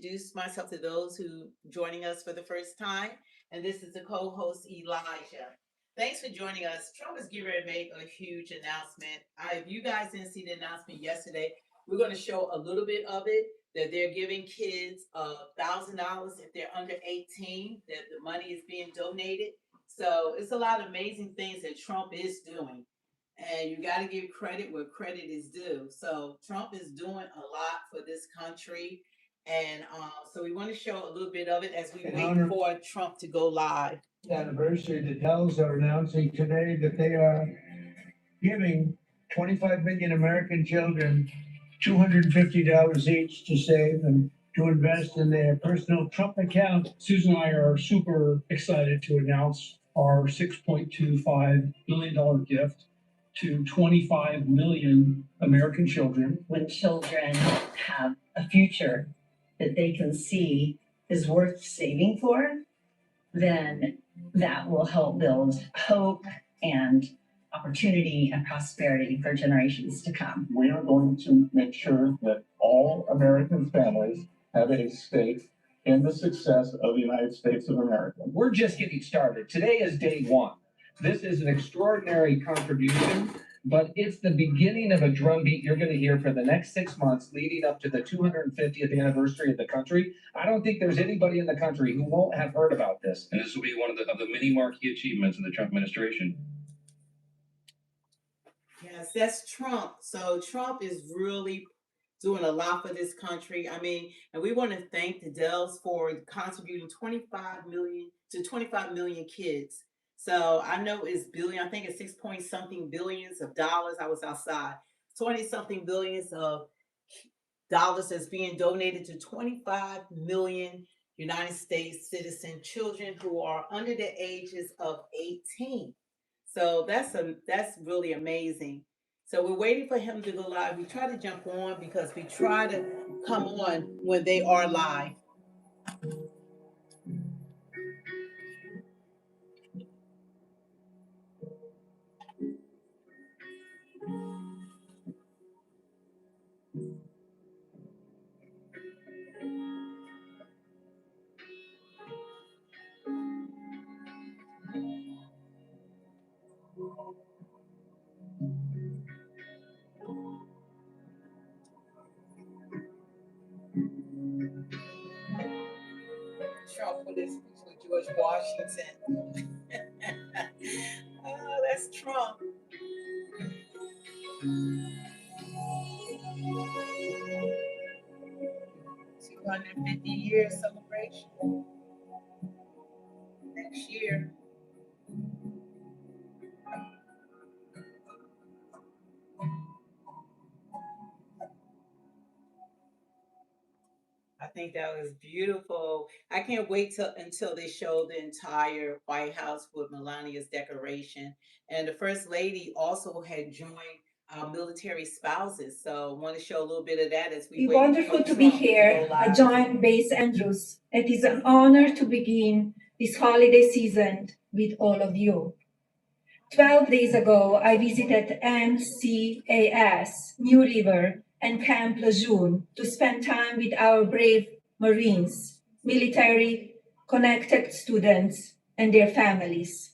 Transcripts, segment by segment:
introduce myself to those who joining us for the first time. And this is the co-host Elijah. Thanks for joining us. Trump is getting ready to make a huge announcement. If you guys didn't see the announcement yesterday, we're going to show a little bit of it. That they're giving kids $1,000 if they're under 18. That the money is being donated. So it's a lot of amazing things that Trump is doing, and you got to give credit where credit is due. So Trump is doing a lot for this country, and so we want to show a little bit of it as we wait for Trump to go live. Anniversary, the Dells are announcing today that they are giving 25 million American children $250 each to save and to invest in their personal Trump account. Susan and I are super excited to announce our $6.25 billion gift to 25 million American children. When children have a future that they can see is worth saving for, then that will help build hope and opportunity and prosperity for generations to come. We are going to make sure that all American families have a stake in the success of the United States of America. We're just getting started. Today is day one. This is an extraordinary contribution, but it's the beginning of a drumbeat you're going to hear for the next 6 months leading up to the 250th anniversary of the country. I don't think there's anybody in the country who won't have heard about this. And this will be one of the many marquee achievements of the Trump administration. Yes, that's Trump. So Trump is really doing a lot for this country. I mean, and we want to thank the Dells for contributing 25 million to 25 million kids. So I know it's billion, I think it's 6 point something billions of dollars. I was outside. 20 something billions of dollars that's being donated to 25 million United States citizen children who are under the ages of 18. So that's really amazing. So we're waiting for him to go live. We try to jump on because we try to come on when they are live. Trump with his with George Washington. Oh, that's Trump. 250-year celebration next year. I think that was beautiful. I can't wait until they show the entire White House with Melania's decoration. And the First Lady also had joined our military spouses. So I want to show a little bit of that as we It's wait. wonderful to be here at Joint Base Andrews. It is an honor to begin this holiday season with all of you. 12 days ago, I visited MCAS, New River, and Camp Lejeune to spend time with our brave Marines, military, connected students, and their families.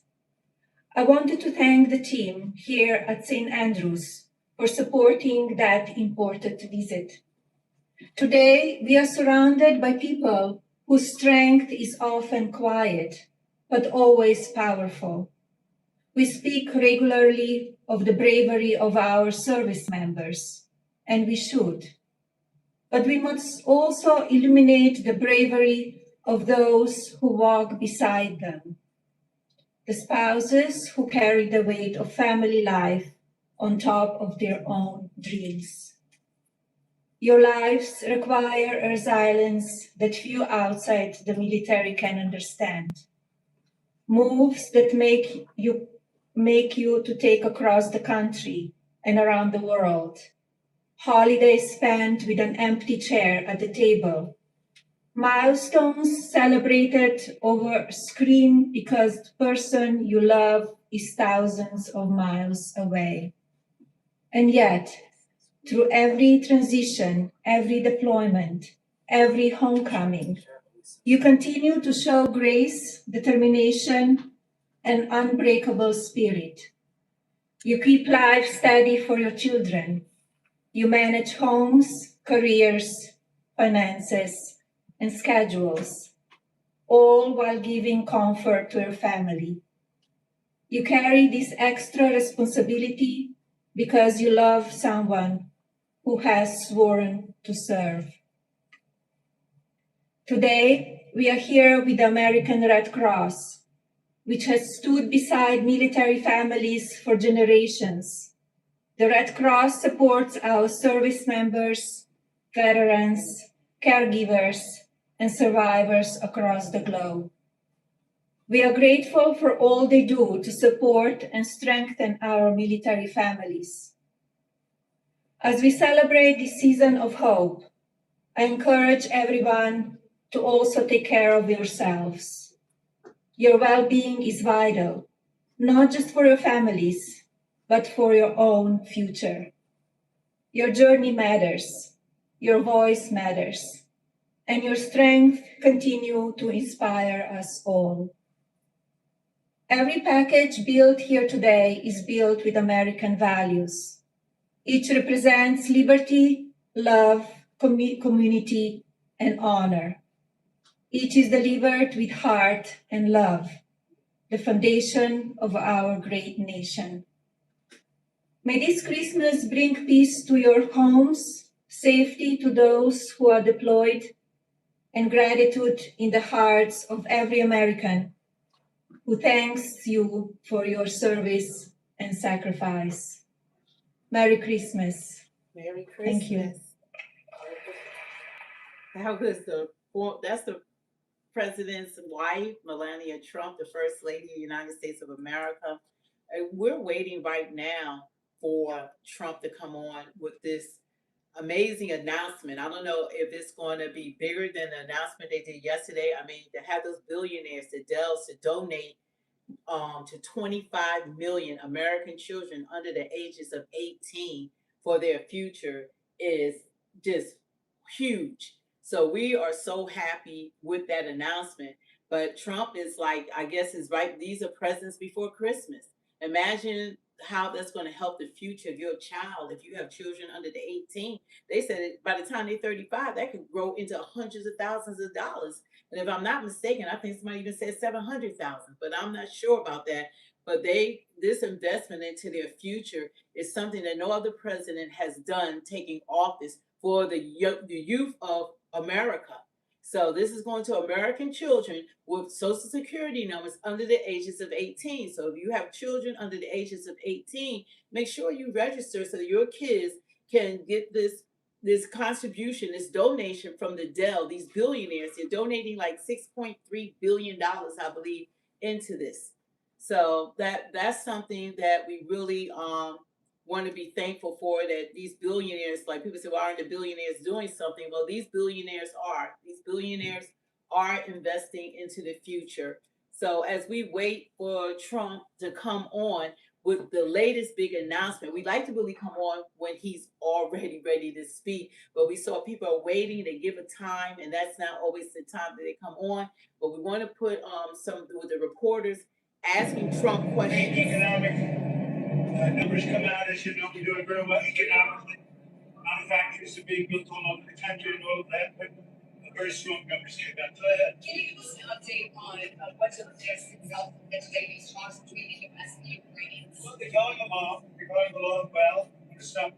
I wanted to thank the team here at St. Andrews for supporting that important visit. Today, we are surrounded by people whose strength is often quiet, but always powerful. We speak regularly of the bravery of our service members, and we should. But we must also illuminate the bravery of those who walk beside them, the spouses who carry the weight of family life on top of their own dreams. Your lives require a resilience that few outside the military can understand. Moves that make you to take across the country and around the world. Holidays spent with an empty chair at the table. Milestones celebrated over a screen because the person you love is thousands of miles away. And yet, through every transition, every deployment, every homecoming. You continue to show grace, determination, and unbreakable spirit. You keep life steady for your children. You manage homes, careers, finances, and schedules, all while giving comfort to your family. You carry this extra responsibility because you love someone who has sworn to serve. Today, we are here with the American Red Cross, which has stood beside military families for generations. The Red Cross supports our service members, veterans, caregivers, and survivors across the globe. We are grateful for all they do to support and strengthen our military families. As we celebrate this season of hope, I encourage everyone to also take care of yourselves. Your well-being is vital, not just for your families, but for your own future. Your journey matters, your voice matters, and your strength continue to inspire us all. Every package built here today is built with American values. Each represents liberty, love, community, and honor. Each is delivered with heart and love, the foundation of our great nation. May this Christmas bring peace to your homes, safety to those who are deployed, and gratitude in the hearts of every American who thanks you for your service and sacrifice. Merry Christmas. Merry Christmas. Thank you. That's the president's wife, Melania Trump, the First Lady of the United States of America. And we're waiting right now for Trump to come on with this amazing announcement. I don't know if it's going to be bigger than the announcement they did yesterday. I mean, to have those billionaires, the Dells, to donate to 25 million American children under the ages of 18 for their future is just huge. So we are so happy with that announcement. But Trump is like, I guess is right. These are presents before Christmas. Imagine how that's going to help the future of your child. If you have children under the 18, they said by the time they're 35, that could grow into hundreds of thousands of dollars. And if I'm not mistaken, I think somebody even said 700,000, but I'm not sure about that. But this investment into their future is something that no other president has done taking office for the youth of America. So this is going to American children with Social Security numbers under the ages of 18. So if you have children under the ages of 18, make sure you register so your kids can get this contribution, this donation from the Dell, these billionaires. They're donating like $6.3 billion, I believe, into this. So that's something that we really want to be thankful for, that these billionaires, like people say, why aren't the billionaires doing something? Well, these billionaires are investing into the future. So as we wait for Trump to come on with the latest big announcement, we like to really come on when he's already ready to speak. But we saw people are waiting, they give a time, and that's not always the time that they come on. But we want to put some with the reporters asking Trump questions. Economic numbers come out, as you know, we're doing very well economically. Manufacturers are being built all over the country and all of that, but very strong numbers came out. Go ahead. Can you give us an update on what took place in South Vietnamese talks between the U.S. and the Ukrainians? Well, they're going along well. To stop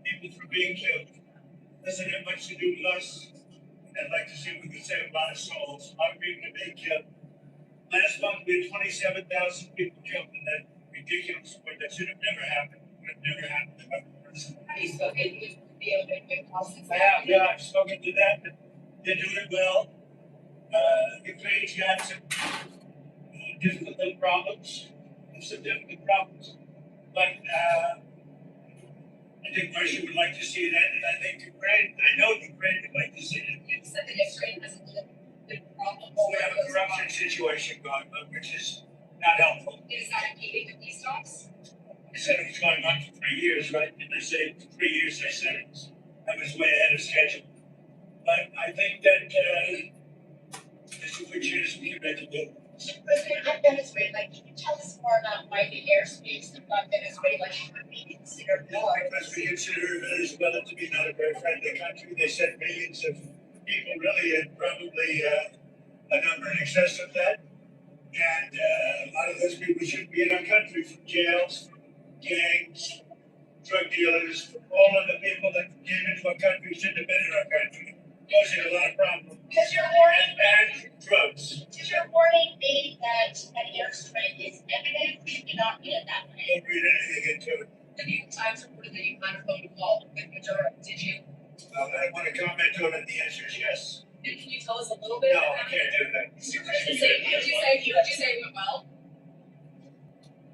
people from being killed. Doesn't have much to do with us. I'd like to see if we can save a lot of souls. A lot of people are being killed. Last month, we had 27,000 people killed in that ridiculous war that should have never happened. Would have never happened. Have you spoken with the Olympic process? Yeah, I've spoken to them. They're doing well. Ukraine's got some difficult problems. But I think Russia would like to see that, and I think Ukraine would like to see it. You said that Ukraine has a big problem. We have a corruption situation going on, which is not helpful. Is that impeding the peace talks? They said it was going on for 3 years, right? And they say 3 years, they said it was way ahead of schedule. But I think you meant to do? President of Venezuela, can you tell us more about why the airspace of Venezuela should be considered war? Because we consider Venezuela to be not a very friendly country. They sent millions of people, really, and probably a number in excess of that. And a lot of those people shouldn't be in our country, from jails, from gangs, drug dealers, from all of the people that came into our country shouldn't have been in our country, causing a lot of problems. Does your warning, And drugs. does your warning mean that an airstrike is imminent? Should we not read it that way? Don't read anything into it. The New York Times reported that you had a phone call with Maduro. Did you? I want to comment on it. The answer is yes. And can you tell us a little bit No, about I can't do that. Would you say it went well?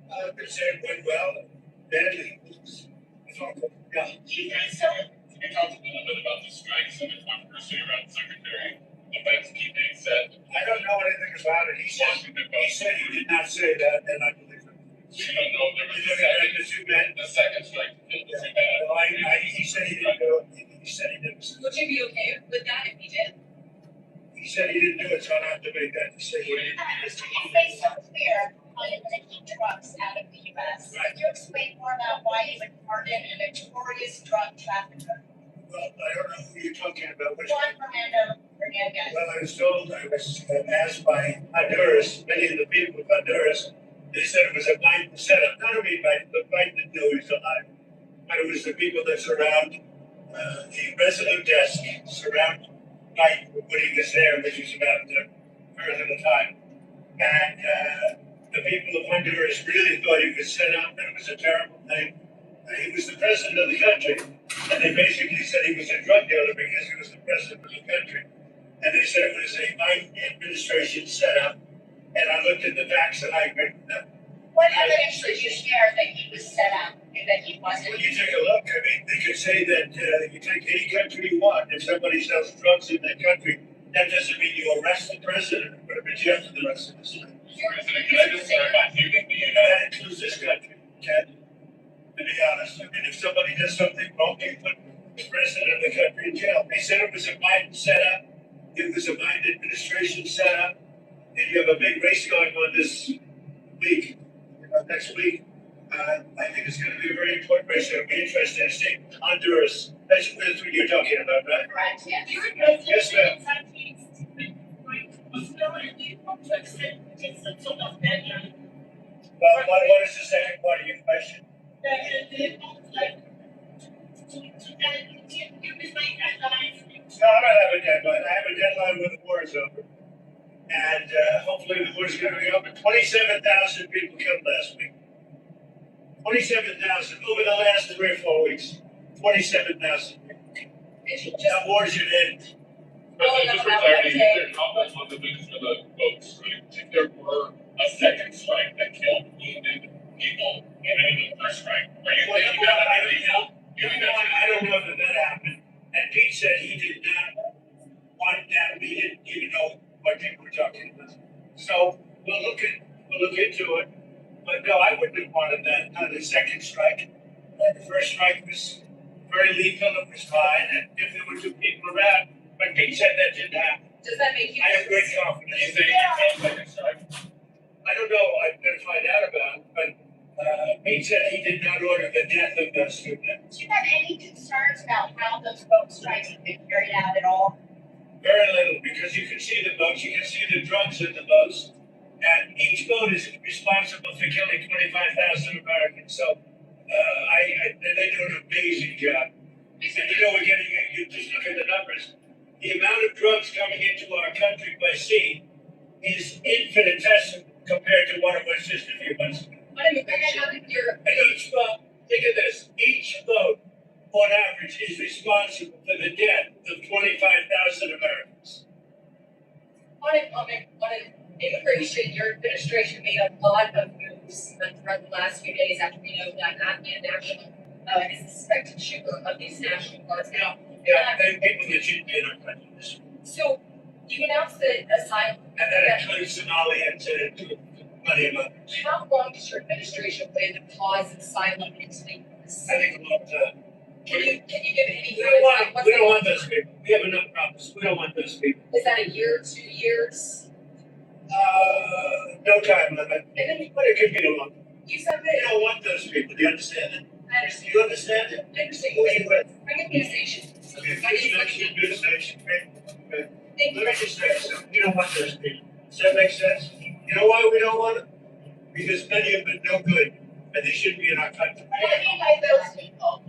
I would say it went well, badly. It's awful. Yeah. You guys so Can you talk a little bit about the strikes and the controversy around Secretary Defense Keith said? I don't know anything about it. He said he did not say that, and I believe him. You don't know if there was He's looking at the two men. the second strike killed the two men. Well, he said he didn't do it. He said he didn't. would you be okay with that if he did? He said he didn't do it, so I don't have to make that decision. What do you? Mr. Keith made so clear on taking drugs out of the US. Could you explain more about why he would pardon a notorious drug trafficker? Well, I don't know who you're talking about. Which Juan Fernando Hernandez. Well, I was told, I was asked by Honduras, many of the people of Honduras, they said it was a Biden setup. Not only Biden, but Biden didn't know he was alive. But it was the people that surround the resident desk, surround Biden when he was there, which was about a third of the time. And the people of Honduras really thought he was set up, and it was a terrible thing. He was the president of the country, and they basically said he was a drug dealer because he was the president of the country. And they said it was a Biden administration setup. And I looked at the facts and I agree with them. What evidence did you share that he was set up and that he wasn't? When you take a look, I mean, they could say that you take any country you want. If somebody sells drugs in that country, that doesn't mean you arrest the president and put him in jail for the rest of his life. President, can I just clarify? You can be, And that includes this country, Ken. To be honest, I mean, if somebody does something wrong, you put the president of the country in jail. They said it was a Biden setup. It was a Biden administration setup. And you have a big race going on this week, next week. I think it's going to be a very important race. It'll be interesting to see Honduras. That's what you're talking about, right? Correct, yes. Yes, ma'am. Well, what is the second part of your question? No, I don't have a deadline. I have a deadline when the war is over. And hopefully the war is going to be over. 27,000 people killed last week. 27,000 over the last 3 or 4 weeks. 27,000 people. That war should end. President, just for clarity, you said comment on the Venezuela votes, right? If there were a second strike that killed wounded people, and then the first strike, are you thinking that already killed? I don't know that happened. And Pete said he did not want that. He didn't even know what people were talking about. So we'll look into it. But no, I wouldn't have wanted that. Not the second strike. The first strike was very lethal. It was fine. And if there were 2 people around, but Pete said that didn't happen. Does that make you? I have great confidence. You say you called second strike? I don't know. I'm going to find out about it. But Pete said he did not order the death of the student. Do you have any concerns about how those boat strikes have been carried out at all? Very little, because you can see the boats, you can see the drugs in the boats, and each boat is responsible for killing 25,000 Americans. So they do an amazing job. And we're getting, you just look at the numbers. The amount of drugs coming into our country by sea is infinitesimal compared to what it was just a few months ago. What if you're And each boat, think of this, each boat on average is responsible for the death of 25,000 Americans. on immigration, your administration made a lot of moves throughout the last few days after we know that Afghan national is the suspected shooter of these National Guards. Yeah, and people that shouldn't be in our country. So you announced that asylum. And that includes Somalians and plenty of others. How long does your administration plan to pause asylum into the US? I think a long time. Can you give any? We don't want those people. We have enough problems. We don't want those people. Is that a year, 2 years? No time limit, And then but it could be a long. you said You that, don't want those people, do you understand it? I understand, You understand it? I understand, Who are you with? I get the station. Okay, I get good station, okay. Thank Let you. me just say something, you don't want those people, does that make sense? You know why we don't want them? Because many of them are no good, and they shouldn't be in our country. What do you mean by those people?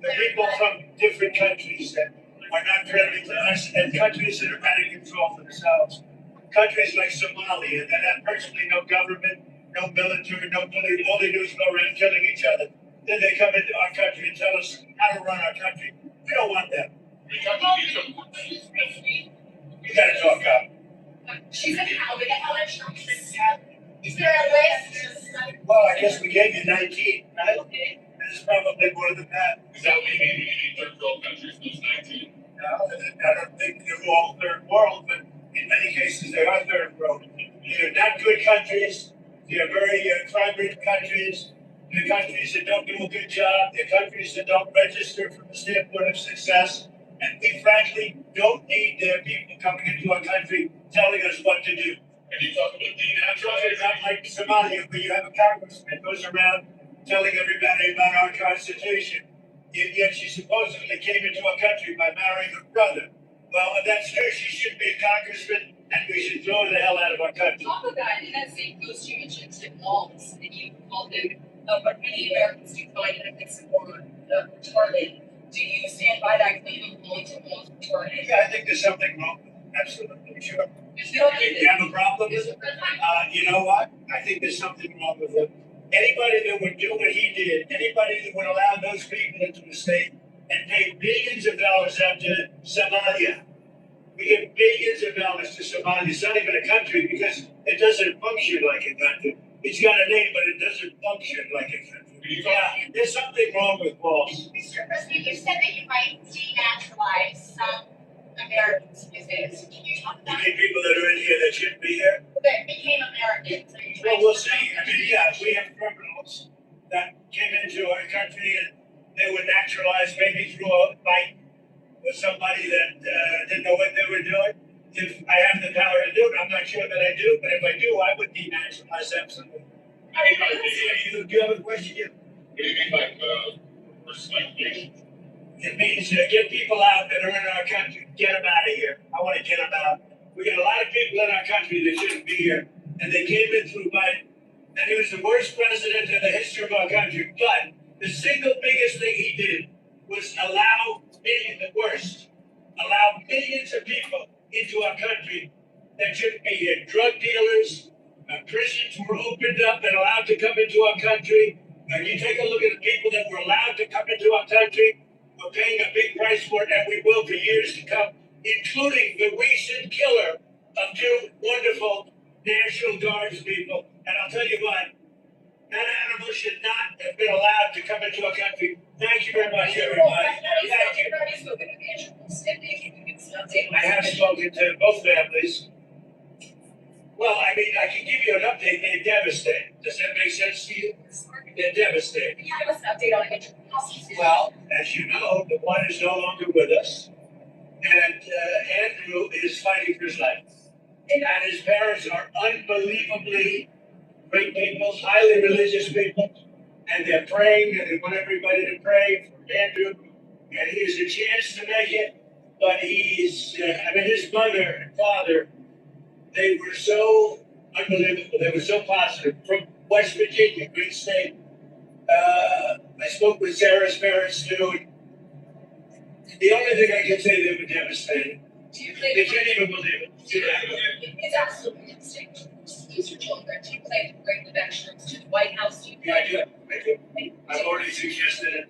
The people from different countries that are not friendly to us, and countries that are out of control for themselves. Countries like Somalia that have virtually no government, no military, no police, all they do is go around killing each other. Then they come into our country and tell us how to run our country. We don't want that. You gotta talk up. She said how, but how much? Is there a list? Well, I guess we gave you 19, right? Okay. This is probably more than that. Is that what you mean, we need third world countries, those 19? No, I don't think they're all third world, but in many cases they are third world. They're not good countries. They're very crime-ridden countries. They're countries that don't do a good job. They're countries that don't register from the standpoint of success. And we frankly don't need their people coming into our country telling us what to do. And you talk about I'm talking denaturalization. about like Somalia, where you have a congressman that goes around telling everybody about our constitution. Yet she supposedly came into our country by marrying her brother. Well, if that's true, she should be a congressman, and we should throw her the hell out of our country. On top of that, in that same post, you mentioned Tim Walz, and you called him, what many Americans do find offensive or retarded. Do you stand by that claim of calling Tim Walz retarded? Yeah, I think there's something wrong with it. Absolutely, sure. You don't think You have a problem with it? You know what? I think there's something wrong with it. Anybody that would do what he did, anybody that would allow those people into the state and pay billions of dollars out to Somalia. We give billions of dollars to Somalia. It's not even a country because it doesn't function like a country. It's got a name, but it doesn't function like a country. Yeah, there's something wrong with Walz. Mr. President, you said that you might denaturalize some Americans. Is it? Can you talk You about mean people that are in here that shouldn't be here? that became Americans? Are you Well, trying we'll to- see. I mean, yeah, we have criminals that came into our country and they were naturalized maybe through a fight with somebody that didn't know what they were doing. If I have the power to do it, I'm not sure that I do, but if I do, I would denaturalize absolutely. Do you have a question? Yeah. What do you mean by, perspective? It means get people out that are in our country, get them out of here. I want to get them out. We got a lot of people in our country that shouldn't be here, and they came in through Biden. And he was the worst president in the history of our country. But the single biggest thing he did was allow millions of people into our country that shouldn't be here. Drug dealers, prisons were opened up and allowed to come into our country. And you take a look at the people that were allowed to come into our country. We're paying a big price for it, and we will for years to come, including the recent killer of two wonderful National Guards people. And I'll tell you what, that animal should not have been allowed to come into our country. Thank you very much, everybody. Thank you. I have spoken to both families. Well, I mean, I can give you an update. They're devastated. Does that make sense to you? They're devastated. Can you give us an update on the Well, as you know, the one is no longer with us. And Andrew is fighting for his life. And his parents are unbelievably great people, highly religious people. And they're praying, and they want everybody to pray for Andrew. And he has a chance to make it. But he's, his mother and father, they were so unbelievable. They were so positive. From West Virginia, great state. I spoke with Sarah's parents too. And the only thing I can say, they were devastated. Do you They plan can't even believe it. it's absolutely insane to use your children? Do you plan to bring the veterans to the White House? Do you Yeah, I do. I've already suggested it.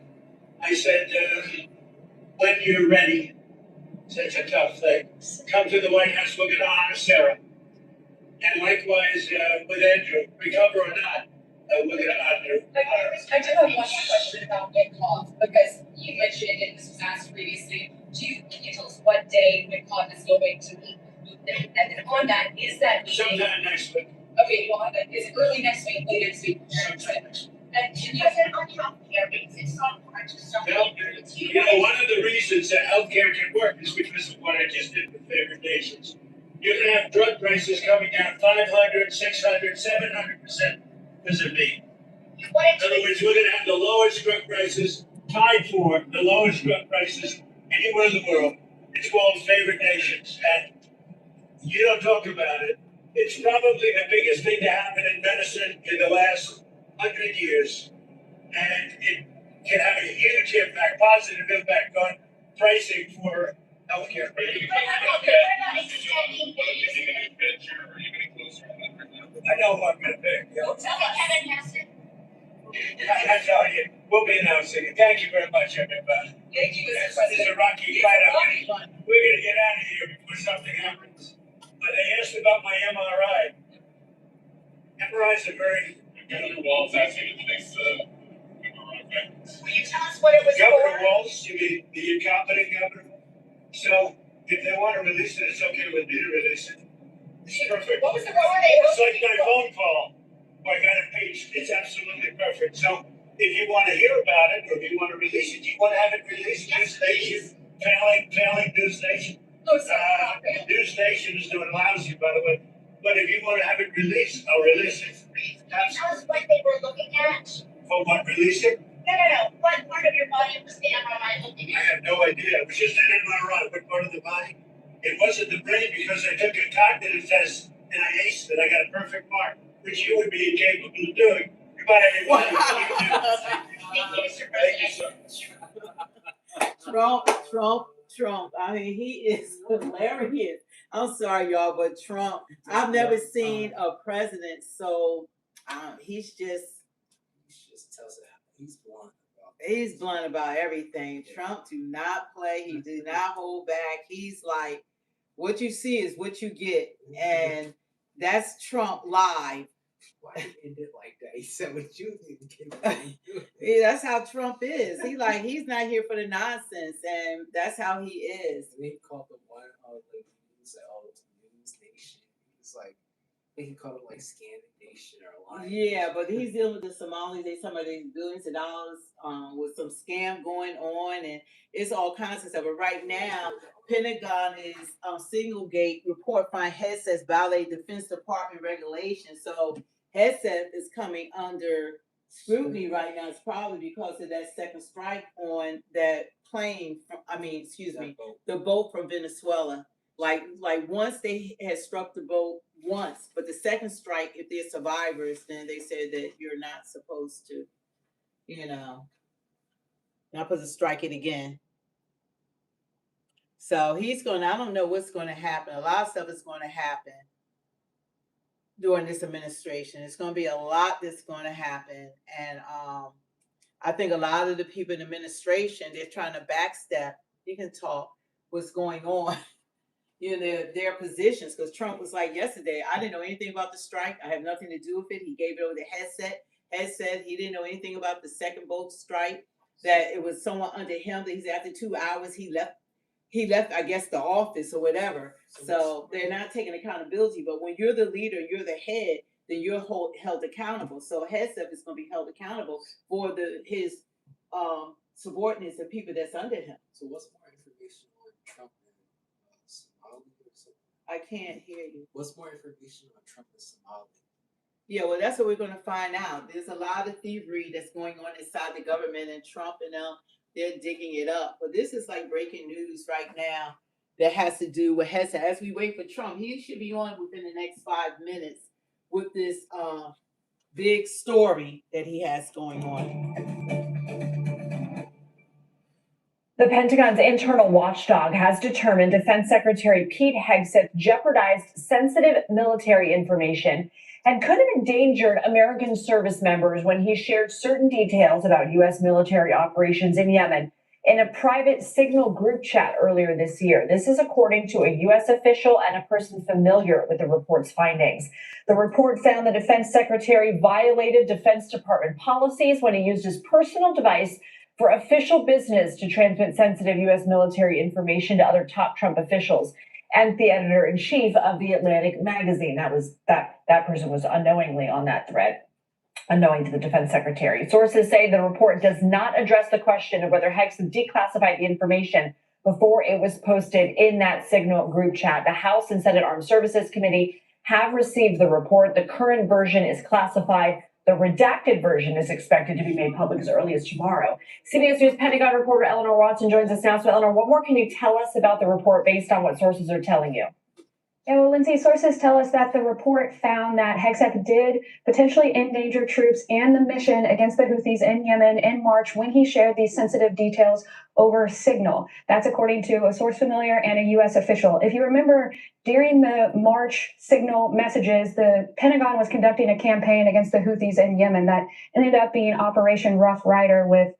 I said, when you're ready, such a tough thing, come to the White House, we're gonna honor Sarah. And likewise, with Andrew, recover or not, we're gonna honor. I do have one more question about WICOG, because you mentioned, and this was asked previously, can you tell us what day WICOG is going to meet? And then on that, is that meeting, Sometime next week. okay, you want that, is it early next week, late next week? And can you, on healthcare basis, on You know, one of the reasons that healthcare can work is because of what I just did with favored nations. You can have drug prices coming down 500, 600, 700% because of me. In other words, we're gonna have the lowest drug prices, tied for the lowest drug prices anywhere in the world. It's called favored nations, and you don't talk about it. It's probably the biggest thing to happen in medicine in the last 100 years, and it can have a huge impact, positive impact on pricing for healthcare. I know who I'm gonna pick. Yeah. I tell you, we'll be announcing it. Thank you very much, everybody. Thank you, Mr. This President. is a rocky fight. We're gonna get out of here before something happens. But they asked about my MRI. MRI is a very. Governor Walz asking if this, Will you tell us what it was Governor for? Walz, you mean the incompetent governor? So if they want to release it, it's okay with me to release it. It's perfect. What was the what were they It's like looking my for? phone call. Where I got impeached. It's absolutely perfect. So if you want to hear about it, or if you want to release it, do you want to have it released? News Nation, failing News Nation. No, sir. News Nation is doing lousy, by the way. But if you want to have it released, I'll release it. Can you tell us what they were looking at? For what, release it? No. What part of your body was the MRI looking I at? have no idea. It was just an MRI. What part of the body? It wasn't the brain because I took a cognitive test and I aced it. I got a perfect mark, which you would be incapable of doing. But anyway, Thank you, Mr. thank you, President. sir. Trump. I mean, he is hilarious. I'm sorry, y'all, but Trump, I've never seen a president so, he's just tells it he's blunt. he's blunt about everything. Trump do not play. He do not hold back. He's like, what you see is what you get. And that's Trump live. Why did he end it like that? He said what you did. Yeah, that's how Trump is. He's not here for the nonsense, and that's how he is. And he called the one lady, he said, "Oh, it's News Nation." He's like, I think he called it like Scanning Nation or Lion. Yeah, but he's dealing with the Somalis. They some of these billions of dollars with some scam going on, and it's all kinds of stuff. But right now, Pentagon is Singlegate report find headsets violate Defense Department regulations. So headset is coming under scrutiny right now. It's probably because of that second strike on that plane. The boat from Venezuela. Like once they had struck the boat once, but the second strike, if they're survivors, then they said that you're not supposed to, not supposed to strike it again. So I don't know what's going to happen. A lot of stuff is going to happen during this administration. It's going to be a lot that's going to happen. And I think a lot of the people in the administration, they're trying to backstep. You can talk what's going on. Their positions, because Trump was like yesterday, I didn't know anything about the strike. I have nothing to do with it. He gave it over the headset. He didn't know anything about the second boat strike, that it was someone under him, that he's after 2 hours, he left, I guess, the office or whatever. So they're not taking accountability. But when you're the leader, you're the head, then you're held accountable. So headset is going to be held accountable for his subordinates and people that's under him. So what's more information on Trump and Somali or something? I can't hear you. What's more information on Trump and Somali? Yeah, well, that's what we're going to find out. There's a lot of thievery that's going on inside the government, and Trump and they're digging it up. But this is like breaking news right now that has to do with headset. As we wait for Trump, he should be on within the next 5 minutes with this big story that he has going on. The Pentagon's internal watchdog has determined Defense Secretary Pete Hegseth jeopardized sensitive military information and could have endangered American service members when he shared certain details about U.S. military operations in Yemen in a private Signal group chat earlier this year. This is according to a U.S. official and a person familiar with the report's findings. The report found the defense secretary violated Defense Department policies when he used his personal device for official business to transmit sensitive U.S. military information to other top Trump officials and the editor-in-chief of The Atlantic magazine. That person was unknowingly on that thread, unknowing to the defense secretary. Sources say the report does not address the question of whether Hegseth declassified the information before it was posted in that Signal group chat. The House and Senate Armed Services Committee have received the report. The current version is classified. The redacted version is expected to be made public as early as tomorrow. CBS News Pentagon reporter Eleanor Watson joins us now. So, Eleanor, what more can you tell us about the report based on what sources are telling you? Yeah, well, Lindsay, sources tell us that the report found that Hegseth did potentially endanger troops and the mission against the Houthis in Yemen in March when he shared these sensitive details over Signal. That's according to a source familiar and a U.S. official. If you remember, during the March Signal messages, the Pentagon was conducting a campaign against the Houthis in Yemen that ended up being Operation Rough Rider, with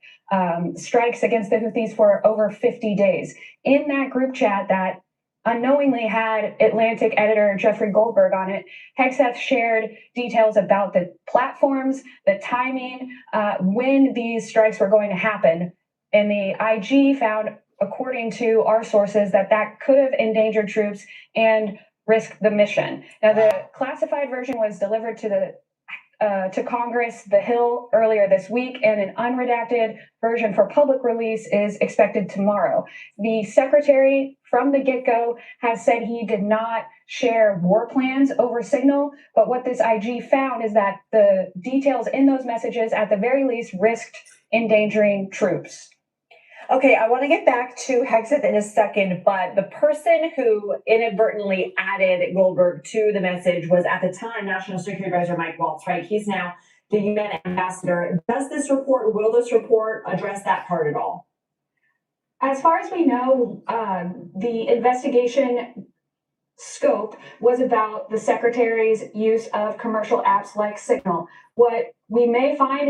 strikes against the Houthis for over 50 days. In that group chat that unknowingly had Atlantic editor Jeffrey Goldberg on it, Hegseth shared details about the platforms, the timing, when these strikes were going to happen. And the IG found, according to our sources, that could have endangered troops and risked the mission. Now, the classified version was delivered to Congress, the Hill, earlier this week, and an unredacted version for public release is expected tomorrow. The secretary from the get-go has said he did not share war plans over Signal, but what this IG found is that the details in those messages, at the very least, risked endangering troops. Okay, I want to get back to Hegseth in a second, but the person who inadvertently added Goldberg to the message was, at the time, National Security Advisor Mike Waltz, right? He's now the UN ambassador. Will this report address that part at all? As far as we know, the investigation scope was about the secretary's use of commercial apps like Signal. What we may find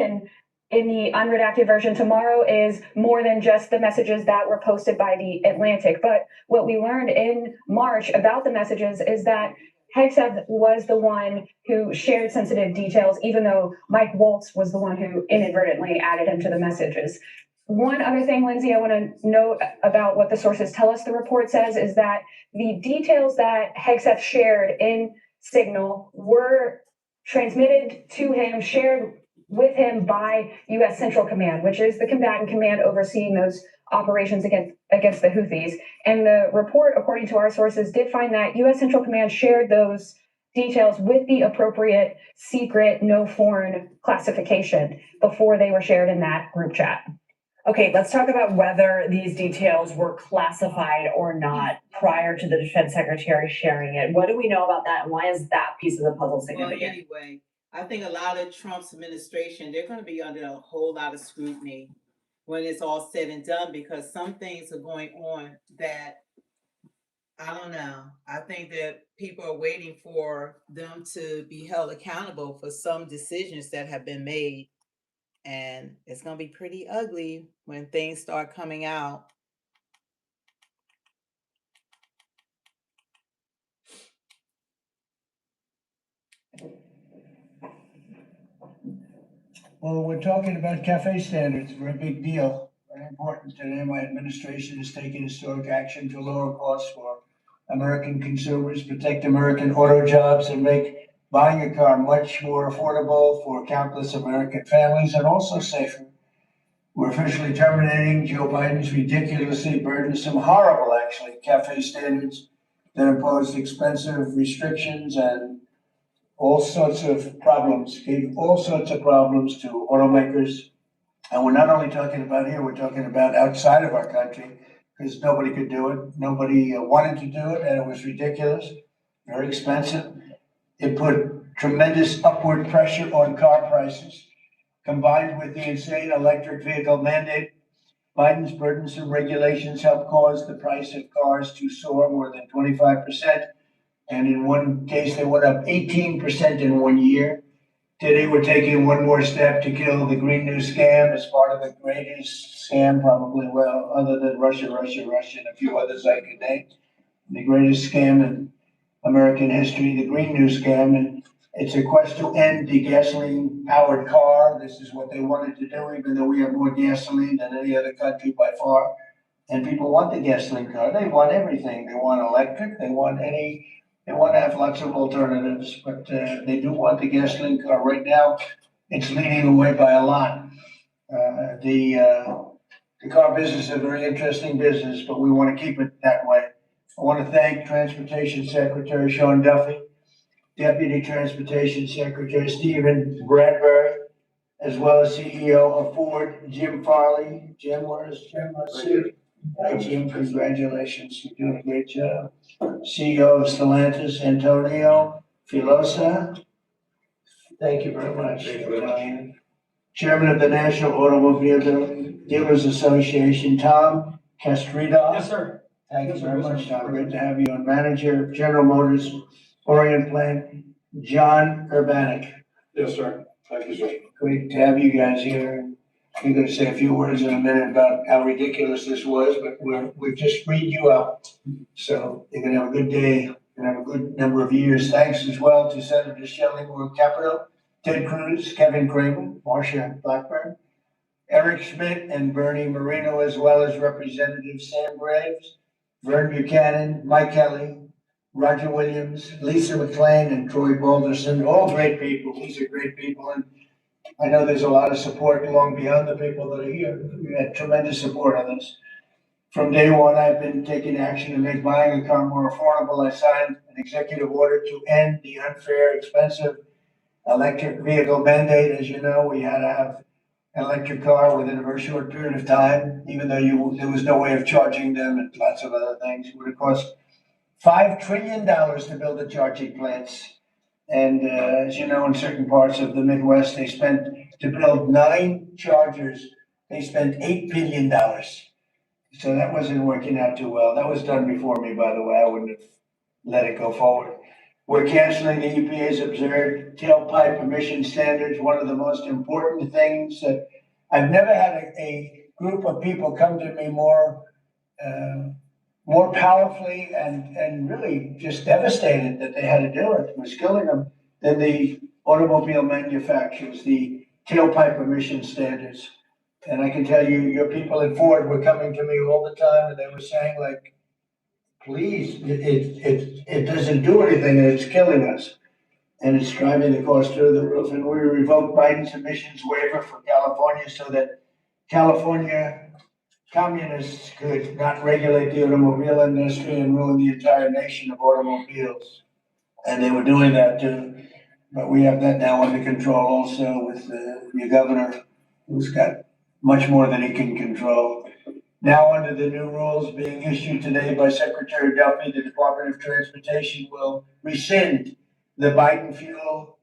in the unredacted version tomorrow is more than just the messages that were posted by the Atlantic. But what we learned in March about the messages is that Hegseth was the one who shared sensitive details, even though Mike Waltz was the one who inadvertently added him to the messages. One other thing, Lindsay, I want to note about what the sources tell us the report says is that the details that Hegseth shared in Signal were transmitted to him, shared with him by U.S. Central Command, which is the combatant command overseeing those operations against the Houthis. And the report, according to our sources, did find that U.S. Central Command shared those details with the appropriate secret, no foreign classification before they were shared in that group chat. Okay, let's talk about whether these details were classified or not prior to the defense secretary sharing it. What do we know about that, and why is that piece of the puzzle significant? Well, anyway, I think a lot of Trump's administration, they're going to be under a whole lot of scrutiny when it's all said and done, because some things are going on that, I don't know. I think that people are waiting for them to be held accountable for some decisions that have been made. And it's going to be pretty ugly when things start coming out. Well, we're talking about cafe standards. We're a big deal. Very important today. My administration is taking historic action to lower costs for American consumers, protect American auto jobs, and make buying a car much more affordable for countless American families and also safer. We're officially terminating Joe Biden's ridiculously burdensome, horrible, actually, cafe standards that impose expensive restrictions and all sorts of problems, gave all sorts of problems to automakers. And we're not only talking about here, we're talking about outside of our country, because nobody could do it. Nobody wanted to do it, and it was ridiculous, very expensive. It put tremendous upward pressure on car prices, combined with the insane electric vehicle mandate. Biden's burdensome regulations helped cause the price of cars to soar more than 25%. And in one case, they went up 18% in 1 year. Today, we're taking one more step to kill the Green New scam as part of the greatest scam, probably, well, other than Russia, and a few others I could name. The greatest scam in American history, the Green New scam. And it's a quest to end the gasoline-powered car. This is what they wanted to do, even though we have more gasoline than any other country by far. And people want the gasoline car. They want everything. They want electric. They want to have lots of alternatives, but they do want the gasoline car. Right now, it's leading away by a lot. The The car business is a very interesting business, but we want to keep it that way. I want to thank Transportation Secretary Sean Duffy, Deputy Transportation Secretary Stephen Bradbury, as well as CEO of Ford, Jim Farley. Jim, where is Jim? Let's see. Hi, Jim, congratulations. You're doing a great job. CEO of Stellantis, Antonio Filosa. Thank you very much. Chairman of the National Automobile Dealers Association, Tom Castrito. Yes, sir. Thank you very much, Tom. Great to have you. And Manager, General Motors Orient Plant, John Urbanek. Yes, sir. Thank you, sir. Great to have you guys here. I'm going to say a few words in a minute about how ridiculous this was, but we've just freed you up. So you're going to have a good day and have a good number of years. Thanks as well to Senator Shelley Moore Capito, Ted Cruz, Kevin Craven, Marsha Blackburn, Eric Schmidt, and Bernie Marino, as well as Representatives Sam Graves, Vern Buchanan, Mike Kelly, Roger Williams, Lisa McLean, and Troy Balderson. All great people. These are great people. And I know there's a lot of support along beyond the people that are here. We had tremendous support on this. From day one, I've been taking action to make buying a car more affordable. I signed an executive order to end the unfair, expensive electric vehicle mandate. As you know, we had to have an electric car within a very short period of time, even though there was no way of charging them and lots of other things. It would have cost $5 trillion to build the charging plants. And as you know, in certain parts of the Midwest, they spent, to build 9 chargers, they spent $8 billion. So that wasn't working out too well. That was done before me, by the way. I wouldn't have let it go forward. We're canceling the EPA's observed tailpipe emission standards. One of the most important things that I've never had a group of people come to me more powerfully and really just devastated that they had to do it. It was killing them than the automobile manufacturers, the tailpipe emission standards. And I can tell you, your people at Ford were coming to me all the time and they were saying, like, please, it doesn't do anything and it's killing us. And it's driving the cost through the roof. And we revoked Biden's emissions waiver for California so that California communists could not regulate the automobile industry and ruin the entire nation of automobiles. And they were doing that too. But we have that now under control also with your governor, who's got much more than he can control. Now, under the new rules being issued today by Secretary Duffy, the Department of Transportation will rescind the Biden fuel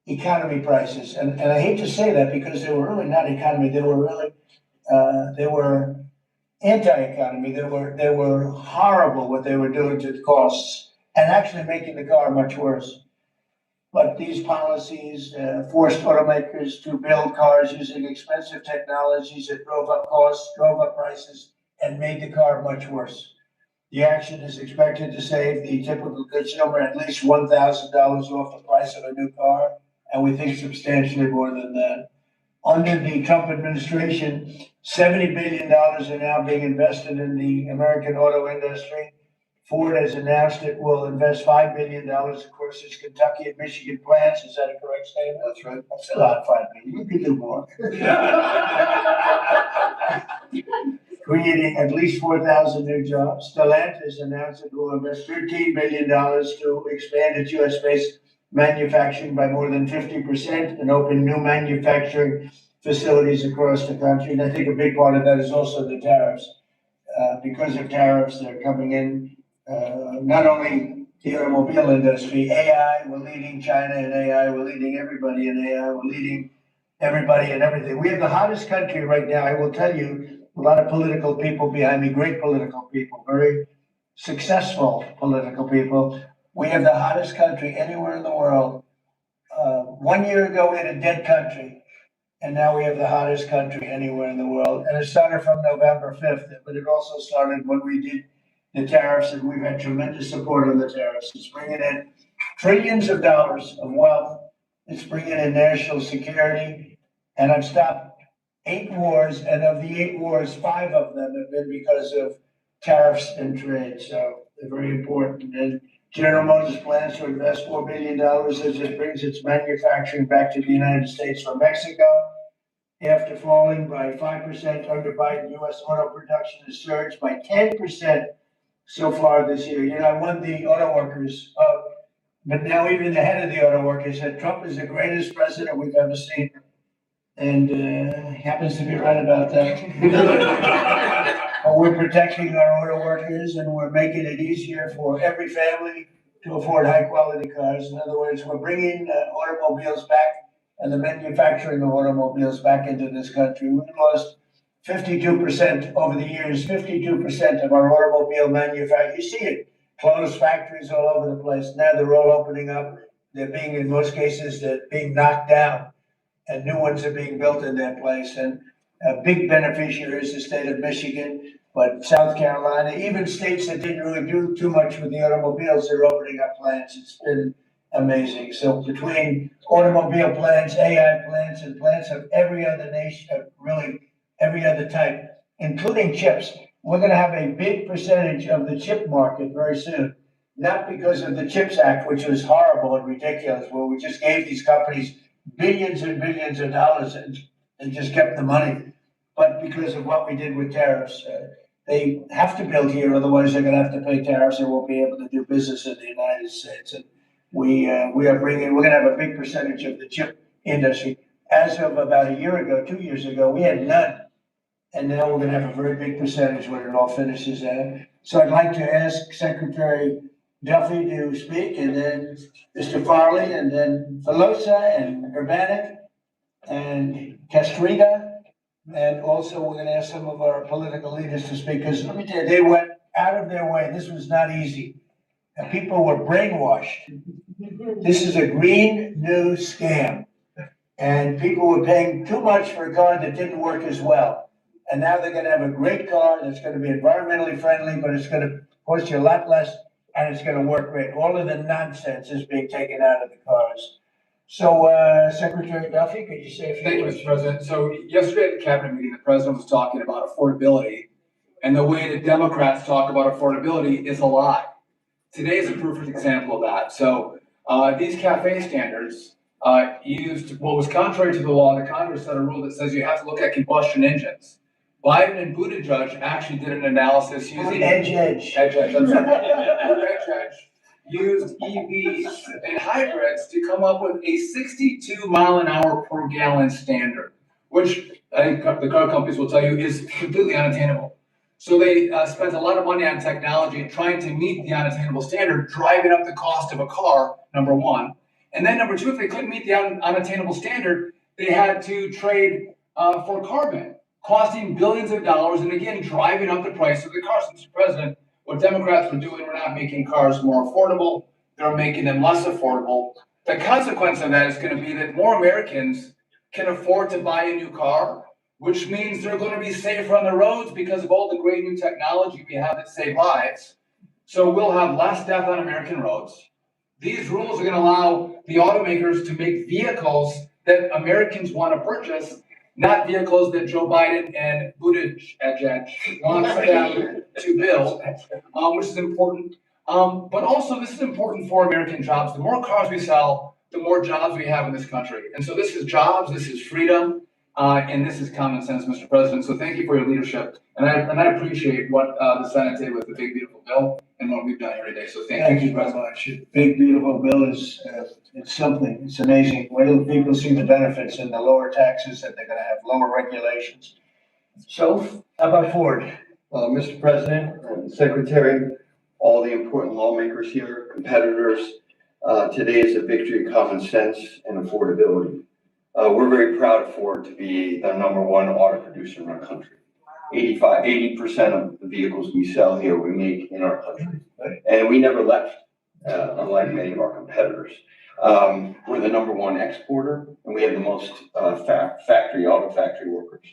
economy prices. And I hate to say that because they were really not economy. They were really, they were anti-economy. They were horrible what they were doing to the costs and actually making the car much worse. But these policies forced automakers to build cars using expensive technologies that drove up costs, drove up prices, and made the car much worse. The action is expected to save the typical consumer at least $1,000 off the price of a new car, and we think substantially more than that. Under the Trump administration, $70 billion are now being invested in the American auto industry. Ford has announced it will invest $5 billion across its Kentucky and Michigan plants. Is that a correct statement? That's right. That's a lot, $5 billion. You could do more. Creating at least 4,000 new jobs. Stellantis announced it will invest $13 billion to expand its U.S.-based manufacturing by more than 50% and open new manufacturing facilities across the country. And I think a big part of that is also the tariffs. Because of tariffs, they're coming in. Not only the automobile industry, AI, we're leading China in AI, we're leading everybody in AI, we're leading everybody in everything. We have the hottest country right now. I will tell you, a lot of political people behind me, great political people, very successful political people. We have the hottest country anywhere in the world. 1 year ago, we had a dead country, and now we have the hottest country anywhere in the world. And it started from November 5th, but it also started when we did the tariffs, and we've had tremendous support on the tariffs. It's bringing in trillions of dollars of wealth. It's bringing in national security. And I've stopped 8 wars, and of the 8 wars, 5 of them have been because of tariffs and trade. So they're very important. And General Motors plans to invest $4 billion as it brings its manufacturing back to the United States from Mexico. after falling by 5% under Biden. U.S. auto production has surged by 10% so far this year. You know, I won the auto workers, but now even the head of the auto workers said Trump is the greatest president we've ever seen. And he happens to be right about that. We're protecting our auto workers and we're making it easier for every family to afford high quality cars. In other words, we're bringing automobiles back and the manufacturing of automobiles back into this country. We lost 52% over the years, 52% of our automobile manufacturing. You see it, closed factories all over the place. Now they're all opening up. They're being, in most cases, they're being knocked down and new ones are being built in their place. And a big beneficiary is the state of Michigan, but South Carolina, even states that didn't really do too much with the automobiles, they're opening up plants. It's been amazing. So between automobile plants, AI plants, and plants of every other nation, really every other type, including chips, we're going to have a big percentage of the chip market very soon. Not because of the CHIPS Act, which was horrible and ridiculous, where we just gave these companies billions and billions of dollars and just kept the money, but because of what we did with tariffs. They have to build here, otherwise they're going to have to pay tariffs. They won't be able to do business in the United States. And we're going to have a big percentage of the chip industry. As of about a year ago, 2 years ago, we had none. And now we're going to have a very big percentage when it all finishes out. So I'd like to ask Secretary Duffy to speak, and then Mr. Farley, and then Filosa, and Urbanik, and Castrita. And also we're going to ask some of our political leaders to speak, because let me tell you, they went out of their way. This was not easy. And people were brainwashed. This is a green new scam. And people were paying too much for a car that didn't work as well. And now they're going to have a great car that's going to be environmentally friendly, but it's going to cost you a lot less, and it's going to work great. All of the nonsense is being taken out of the cars. So, Secretary Duffy, could you say a few Thank you, words? Mr. President. So yesterday at the cabinet meeting, the president was talking about affordability, and the way that Democrats talk about affordability is a lie. Today is a perfect example of that. So these CAFE standards used what was contrary to the law. The Congress had a rule that says you have to look at combustion engines. Biden and Buttigieg actually did an analysis using Edge. Used EVs and hybrids to come up with a 62 mile an hour per gallon standard, which I think the car companies will tell you is completely unattainable. So they spent a lot of money on technology trying to meet the unattainable standard, driving up the cost of a car, number one. And then number two, if they couldn't meet the unattainable standard, they had to trade for carbon, costing billions of dollars, and again, driving up the price of the cars. Mr. President, what Democrats were doing were not making cars more affordable, they were making them less affordable. The consequence of that is going to be that more Americans can afford to buy a new car, which means they're going to be safer on the roads because of all the great new technology we have that save lives. So we'll have less death on American roads. These rules are going to allow the automakers to make vehicles that Americans want to purchase, not vehicles that Joe Biden and Buttigieg wants them to build, which is important. But also, this is important for American jobs. The more cars we sell, the more jobs we have in this country. And so this is jobs, this is freedom, and this is common sense, Mr. President. So thank you for your leadership. And I appreciate what the Senate did with the big, beautiful bill and what we've done here today. So thank you, Mr. very President. much. Big, beautiful bill is, it's something. It's amazing. Wait till people see the benefits and the lower taxes, that they're going to have lower regulations. So, how about Ford? Mr. President, Secretary, all the important lawmakers here, competitors, today is a victory of common sense and affordability. We're very proud of Ford to be the #1 auto producer in our country. 80% of the vehicles we sell here, we make in our country. And we never left, unlike many of our competitors. We're the #1 exporter, and we have the most auto factory workers.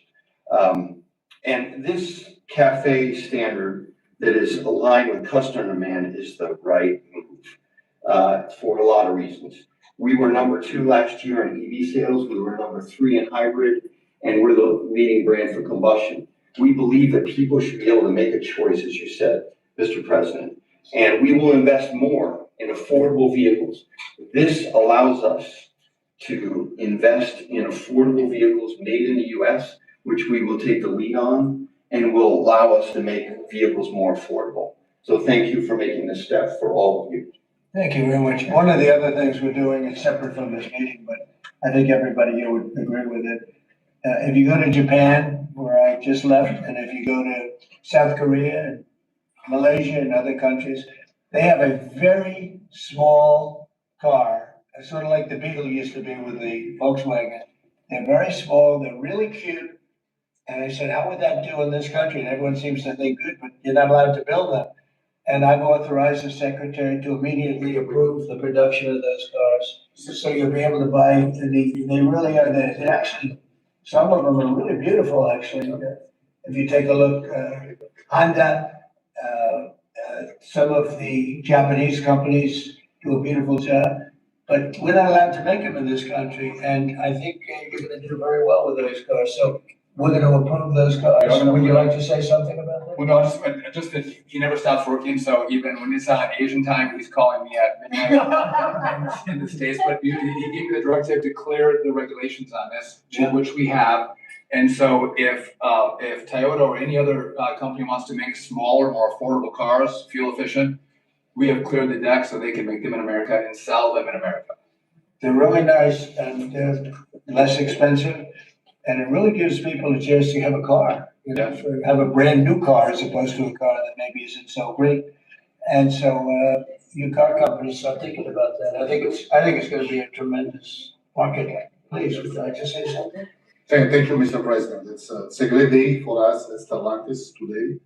And this CAFE standard that is aligned with customer demand is the right move for a lot of reasons. We were #2 last year in EV sales. We were #3 in hybrid, and we're the leading brand for combustion. We believe that people should be able to make a choice, as you said, Mr. President, and we will invest more in affordable vehicles. This allows us to invest in affordable vehicles made in the US, which we will take the lead on and will allow us to make vehicles more affordable. So thank you for making this step for all of you. Thank you very much. One of the other things we're doing is separate from this meeting, but I think everybody here would agree with it. If you go to Japan, where I just left, and if you go to South Korea and Malaysia and other countries, they have a very small car, sort of like the Beetle used to be with the Volkswagen. They're very small, they're really cute. And I said, how would that do in this country? And everyone seems to think good, but you're not allowed to build them. And I've authorized the secretary to immediately approve the production of those cars. So you'll be able to buy, they really are, they actually, some of them are really beautiful, actually. If you take a look, Honda, some of the Japanese companies do a beautiful job, but we're not allowed to make them in this country. And I think you're gonna do very well with those cars. So we're gonna approve those cars. Would you like to say something about that? Well, no, just that he never stops working, so even when it's Asian time, he's calling me at midnight in the States. But he gave me the directive to clear the regulations on this, which we have. And so if Toyota or any other company wants to make smaller, more affordable cars, fuel efficient, we have cleared the deck so they can make them in America and sell them in America. They're really nice and they're less expensive. And it really gives people a chance to have a car, you know, have a brand new car as opposed to a car that maybe isn't so great. And so your car companies start thinking about that. I think it's going to be a tremendous market. Please, would you like to say something? Thank you, Mr. President. It's a great day for us as Stellantis today,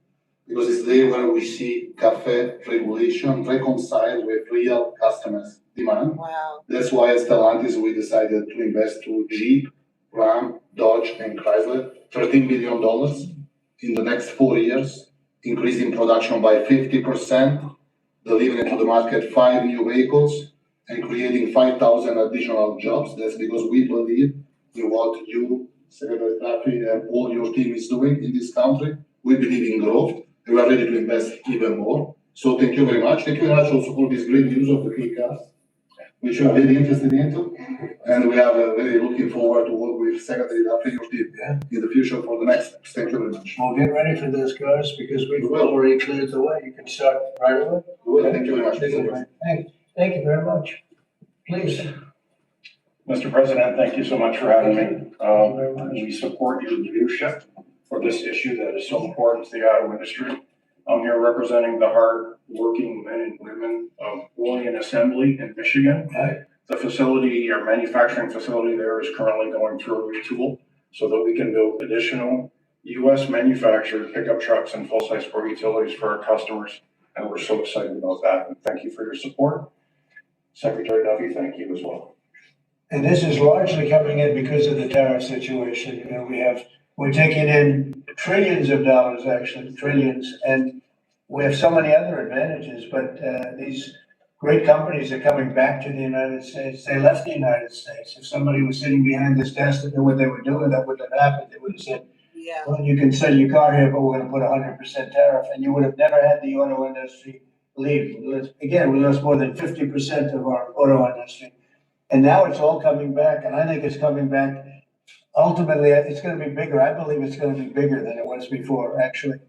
because it's the day where we see CAFE regulation reconciled with real customers' demand. Wow. That's why as Stellantis we decided to invest through Jeep, Ram, Dodge, and Chrysler, $13 billion in the next 4 years, increasing production by 50%, delivering to the market 5 new vehicles, and creating 5,000 additional jobs. That's because we believe in what you, Secretary Duffy, and all your team is doing in this country. We believe in growth. We are ready to invest even more. So thank you very much. Thank you very much also for this great news of the K-Cars, which we are very interested into. And we are very looking forward to work with Secretary Duffy, your team, in the future for the next steps. Thank you very much. We'll get ready for those cars because we've already cleared the way. You can start right away. Thank you very much. Thank you very much. Please. Mr. President, thank you so much for having me. We support your leadership for this issue that is so important to the auto industry. I'm here representing the hard-working men and women of Orion Assembly in Michigan. The facility, our manufacturing facility there, is currently going through a retool so that we can build additional U.S. manufactured pickup trucks and full-size sport utilities for our customers. And we're so excited about that. And thank you for your support. Secretary Duffy, thank you as well. And this is largely coming in because of the tariff situation. You know, we're taking in trillions of dollars, actually, trillions, and we have so many other advantages, but these great companies are coming back to the United States. They left the United States. If somebody was sitting behind this desk and knew what they were doing, that wouldn't have happened. They would have said, well, you can sell your car here, but we're going to put 100% tariff, and you would have never had the auto industry leave. Again, we lost more than 50% of our auto industry. And now it's all coming back, and I think it's coming back. Ultimately, it's going to be bigger. I believe it's going to be bigger than it was before, actually.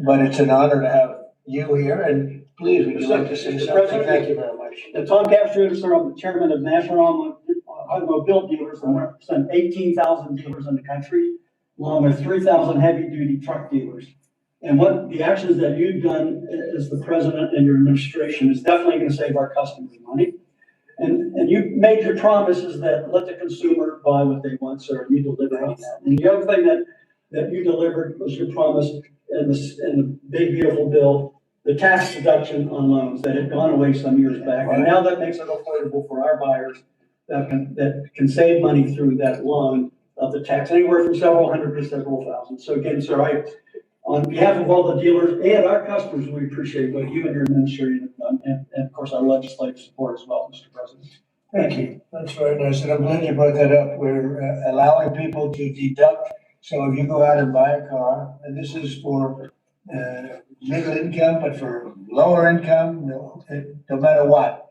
But it's an honor to have you here, and please, would you like to say something? Thank you very much. Tom Castriotis, sir. I'm the chairman of National Automobile Dealers, and I represent 18,000 dealers in the country, along with 3,000 heavy-duty truck dealers. And what the actions that you've done as the president and your administration is definitely going to save our customers money. And you made your promises that let the consumer buy what they want, sir, and you delivered on that. And the other thing that you delivered was your promise in the big, beautiful bill, the tax deduction on loans that had gone away some years back. And now that makes it affordable for our buyers that can save money through that loan of the tax, anywhere from several hundred to several thousand. So again, sir, on behalf of all the dealers and our customers, we appreciate what you and your administration have done, and of course, our legislative support as well, Mr. President. Thank you. That's very nice, and I'm glad you brought that up. We're allowing people to deduct. So if you go out and buy a car, and this is for middle income, but for lower income, no matter what,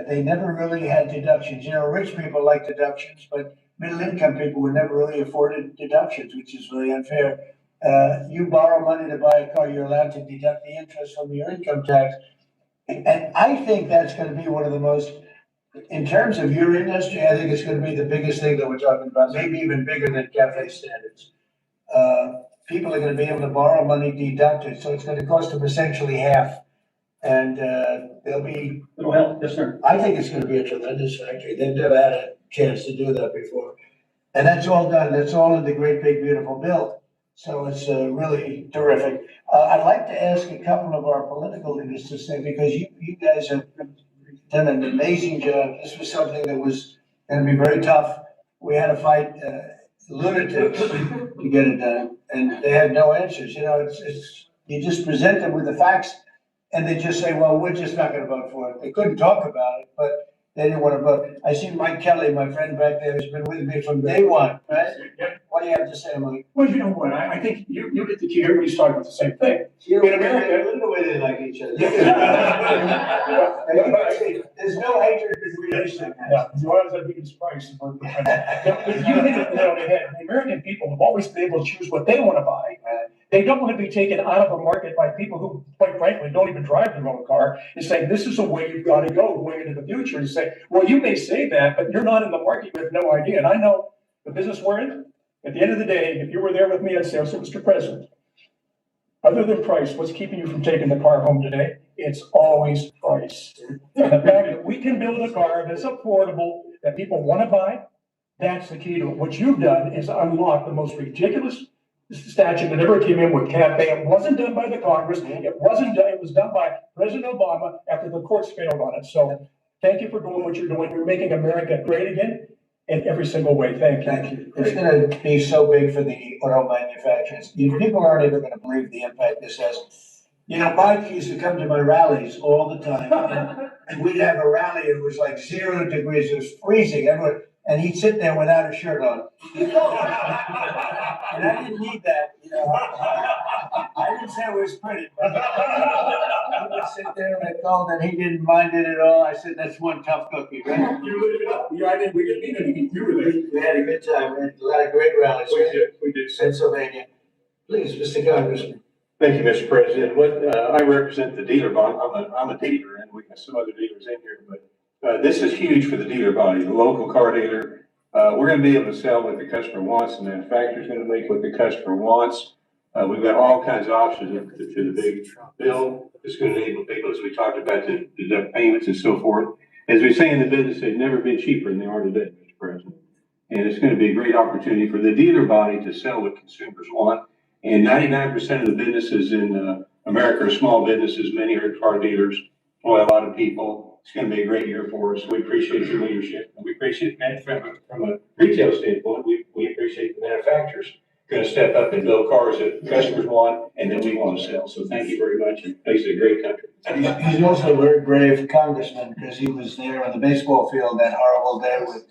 They never really had deductions. You know, rich people like deductions, but middle income people would never really afforded deductions, which is really unfair. You borrow money to buy a car, you're allowed to deduct the interest from your income tax. And I think that's gonna be one of the most, in terms of your industry, I think it's gonna be the biggest thing that we're talking about, maybe even bigger than cafe standards. People are gonna be able to borrow money deducted, so it's gonna cost them essentially half. And, they'll be. It'll help, yes, sir. I think it's gonna be a tremendous factory. They've never had a chance to do that before. And that's all done. That's all in the great big beautiful bill. So it's really terrific. I'd like to ask a couple of our political leaders to say, because you guys have done an amazing job. This was something that was gonna be very tough. We had to fight lunatics to get it done, and they had no answers. You know, it's you just present them with the facts, and they just say, well, we're just not gonna vote for it. They couldn't talk about it, but they didn't want to vote. I see Mike Kelly, my friend back there, who's been with me from day one, right? What do you have to say, Mike? Well, you know what, I think you hit the key, everybody's talking about the same thing. In America. Look at the way they like each other. There's no hatred between us. Yeah, as long as I think it's price. You hit it nail on the head. The American people have always been able to choose what they want to buy. They don't want to be taken out of a market by people who, quite frankly, don't even drive their own car and say, this is the way you've got to go going into the future. And say, well, you may say that, but you're not in the market, you have no idea. And I know the business we're in. At the end of the day, if you were there with me, I'd say, Mr. President, other than price, what's keeping you from taking the car home today? It's always price. And the fact that we can build a car that's affordable, that people want to buy, that's the key to it. What you've done is unlock the most ridiculous statute that ever came in with CAFE. It wasn't done by the Congress. It wasn't done. It was done by President Obama after the courts failed on it. So thank you for doing what you're doing. You're making America great again in every single way. Thank you. Thank you. It's going to be so big for the auto manufacturers. People aren't even going to believe the impact this has. You know, Mike used to come to my rallies all the time, and we'd have a rally. It was like 0 degrees. It was freezing. Everyone. And he'd sit there without a shirt on. And I didn't need that, you know. I didn't say it was pretty, but he would sit there and I called and he didn't mind it at all. I said, that's one tough cookie, right? You lit it up. We didn't need anything. You were there. We had a good time. We had a lot of great rallies. We did. Pennsylvania. Please, Mr. Congressman. Thank you, Mr. President. I represent the dealer body. I'm a dealer, and we have some other dealers in here, but this is huge for the dealer body, the local car dealer. We're going to be able to sell what the customer wants, and the manufacturer's going to make what the customer wants. We've got all kinds of options to the big bill. It's going to enable people, as we talked about, to deduct payments and so forth. As we say in the business, they've never been cheaper than they are today, Mr. President. And it's going to be a great opportunity for the dealer body to sell what consumers want. And 99% of the businesses in America are small businesses. Many are car dealers. Boy, a lot of people. It's going to be a great year for us. We appreciate your leadership. And we appreciate that from a retail standpoint. We appreciate the manufacturers going to step up and build cars that customers want and that we want to sell. So thank you very much. And thanks to a great country. He's also a very brave congressman because he was there on the baseball field that horrible day with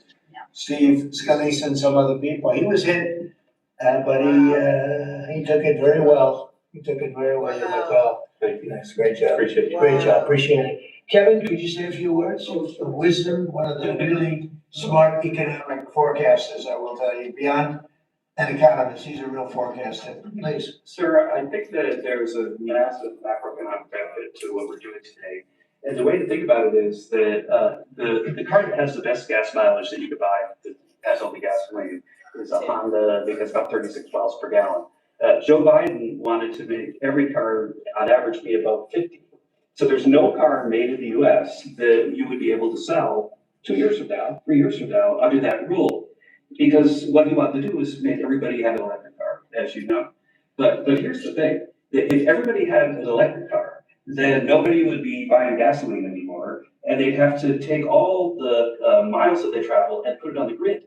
Steve Scalise and some other people. He was hit, but he took it very well. He took it very well, my pal. Thank you. That's a great job. Appreciate it. Great job. Appreciate it. Kevin, could you say a few words of wisdom? One of the really smart economic forecasters, I will tell you, beyond an economist. He's a real forecaster. Please. Sir, I think that there's a massive macroeconomic benefit to what we're doing today. And the way to think about it is that the car that has the best gas mileage that you could buy that has only gasoline is a Honda. I think it's about 36 miles per gallon. Joe Biden wanted to make every car on average be above 50. So there's no car made in the US that you would be able to sell 2 years from now, 3 years from now, under that rule. Because what he wanted to do is make everybody have an electric car, as you know. But here's the thing, that if everybody had an electric car, then nobody would be buying gasoline anymore, and they'd have to take all the miles that they travel and put it on the grid.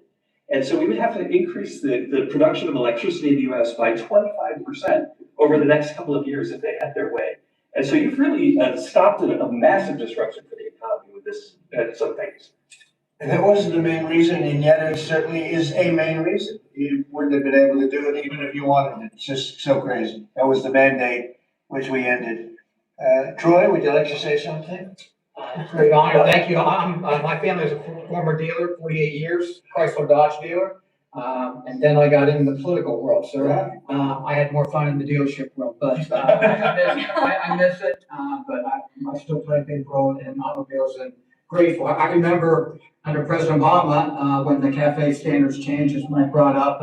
And so we would have to increase the production of electricity in the US by 25% over the next couple of years if they had their way. And so you've really stopped a massive disruption for the economy with this, some things. And that wasn't the main reason, and yet it certainly is a main reason. You wouldn't have been able to do it even if you wanted it. It's just so crazy. That was the mandate, which we ended. Troy, would you like to say something? Great honor, thank you. My family is a former dealer, 48 years, Chrysler Dodge dealer. And then I got into the political world, so I had more fun in the dealership world, but I miss it, but I still play a big role in automobiles and grateful. I remember under President Obama, when the CAFE standards changed, as when I brought up,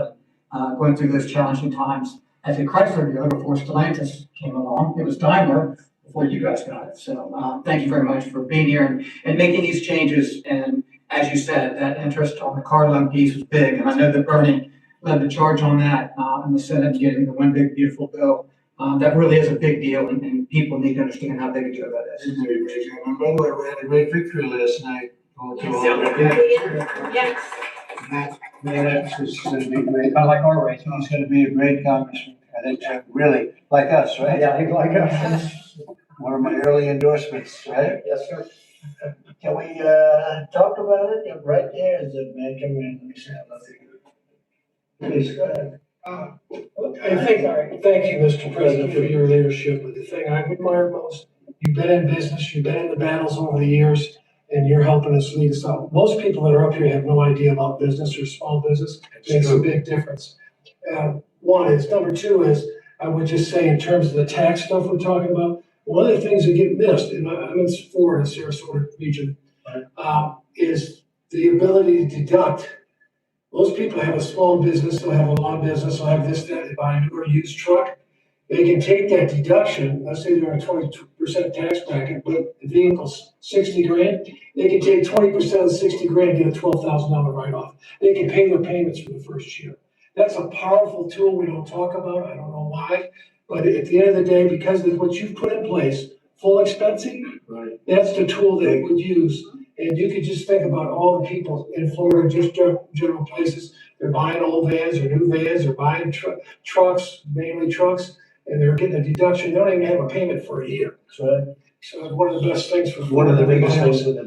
and going through those challenging times. As a Chrysler dealer before Stellantis came along, it was Daimler before you guys got it. So thank you very much for being here and making these changes. And as you said, that interest on the car loan piece was big. And I know that Bernie led the charge on that in the Senate, getting the one big beautiful bill. That really is a big deal, and people need to understand how big a deal that is. Remember, we had a great victory last night. Yes. Matt is going to be great. I like our race. He's going to be a great congressman. I think really like us, right? Yeah, I think like us. One of my early endorsements, right? Yes, sir. Can we talk about it? Yeah, right there is it, man. Come in. Let me see. Please go ahead. Thank you, Mr. President, for your leadership. But the thing I admire most, you've been in business, you've been in the battles over the years, and you're helping us lead us out. Most people that are up here have no idea about business or small business. It makes a big difference. One is. Number two is, I would just say in terms of the tax stuff we're talking about, one of the things that get missed, and I'm in Florida, Sarasota region, is the ability to deduct. Most people have a small business, they'll have a lawn business, they'll have this, that, they buy a new or used truck. They can take that deduction, let's say they're in a 22% tax bracket, but the vehicle's 60 grand. They can take 20% of the 60 grand and get a $12,000 write-off. They can pay their payments for the first year. That's a powerful tool we don't talk about. I don't know why, but at the end of the day, because of what you've put in place, full expensing, right, that's the tool that it would use. And you could just think about all the people in Florida, just general places, they're buying old vans or new vans, they're buying trucks, mainly trucks, and they're getting a deduction. They don't even have a payment for a year. So it's one of the best things for one of the biggest things in the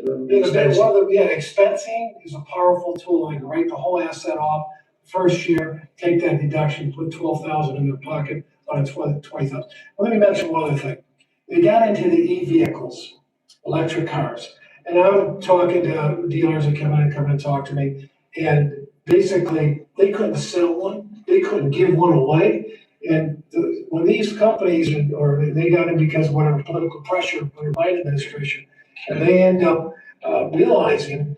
expensing is a powerful tool. You can write the whole asset off first year, take that deduction, put $12,000 in their pocket on a $20,000. Let me mention one other thing. They got into the e-vehicles, electric cars. And I'm talking to dealers that come in and talk to me, and basically they couldn't sell one, they couldn't give one away. And when these companies, or they got in because of whatever political pressure under the Biden administration, and they end up realizing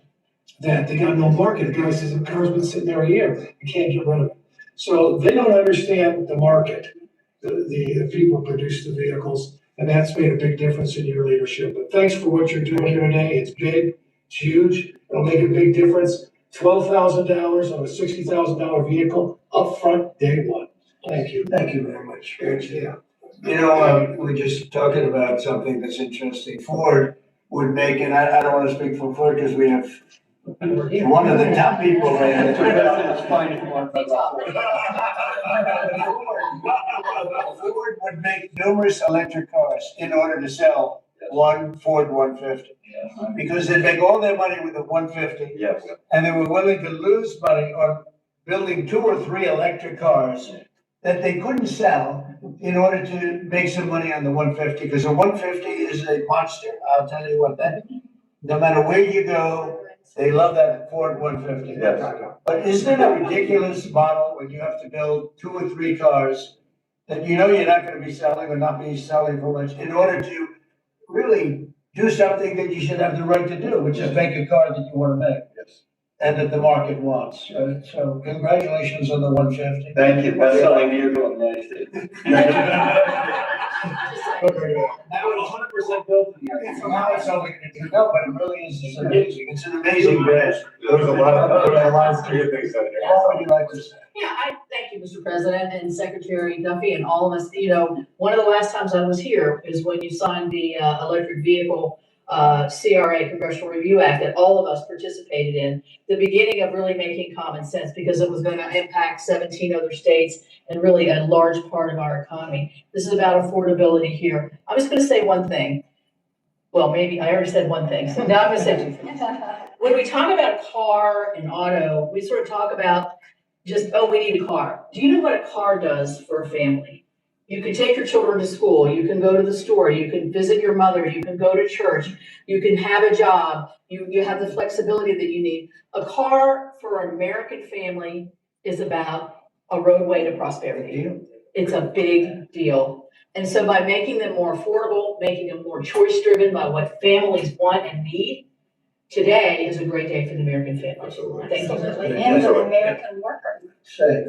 that they got no market. The guy says the car's been sitting there a year, you can't get rid of it. So they don't understand the market, the people who produce the vehicles. And that's made a big difference in your leadership. But thanks for what you're doing here today. It's big, it's huge. It'll make a big difference. $12,000 on a $60,000 vehicle upfront day one. Thank you. Thank you very much. Yeah. You know, we're just talking about something that's interesting. Ford would make, and I don't want to speak for Ford because we have one of the top people right here. Ford would make numerous electric cars in order to sell one Ford 150. Because they'd make all their money with the 150. Yes. And they were willing to lose money on building 2 or 3 electric cars that they couldn't sell in order to make some money on the 150. Because the 150 is a monster. I'll tell you what, that no matter where you go, they love that Ford 150. Yes. But isn't it a ridiculous model when you have to build 2 or 3 cars that you know you're not going to be selling or not be selling for much in order to really do something that you should have the right to do, which is make a car that you want to make. Yes. And that the market wants. So congratulations on the 150. Thank you. Best selling vehicle in the United States. That was 100% built in here. Now it's only going to do no, but it really is just amazing. It's an amazing brand. There's a lot of good things out there. What would you like to say? Yeah, I thank you, Mr. President and Secretary Duffy and all of us. You know, one of the last times I was here is when you signed the electric vehicle CRA, Congressional Review Act, that all of us participated in, the beginning of really making common sense because it was going to impact 17 other states and really a large part of our economy. This is about affordability here. I'm just going to say one thing. Well, maybe I already said one thing. So now I'm going to say two things. When we talk about car and auto, we sort of talk about just, oh, we need a car. Do you know what a car does for a family? You can take your children to school, you can go to the store, you can visit your mother, you can go to church, you can have a job, you have the flexibility that you need. A car for an American family is about a roadway to prosperity. It's a big deal. And so by making them more affordable, making them more choice driven by what families want and need, today is a great day for the American family. Thank you. And the American worker. Say.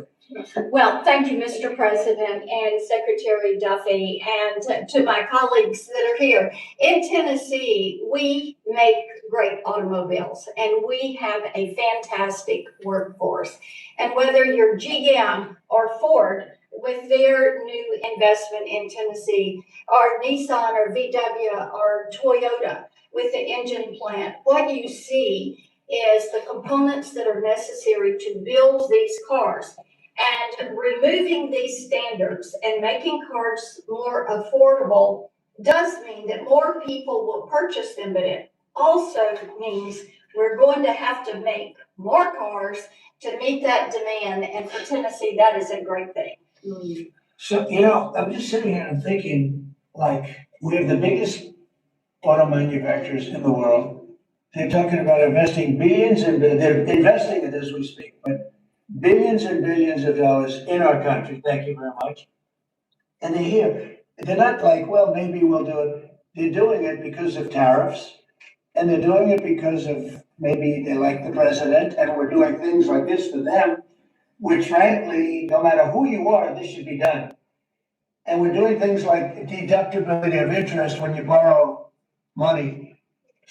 Well, thank you, Mr. President and Secretary Duffy, and to my colleagues that are here. In Tennessee, we make great automobiles and we have a fantastic workforce. And whether you're GM or Ford with their new investment in Tennessee, or Nissan or VW or Toyota with the engine plant, what you see is the components that are necessary to build these cars. And removing these standards and making cars more affordable does mean that more people will purchase them, but it also means we're going to have to make more cars to meet that demand. And for Tennessee, that is a great thing. So, I'm just sitting here and thinking, like, we have the biggest auto manufacturers in the world. They're talking about investing billions and they're investing it as we speak, but billions and billions of dollars in our country. Thank you very much. And they're not like, well, maybe we'll do it. They're doing it because of tariffs, and they're doing it because of maybe they like the president, and we're doing things like this for them, which frankly, no matter who you are, this should be done. And we're doing things like deductibility of interest when you borrow money.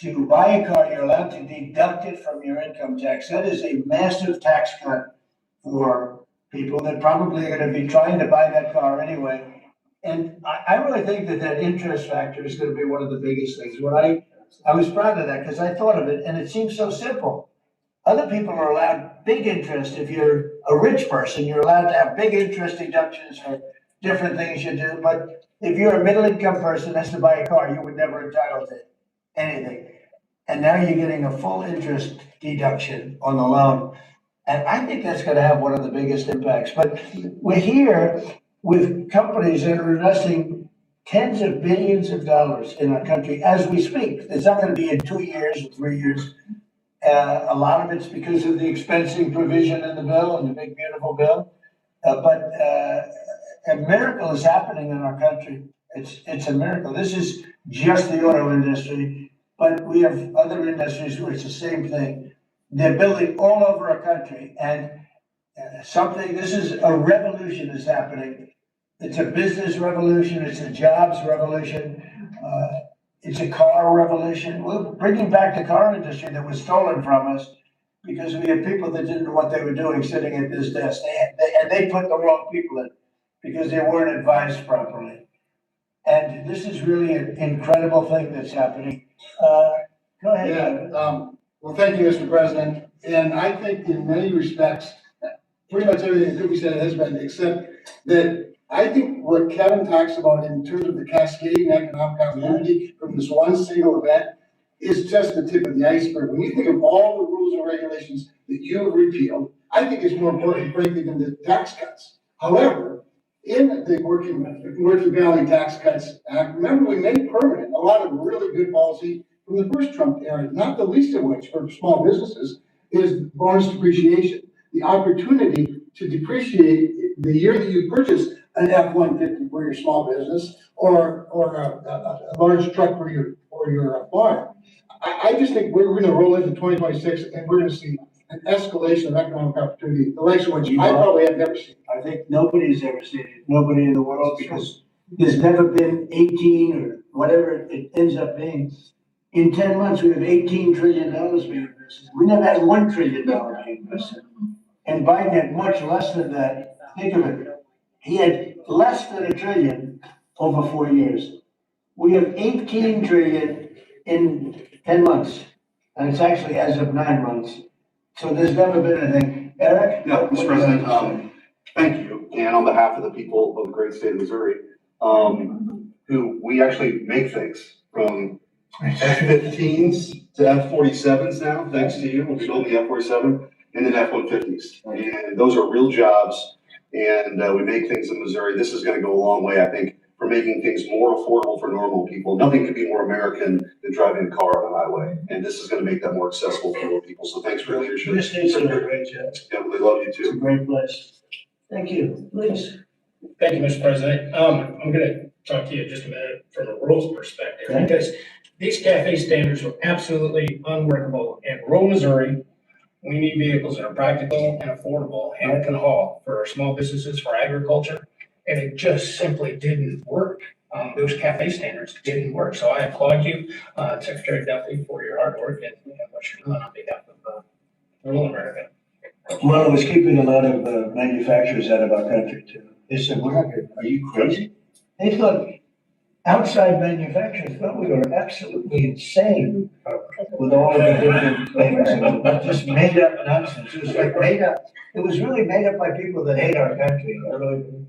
To buy a car, you're allowed to deduct it from your income tax. That is a massive tax cut for people that probably are going to be trying to buy that car anyway. And I really think that interest factor is going to be one of the biggest things. I was proud of that because I thought of it and it seems so simple. Other people are allowed big interest. If you're a rich person, you're allowed to have big interest deductions for different things you do. But if you're a middle income person that has to buy a car, you were never entitled to anything. And now you're getting a full interest deduction on the loan. And I think that's going to have one of the biggest impacts. But we're here with companies that are investing tens of billions of dollars in our country as we speak. It's not going to be in 2 years or 3 years. A lot of it's because of the expensing provision in the bill and the big, beautiful bill. But a miracle is happening in our country. It's a miracle. This is just the auto industry. But we have other industries where it's the same thing. They're building all over our country, and this is a revolution is happening. It's a business revolution. It's a jobs revolution. It's a car revolution. We're bringing back the car industry that was stolen from us because we had people that didn't know what they were doing sitting at this desk. They put the wrong people in because they weren't advised properly. And this is really an incredible thing that's happening. Go ahead. Yeah, well, thank you, Mr. President. And I think in many respects, pretty much everything that could be said has been, except that I think what Kevin talks about in terms of the cascading economic opportunity from this one single event is just the tip of the iceberg. When you think of all the rules and regulations that you have repealed, I think it's more important, frankly, than the tax cuts. However, in the Working Valley Tax Cuts Act, remember we made permanent a lot of really good policy from the first Trump era, not the least of which for small businesses is bonus depreciation. The opportunity to depreciate the year that you purchase an F-150 for your small business or a large truck for your farm. I just think we're going to roll into 2026 and we're going to see an escalation of economic opportunity, the likes of which I probably have never seen. I think nobody's ever seen it, nobody in the world, because there's never been 18 or whatever it ends up being. In 10 months, we have $18 trillion being invested. We never had $1 trillion being invested. And Biden had much less than that. Think of it. He had less than $1 trillion over 4 years. We have 18 trillion in 10 months. And it's actually as of 9 months. So there's never been anything. Eric? Yeah, Mr. President, thank you. And on behalf of the people of the great state of Missouri, who we actually make things from F-15s to F-47s now, thanks to you. We're building the F-47 and then F-150s. And those are real jobs and we make things in Missouri. This is gonna go a long way, I think, for making things more affordable for normal people. Nothing could be more American than driving a car on the highway, and this is gonna make that more accessible for more people. So thanks for your leadership. Your state's doing a great job. Yeah, we love you It's a too. great place. Thank you. Please. Thank you, Mr. President. I'm gonna talk to you just a minute from a rural perspective, Okay. because these cafe standards are absolutely unworkable. In rural Missouri, we need vehicles that are practical and affordable and can haul for our small businesses, for agriculture, and it just simply didn't work. Those cafe standards didn't work, so I applaud you, Secretary Duffy, for your hard work and what you're doing on behalf of rural America. Well, it was keeping a lot of manufacturers out of our country too. They said, we're not gonna, are you crazy? They thought, outside manufacturers thought we were absolutely insane with all of the different things. And just made up nonsense. It was like made up, it was really made up by people that hate our country. I really,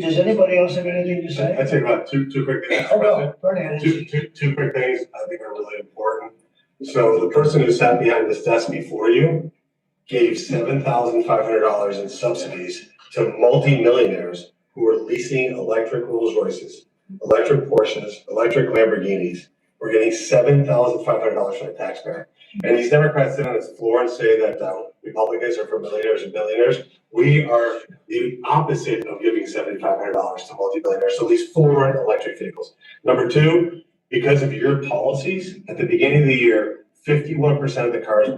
does anybody else have anything to say? I'd say about two quick things. Oh, no, Bernard, Two quick things I think are really important. So the person who sat behind this desk before you gave $7,500 in subsidies to multi-millionaires who were leasing electric Rolls Royces, electric Porsches, electric Lamborghinis. We're getting $7,500 from the taxpayer. And these Democrats sit on this floor and say that Republicans are for millionaires and billionaires. We are the opposite of giving $7,500 to multi-billionaires, so these foreign electric vehicles. Number two, because of your policies, at the beginning of the year, 51% of the cars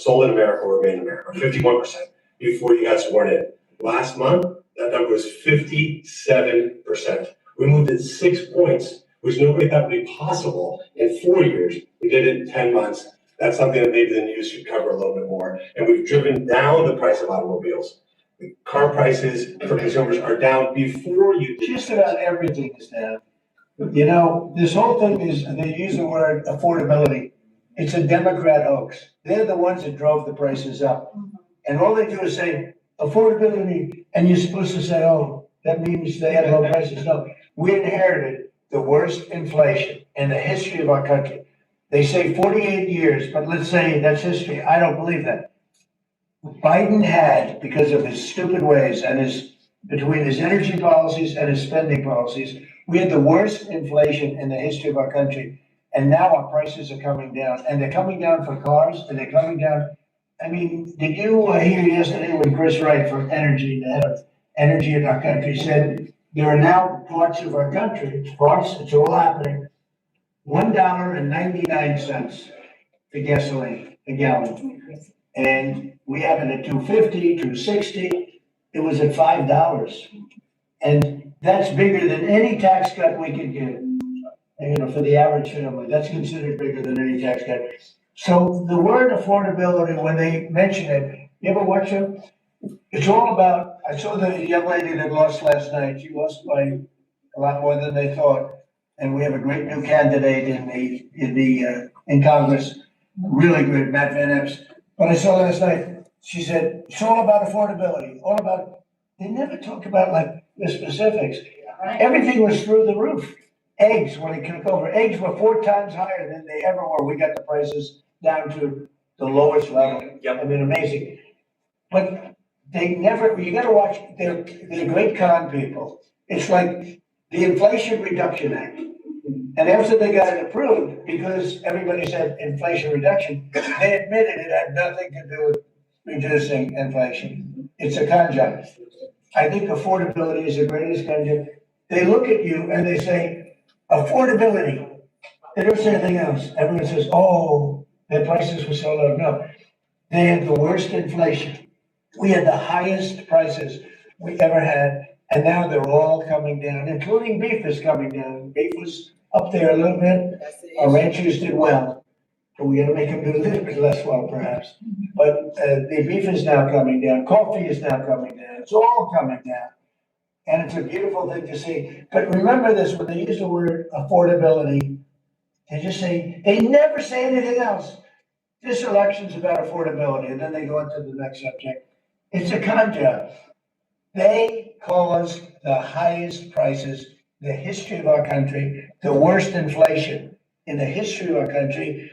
sold in America were made in America, 51% before you got sworn in. Last month, that number was 57%. We moved it 6 points, which nobody thought would be possible in 4 years. We did it in 10 months. That's something that maybe the news should cover a little bit more. And we've driven down the price of automobiles. The car prices for consumers are down before you did. just about everything is down. You know, this whole thing is, they use the word affordability. It's a Democrat hoax. They're the ones that drove the prices up. And all they do is say affordability, and you're supposed to say, oh, that means they have low prices. No, we inherited the worst inflation in the history of our country. They say 48 years, but let's say that's history. I don't believe that. Biden had, because of his stupid ways and between his energy policies and his spending policies, we had the worst inflation in the history of our country. And now our prices are coming down, and they're coming down for cars, and they're coming down. I mean, did you hear yesterday when Chris Wright from Energy, the head of energy in our country, said there are now parts of our country, it's all happening, $1.99 for gasoline, a gallon. And we have it at $2.50, $2.60. It was at $5. And that's bigger than any tax cut we could give. You know, for the average family, that's considered bigger than any tax cut. So the word affordability, when they mention it, you ever watch it? It's all about, I saw the young lady that lost last night. She lost by a lot more than they thought. And we have a great new candidate in Congress, really good, Matt Van Epps. But I saw last night, she said, it's all about affordability, all about, they never talk about like the specifics. Everything was through the roof. Eggs, when it took over, eggs were 4 times higher than they ever were. We got the prices down to the lowest level. I mean, amazing. But they never, you gotta watch, they're great con people. It's like the Inflation Reduction Act. And after they got it approved, because everybody said inflation reduction, they admitted it had nothing to do with reducing inflation. It's a con job. I think affordability is the greatest con job. They look at you and they say, affordability. They don't say anything else. Everyone says, oh, their prices were so low. No, they had the worst inflation. We had the highest prices we ever had, and now they're all coming down, including beef is coming down. Beef was up there a little bit. Our ranchers did well, but we got to make them do a little bit less well, perhaps. But the beef is now coming down. Coffee is now coming down. It's all coming down. And it's a beautiful thing to see. But remember this, when they use the word affordability, they just say, they never say anything else. This election's about affordability, and then they go into the next subject. It's a con job. They caused the highest prices in the history of our country, the worst inflation in the history of our country,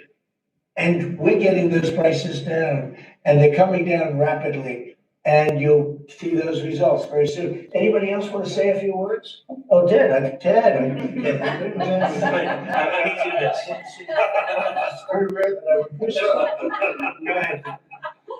and we're getting those prices down, and they're coming down rapidly. And you'll see those results very soon. Anybody else want to say a few words? Oh, Ted. I need to do this. Very rare that I would do so. Go ahead.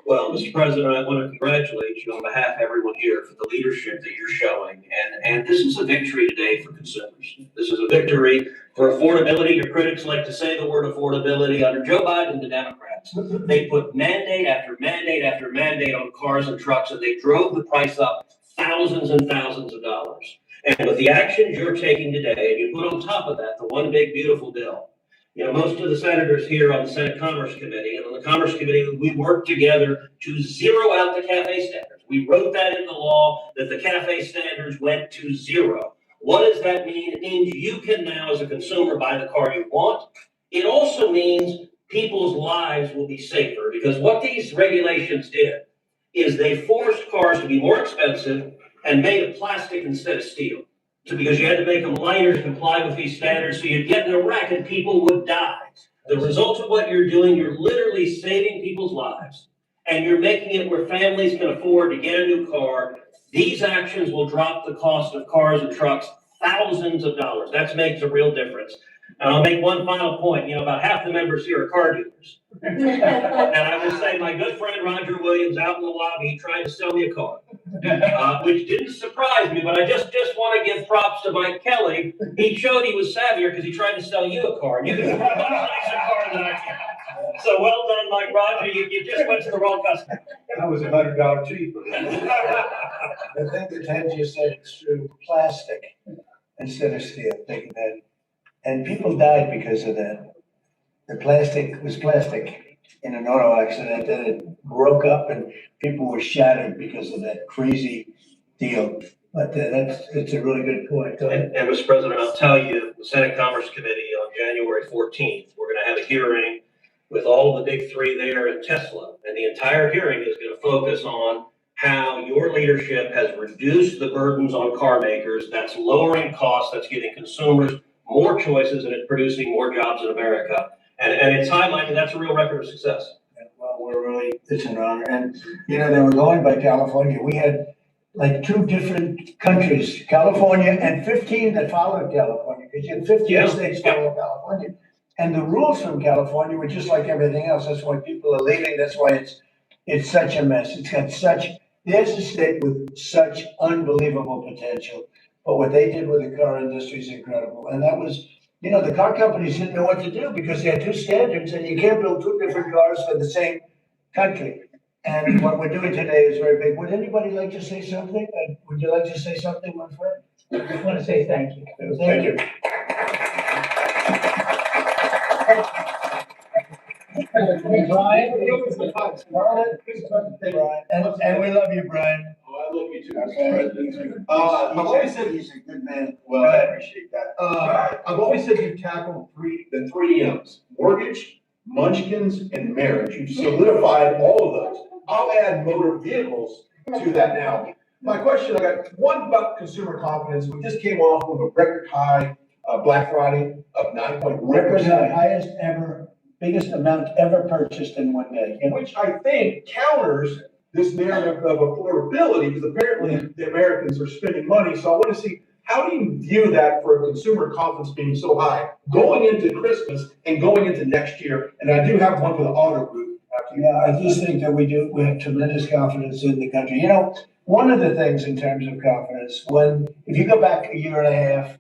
Well, Mr. President, I want to congratulate you on behalf of everyone here for the leadership that you're showing. And this is a victory today for consumers. This is a victory for affordability. Your critics like to say the word affordability. Under Joe Biden, the Democrats, they put mandate after mandate after mandate on cars and trucks, and they drove the price up thousands and thousands of dollars. And with the actions you're taking today, and you put on top of that the one big beautiful bill, you know, most of the senators here on the Senate Commerce Committee and on the Commerce Committee, we worked together to zero out the CAFE standards. We wrote that in the law that the CAFE standards went to zero. What does that mean? It means you can now, as a consumer, buy the car you want. It also means people's lives will be safer, because what these regulations did is they forced cars to be more expensive and made of plastic instead of steel. So because you had to make them lighter to comply with these standards, so you'd get in a wreck and people would die. The result of what you're doing, you're literally saving people's lives, and you're making it where families can afford to get a new car. These actions will drop the cost of cars and trucks thousands of dollars. That makes a real difference. And I'll make one final point. You know, about half the members here are car dealers. And I will say my good friend Roger Williams out in the lobby tried to sell me a car, which didn't surprise me, but I just want to give props to Mike Kelly. He showed he was savvier because he tried to sell you a car. And you can afford a much nicer car than I can. So well done, Mike Roger. You just went to the wrong customer. That was $100 cheaper. The thing that Ted just said is true, plastic instead of steel, taking that. And people died because of that. The plastic was plastic in an auto accident, and it broke up and people were shattered because of that crazy deal. But it's a really good point. And Mr. President, I'll tell you, the Senate Commerce Committee on January 14th, we're going to have a hearing with all the big three there and Tesla. And the entire hearing is going to focus on how your leadership has reduced the burdens on car makers. That's lowering costs, that's giving consumers more choices, and it's producing more jobs in America. And it's highlighted, that's a real record of success. Well, it's an honor. And, you know, they were going by California. We had like 2 different countries, California and 15 that followed California, because you had 15 states follow California. And the rules from California were just like everything else. That's why people are leaving. That's why it's such a mess. It's got there's a state with such unbelievable potential. But what they did with the car industry is incredible. And that was, you know, the car companies didn't know what to do because they had 2 standards, and you can't build 2 different cars for the same country. And what we're doing today is very big. Would anybody like to say something? Would you like to say something, my friend? I just want to say thank you. Thank you. Brian, and we love you, Brian. Oh, I love you too, Mr. President. I've always said he's a good man. Well, I appreciate that. I've always said you tackle the three M's: mortgage, munchkins, and marriage. You've solidified all of those. I'll add motor vehicles to that now. My question, I got one about consumer confidence. We just came off of a record high Black Friday of 9.1%. Record high, highest ever, biggest amount ever purchased in one day. Which I think counters this narrative of affordability, because apparently the Americans are spending money. So I want to see, how do you view that for consumer confidence being so high going into Christmas and going into next year? And I do have one for the auto group. Yeah, I just think that we have tremendous confidence in the country. You know, one of the things in terms of confidence, if you go back a year and a half,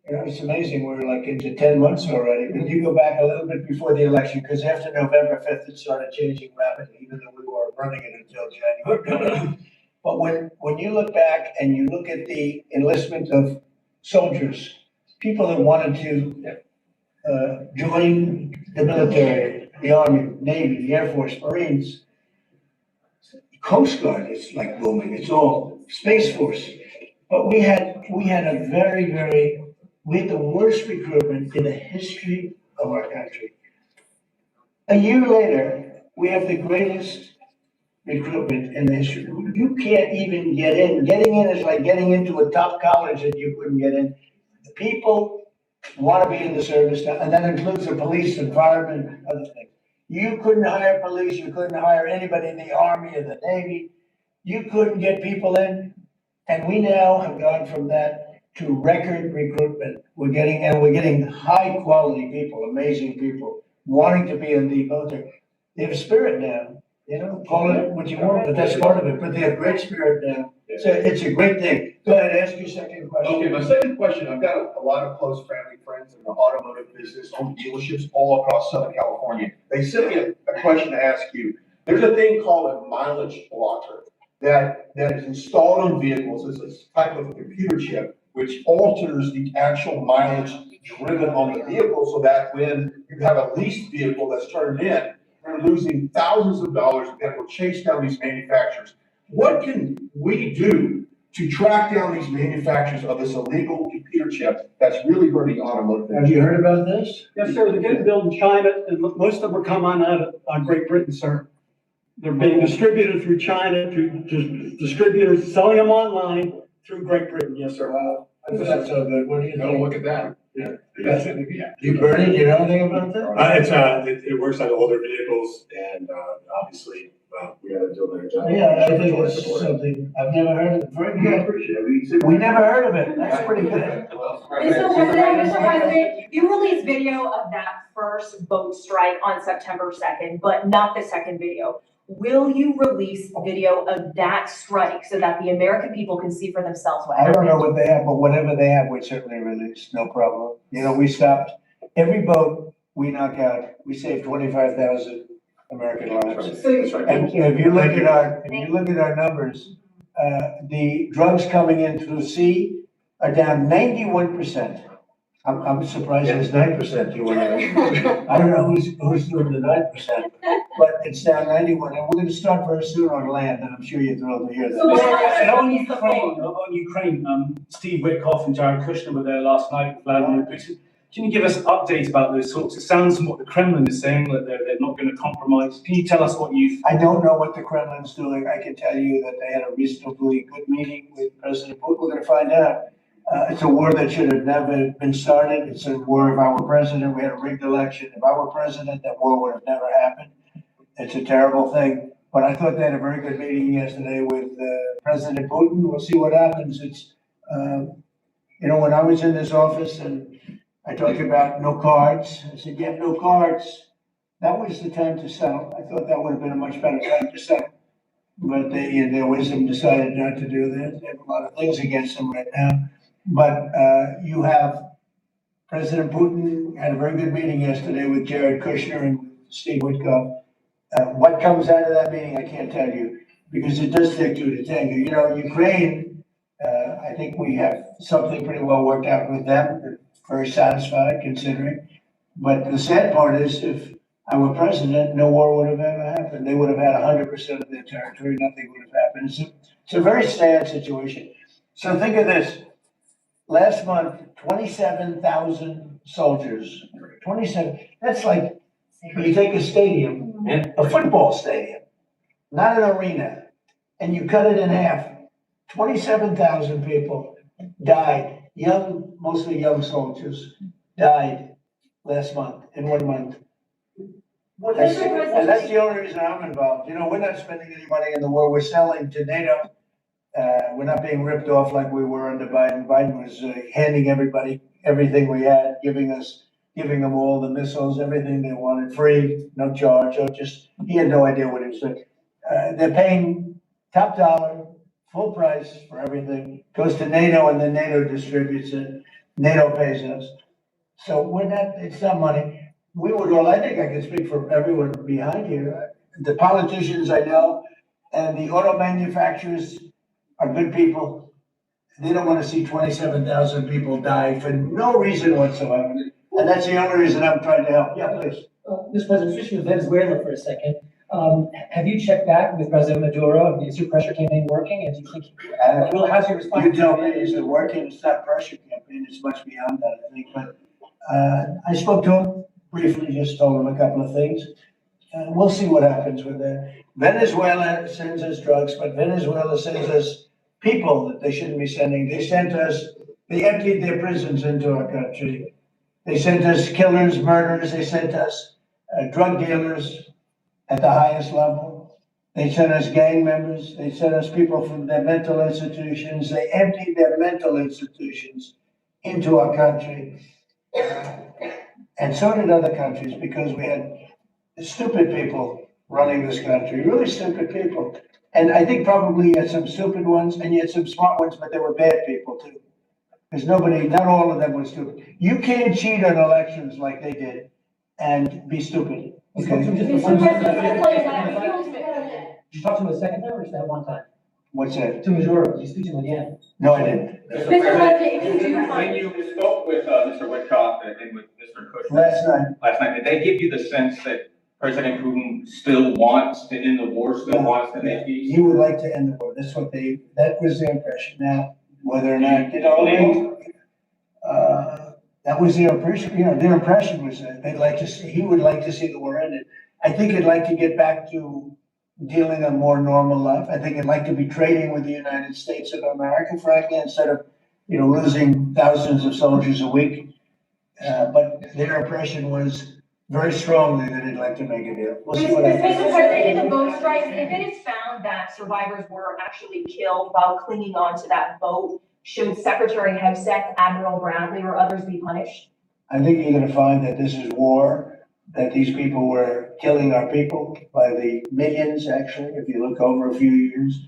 you know, it's amazing, we're like into 10 months already, but you go back a little bit before the election, because after November 5th, it started changing rapidly, even though we were running it until January. But when you look back and you look at the enlistment of soldiers, people that wanted to join the military, the Army, Navy, the Air Force, Marines, Coast Guard, it's like booming, it's all Space Force. But we had the worst recruitment in the history of our country. A year later, we have the greatest recruitment in the history. You can't even get in. Getting in is like getting into a top college that you couldn't get in. The people want to be in the service now, and that includes the police and firemen and other things. You couldn't hire police, you couldn't hire anybody in the Army or the Navy. you couldn't get people in. And we now have gone from that to record recruitment. We're getting high quality people, amazing people, wanting to be in the military. They have spirit now, you know, call it what you want, but that's part of it, but they have great spirit now. So it's a great thing. Go ahead, ask your second question. Okay, my second question, I've got a lot of close family friends in the automotive business, own dealerships all across Southern California. They sent me a question to ask you. There's a thing called a mileage blocker that is installed on vehicles. It's a type of computer chip which alters the actual mileage driven on the vehicle so that when you have a leased vehicle that's turned in, you're losing thousands of dollars and will chase down these manufacturers. What can we do to track down these manufacturers of this illegal computer chip that's really hurting automotive? Have you heard about this? Yes, sir, they're getting built in China, and most of them are coming out of Great Britain, sir. They're being distributed through China to distributors selling them online through Great Britain, yes, sir. I thought that's so good. What do you think? Oh, look at that. Yeah. You, Bernie, do you know anything about that? It works on older vehicles and, obviously, we gotta do a better job. Yeah, I think it's something, I've never heard of it. Very good. We never heard of it. That's pretty good. Mr. President, you released video of that first boat strike on September 2nd, but not the second video. Will you release video of that strike so that the American people can see for themselves what I don't happened? know what they have, but whatever they have, we certainly release, no problem. You know, we stopped, every boat we knock out, we save 25,000 American lives. And if you look at our numbers, the drugs coming in through sea are down 91%. I'm surprised there's 9% you want to. I don't know who's doing the 9%, but it's down 91, and we're gonna start very soon on land, and I'm sure you're thrilled to hear that. And on Ukraine, Steve Witkoff and Jared Kushner were there last night with Vladimir Putin. Can you give us an update about those talks? It sounds from what the Kremlin is saying, that they're not going to compromise. Can you tell us what you've... I don't know what the Kremlin's doing. I can tell you that they had a reasonably good meeting with President Putin. We're gonna find out. It's a war that should have never been started. It's a war. If I were president, we had a rigged election. If I were president, that war would have never happened. It's a terrible thing. But I thought they had a very good meeting yesterday with President Putin. We'll see what happens. It's, you know, when I was in this office and I talked about no cards, I said, you have no cards. That was the time to settle. I thought that would have been a much better time to settle. But they, in their wisdom, decided not to do that. They have a lot of things against them right now. But you have President Putin had a very good meeting yesterday with Jared Kushner and Steve Witkoff. What comes out of that meeting, I can't tell you, because it does take two to tango. You know, Ukraine, I think we have something pretty well worked out with them. They're very satisfied considering. But the sad part is if I were president, no war would have ever happened. They would have had 100% of their territory. Nothing would have happened. It's a very sad situation. So think of this. Last month, 27,000 soldiers, 27, that's like, you take a stadium, a football stadium, not an arena, and you cut it in half. 27,000 people died, young, mostly young soldiers, died last month, in 1 month. And that's the only reason I'm involved. You know, we're not spending any money in the war, we're selling to NATO. We're not being ripped off like we were under Biden. Biden was handing everybody everything we had, giving them all the missiles, everything they wanted, free, no charge, or just, he had no idea what he was doing. They're paying top dollar, full price for everything, goes to NATO and then NATO distributes it. NATO pays us. So we're not, it's not money. We would all, I think I can speak for everyone behind here. The politicians I know and the auto manufacturers are good people. They don't want to see 27,000 people die for no reason whatsoever. And that's the only reason I'm trying to help. Yeah, please. Mr. President, switching to Venezuela for a second. Have you checked back with President Maduro? Is your pressure campaign working? And do you think, how's your response? You tell me, is it working? It's not pressure campaign. It's much beyond that, I think. But I spoke to him briefly, just told him a couple of things. We'll see what happens with that. Venezuela sends us drugs, but Venezuela sends us people that they shouldn't be sending. They emptied their prisons into our country. They sent us killers, murderers. They sent us drug dealers at the highest level. They sent us gang members, they sent us people from their mental institutions, they emptied their mental institutions into our country. And so did other countries, because we had stupid people running this country, really stupid people. And I think probably you had some stupid ones and you had some smart ones, but they were bad people too. Because not all of them were stupid. You can't cheat on elections like they did and be stupid. Okay? Did you talk to him a second time or just that one time? What's that? To Majora, did you speak to him again? No, I didn't. When you spoke with Mr. Witkoff and with Mr. Kushner last night, did they give you the sense that President Putin still wants to end the war, wants to make peace? He would like to end the war. That was the impression. Now, whether or not, that was their impression, their impression was that he would like to see the war ended. I think he'd like to get back to dealing a more normal life. I think he'd like to be trading with the United States of America, frankly, instead of, losing thousands of soldiers a week. But their impression was very strongly that he'd like to make a deal. We'll see what happens. Mr. President, in the boat strikes, if it is found that survivors were actually killed while clinging on to that boat, should Secretary Hegseth, Admiral Bradley, or others be punished? I think you're gonna find that this is war, that these people were killing our people by the millions, actually, if you look over a few years.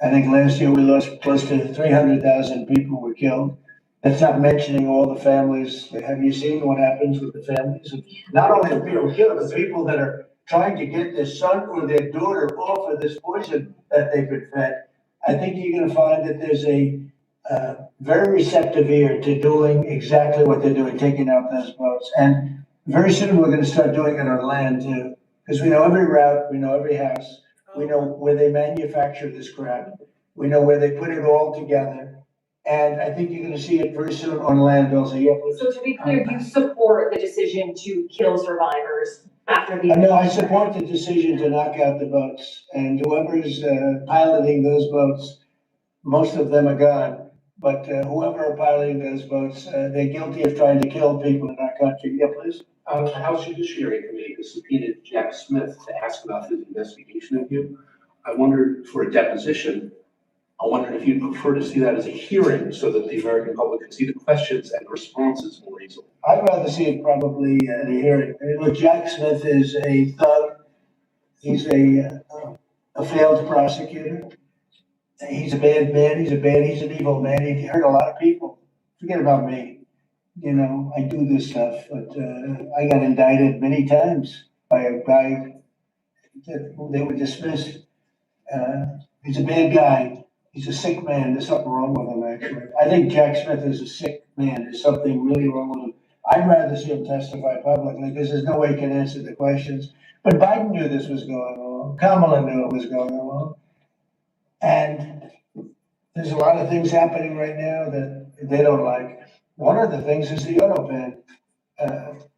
I think last year we lost close to 300,000 people were killed. That's not mentioning all the families. Have you seen what happens with the families? Not only the people killed, but the people that are trying to get their son or their daughter off of this poison that they've been fed. I think you're gonna find that there's a very receptive ear to doing exactly what they're doing, taking out those boats. And very soon we're gonna start doing it on land too. Because we know every route, we know every house, we know where they manufacture this crap. We know where they put it all together. And I think you're gonna see it very soon on land also. Yeah, So to be clear, you support the decision to kill survivors after the. No, I support the decision to knock out the boats. And whoever's piloting those boats, most of them are gone. But whoever are piloting those boats, they're guilty of trying to kill people in our country. Yeah, please. The House Judiciary Committee has subpoenaed Jack Smith to ask about his investigation of you. I wondered, for a deposition, I wondered if you'd prefer to see that as a hearing so that the American public can see the questions and responses more easily. I'd rather see it probably at a hearing. Look, Jack Smith is a thug. He's a failed prosecutor. He's a bad man. He's an evil man. He hurt a lot of people. Forget about me. I do this stuff, but I got indicted many times by a guy that they were dismissed. He's a bad guy. He's a sick man. There's something wrong with him, actually. I think Jack Smith is a sick man. There's something really wrong with him. I'd rather see him testify publicly because there's no way he can answer the questions. But Biden knew this was going on. Kamala knew it was going on. And there's a lot of things happening right now that they don't like. One of the things is the auto ban.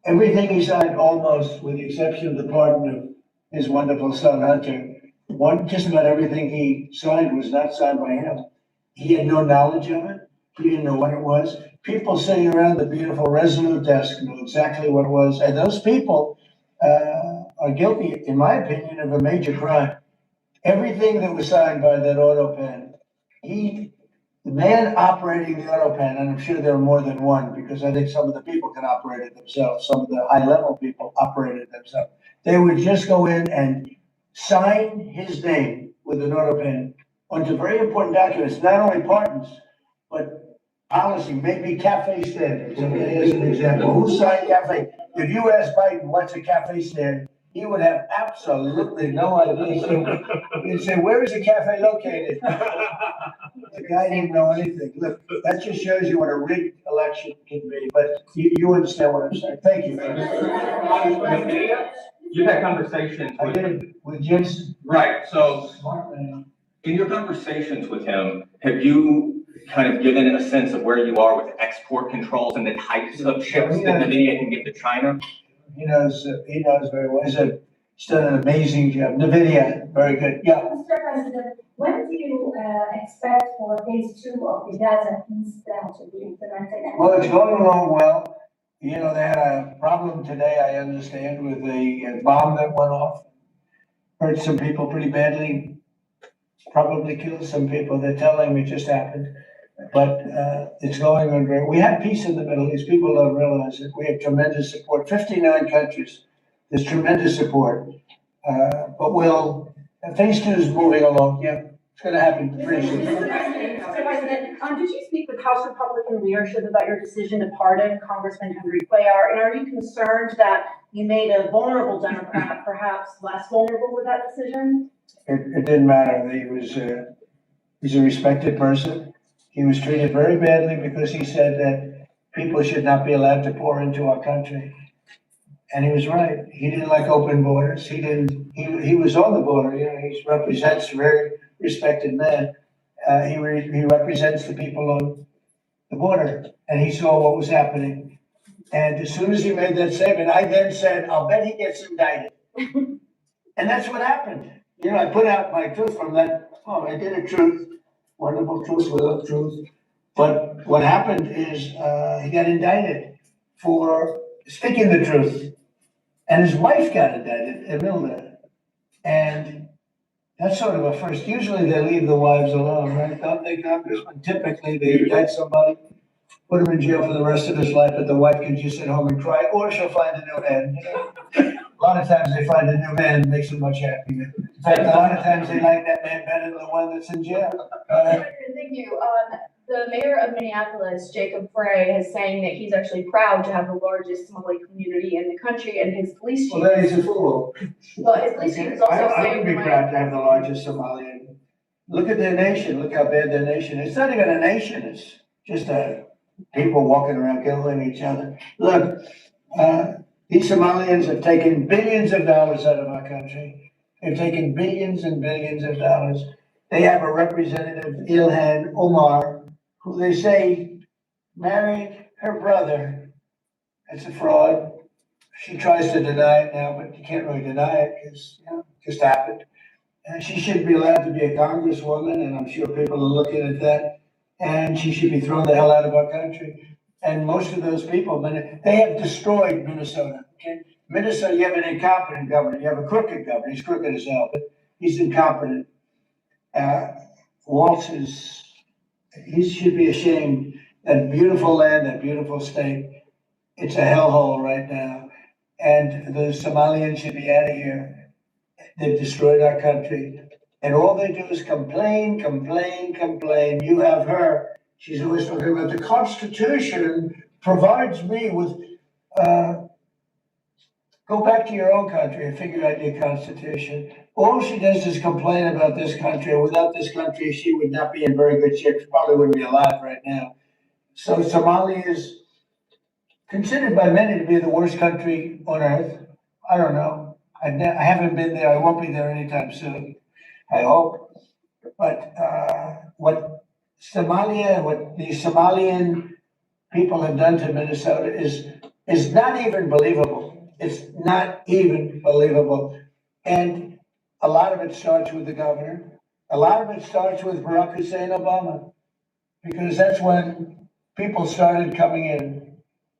Everything he signed, almost, with the exception of the pardon of his wonderful son Hunter, just about everything he signed was not signed by him. He had no knowledge of it. He didn't know what it was. People sitting around the beautiful Resolute desk knew exactly what it was. And those people are guilty, in my opinion, of a major crime. Everything that was signed by that auto pen, the man operating the auto pen, and I'm sure there are more than one, because I think some of the people can operate it themselves. Some of the high-level people operate it themselves. They would just go in and sign his name with an auto pen onto very important documents, not only pardons, but policy, maybe cafe standards. Here's an example. Who signed cafe? If you ask Biden what's a cafe standard, he would have absolutely no idea. He'd say, where is the cafe located? The guy didn't know anything. Look, that just shows you what a rigged election can be, but you understand what I'm saying. Thank you. You've had conversations with Jensen. Right, so in your conversations with him, have you kind of given a sense of where you are with export controls and the types of chips that NVIDIA can give to China? He knows very well. He's done an amazing job. NVIDIA, very good. Yeah. Mr. President, when do you expect for phase 2 of the Gaza East to be implemented? Well, it's going along well. They had a problem today, I understand, with a bomb that went off. hurt some people pretty badly, probably killed some people. They're telling me it just happened. But it's going on great. We have peace in the Middle East. People don't realize it. We have tremendous support. 59 countries. There's tremendous support. But phase 2 is moving along. Yeah, it's going to happen pretty soon. Mr. President, did you speak with House Republican leadership about your decision to pardon Congressman Henry Cuellar? And are you concerned that you made a vulnerable Democrat perhaps less vulnerable with that decision? It didn't matter. He's a respected person. He was treated very badly because he said that people should not be allowed to pour into our country. And he was right. He didn't like open borders. He was on the border. You know, he represents a very respected man. He represents the people on the border, and he saw what was happening. And as soon as he made that statement, I then said, I'll bet he gets indicted. And that's what happened. You know, I put out my truth from that. Oh, I did a truth, wonderful truth, without truth. But what happened is he got indicted for speaking the truth. And his wife got indicted, Imelda. And that's sort of a first. Usually they leave the wives alone, right? Don't they, Congressman? Typically they indict somebody, put him in jail for the rest of his life, but the wife can just sit home and cry, or she'll find a new man. You know? A lot of times they find a new man and makes them much happier. In fact, a lot of times they like that man better than the one that's in jail. Thank you. The mayor of Minneapolis, Jacob Frey, is saying that he's actually proud to have the largest Somali community in the country, and his police chief. Well, then he's a fool. Well, his police chief is also I saying. would be proud to have the largest Somalian. Look at their nation. Look how bad their nation is. It's not even a nation. It's just people walking around killing each other. Look, these Somalians have taken billions of dollars out of our country. They've taken billions and billions of dollars. They have a representative, Ilhan Omar, who they say married her brother. That's a fraud. She tries to deny it now, but you can't really deny it because, you know, it just happened. And she should be allowed to be a congresswoman, and I'm sure people are looking at that. And she should be thrown the hell out of our country. And most of those people, they have destroyed Minnesota. Okay? Minnesota, you have an incompetent governor. You have a crooked governor. He's crooked as hell, but he's incompetent. Walz he should be ashamed. That beautiful land, that beautiful state, it's a hellhole right now. And the Somalians should be out of here. They've destroyed our country. And all they do is complain, complain, complain. You have her. She's always talking about the Constitution provides me with, go back to your own country and figure out your Constitution. All she does is complain about this country. Without this country, she would not be in very good shape. She probably wouldn't be alive right now. So Somalia is considered by many to be the worst country on earth. I don't know. I haven't been there. I won't be there anytime soon. I hope. But what the Somalian people have done to Minnesota is not even believable. It's not even believable. And a lot of it starts with the governor. A lot of it starts with Barack Hussein Obama, because that's when people started coming in.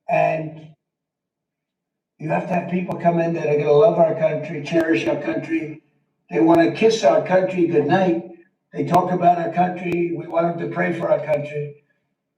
And you have to have people come in that are going to love our country, cherish our country. They want to kiss our country goodnight. They talk about our country. We want them to pray for our country.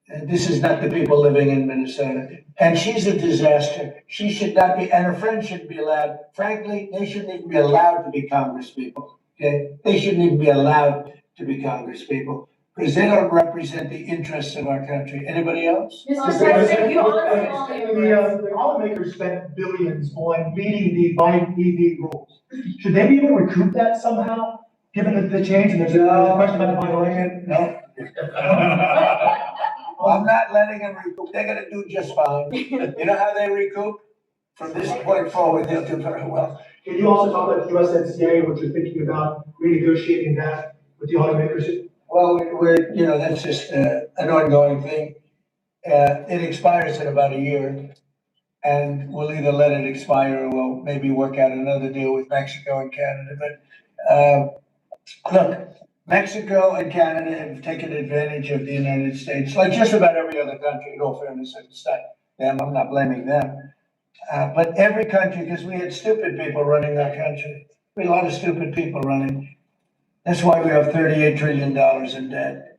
And this is not the people living in Minnesota. And she's a disaster. She should not be, and her friends shouldn't be allowed. Frankly, they shouldn't even be allowed to be congresspeople. Okay? They shouldn't even be allowed to be congresspeople because they don't represent the interests of our country. Anybody else? Mr. President, you The automakers spent billions on meeting the Biden EV rules. Should they be able to recoup that somehow, given the change? And there's a question about the violation? No. I'm not letting them recoup. They're going to do just fine. You know how they recoup? From this point forward, they'll do very well. Can you also talk about USMCA, what you're thinking about renegotiating that with the automakers? Well, that's just an ongoing thing. It expires in about a year, and we'll either let it expire or we'll maybe work out another deal with Mexico and Canada. But look, Mexico and Canada have taken advantage of the United States, like just about every other country, in all fairness. It's not them, I'm not blaming them. But every country, because we had stupid people running our country. We have a lot of stupid people running. That's why we have $38 trillion in debt.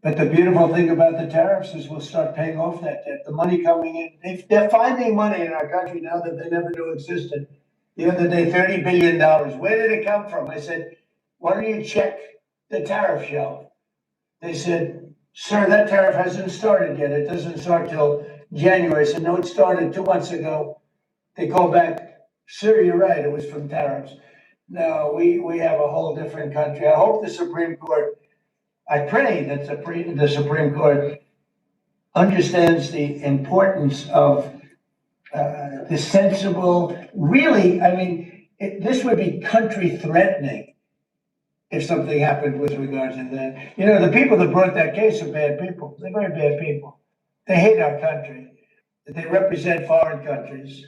But the beautiful thing about the tariffs is we'll start paying off that debt. The money coming in, they're finding money in our country now that they never knew existed. The other day, $30 billion. Where did it come from? I said, why don't you check the tariff shelf? They said, sir, that tariff hasn't started yet. It doesn't start till January. I said, no, it started 2 months ago. They called back, sir, you're right, it was from tariffs. No, we have a whole different country. I hope the Supreme Court, I pray that the Supreme Court understands the importance of the sensible, really, I mean, this would be country threatening if something happened with regard to that. You know, the people that brought that case are bad people. They're very bad people. They hate our country. They represent foreign countries,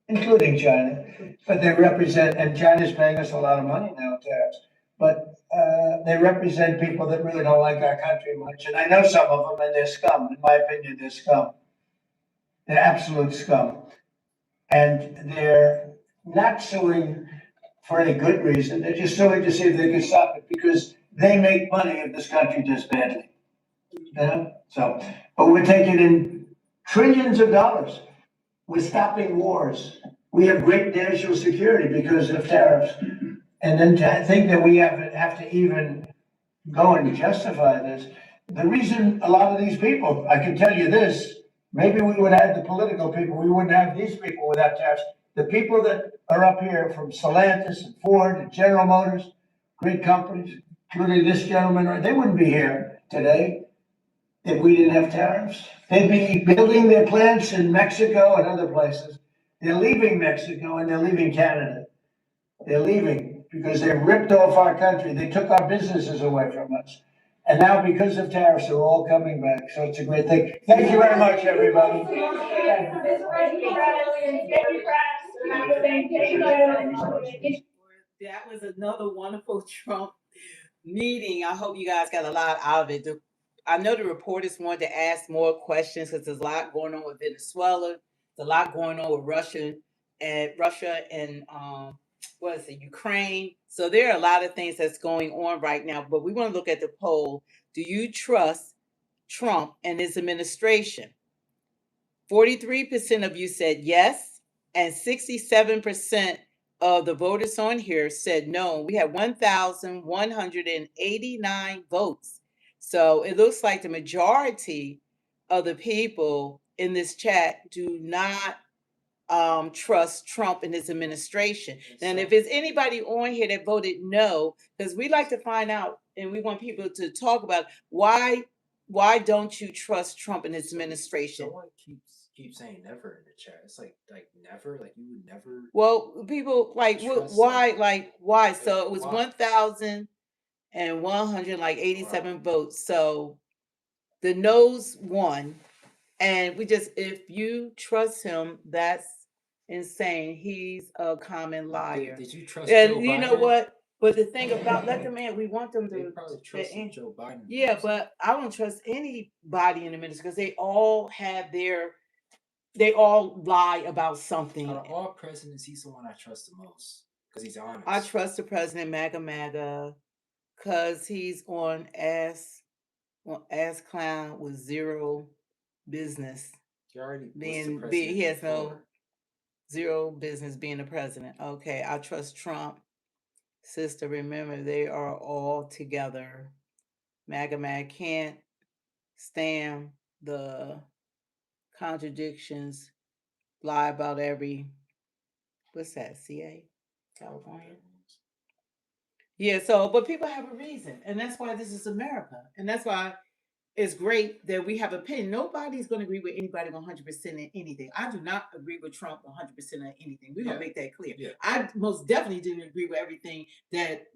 including China, but they represent, and China's paying us a lot of money now, tariffs, but they represent people that really don't like our country much. And I know some of them, and they're scum. In my opinion, they're scum. They're absolute scum. And they're not suing for any good reason. They're just suing to see if they can stop it because they make money if this country does badly. You know? So, but we're taking in trillions of dollars. We're stopping wars. We have great national security because of tariffs. And then to think that we have to even go and justify this. The reason a lot of these people, I can tell you this, maybe we would have the political people, we wouldn't have these people without tariffs. The people that are up here from Stellantis and Ford and General Motors, great companies, including this gentleman, they wouldn't be here today if we didn't have tariffs. They'd be building their plants in Mexico and other places. They're leaving Mexico and they're leaving Canada. They're leaving because they ripped off our country. They took our businesses away from us. And now because of tariffs, they're all coming back. So it's a great thing. Thank you very much, everybody. That was another wonderful Trump meeting. I hope you guys got a lot out of it. I know the reporters wanted to ask more questions because there's a lot going on with Venezuela. There's a lot going on with Russia and Ukraine. So there are a lot of things that's going on right now. But we want to look at the poll. Do you trust Trump and his administration? 43% of you said yes, and 67% of the voters on here said no. We had 1,189 votes. So it looks like the majority of the people in this chat do not trust Trump and his administration. And if there's anybody on here that voted no, because we like to find out and we want people to talk about why don't you trust Trump and his administration? Someone keeps saying never in the chat. It's like never, like you would never. Well, people why? So it was 1,187 votes. So the no's won. And if you trust him, that's insane. He's a common liar. Did you trust and Joe you Biden? know what? But the thing about let the man, we want them They to probably trust Joe Biden. Yeah, but I don't trust anybody in the ministry because they all lie about something. Out of all presidents, he's the one I trust the most because he's honest. I trust the president, MAGA, because he's on ass clown with zero business he has zero business being the president. Okay, I trust Trump. Sister, remember they are all together. MAGA can't stand the contradictions, lie about what's that, CA? California? Yeah, but people have a reason, and that's why this is America, and that's why it's great that we have opinion. Nobody's going to agree with anybody 100% in anything. I do not agree with Trump 100% in anything. We're going to make that clear. Yeah. I most definitely didn't agree with everything that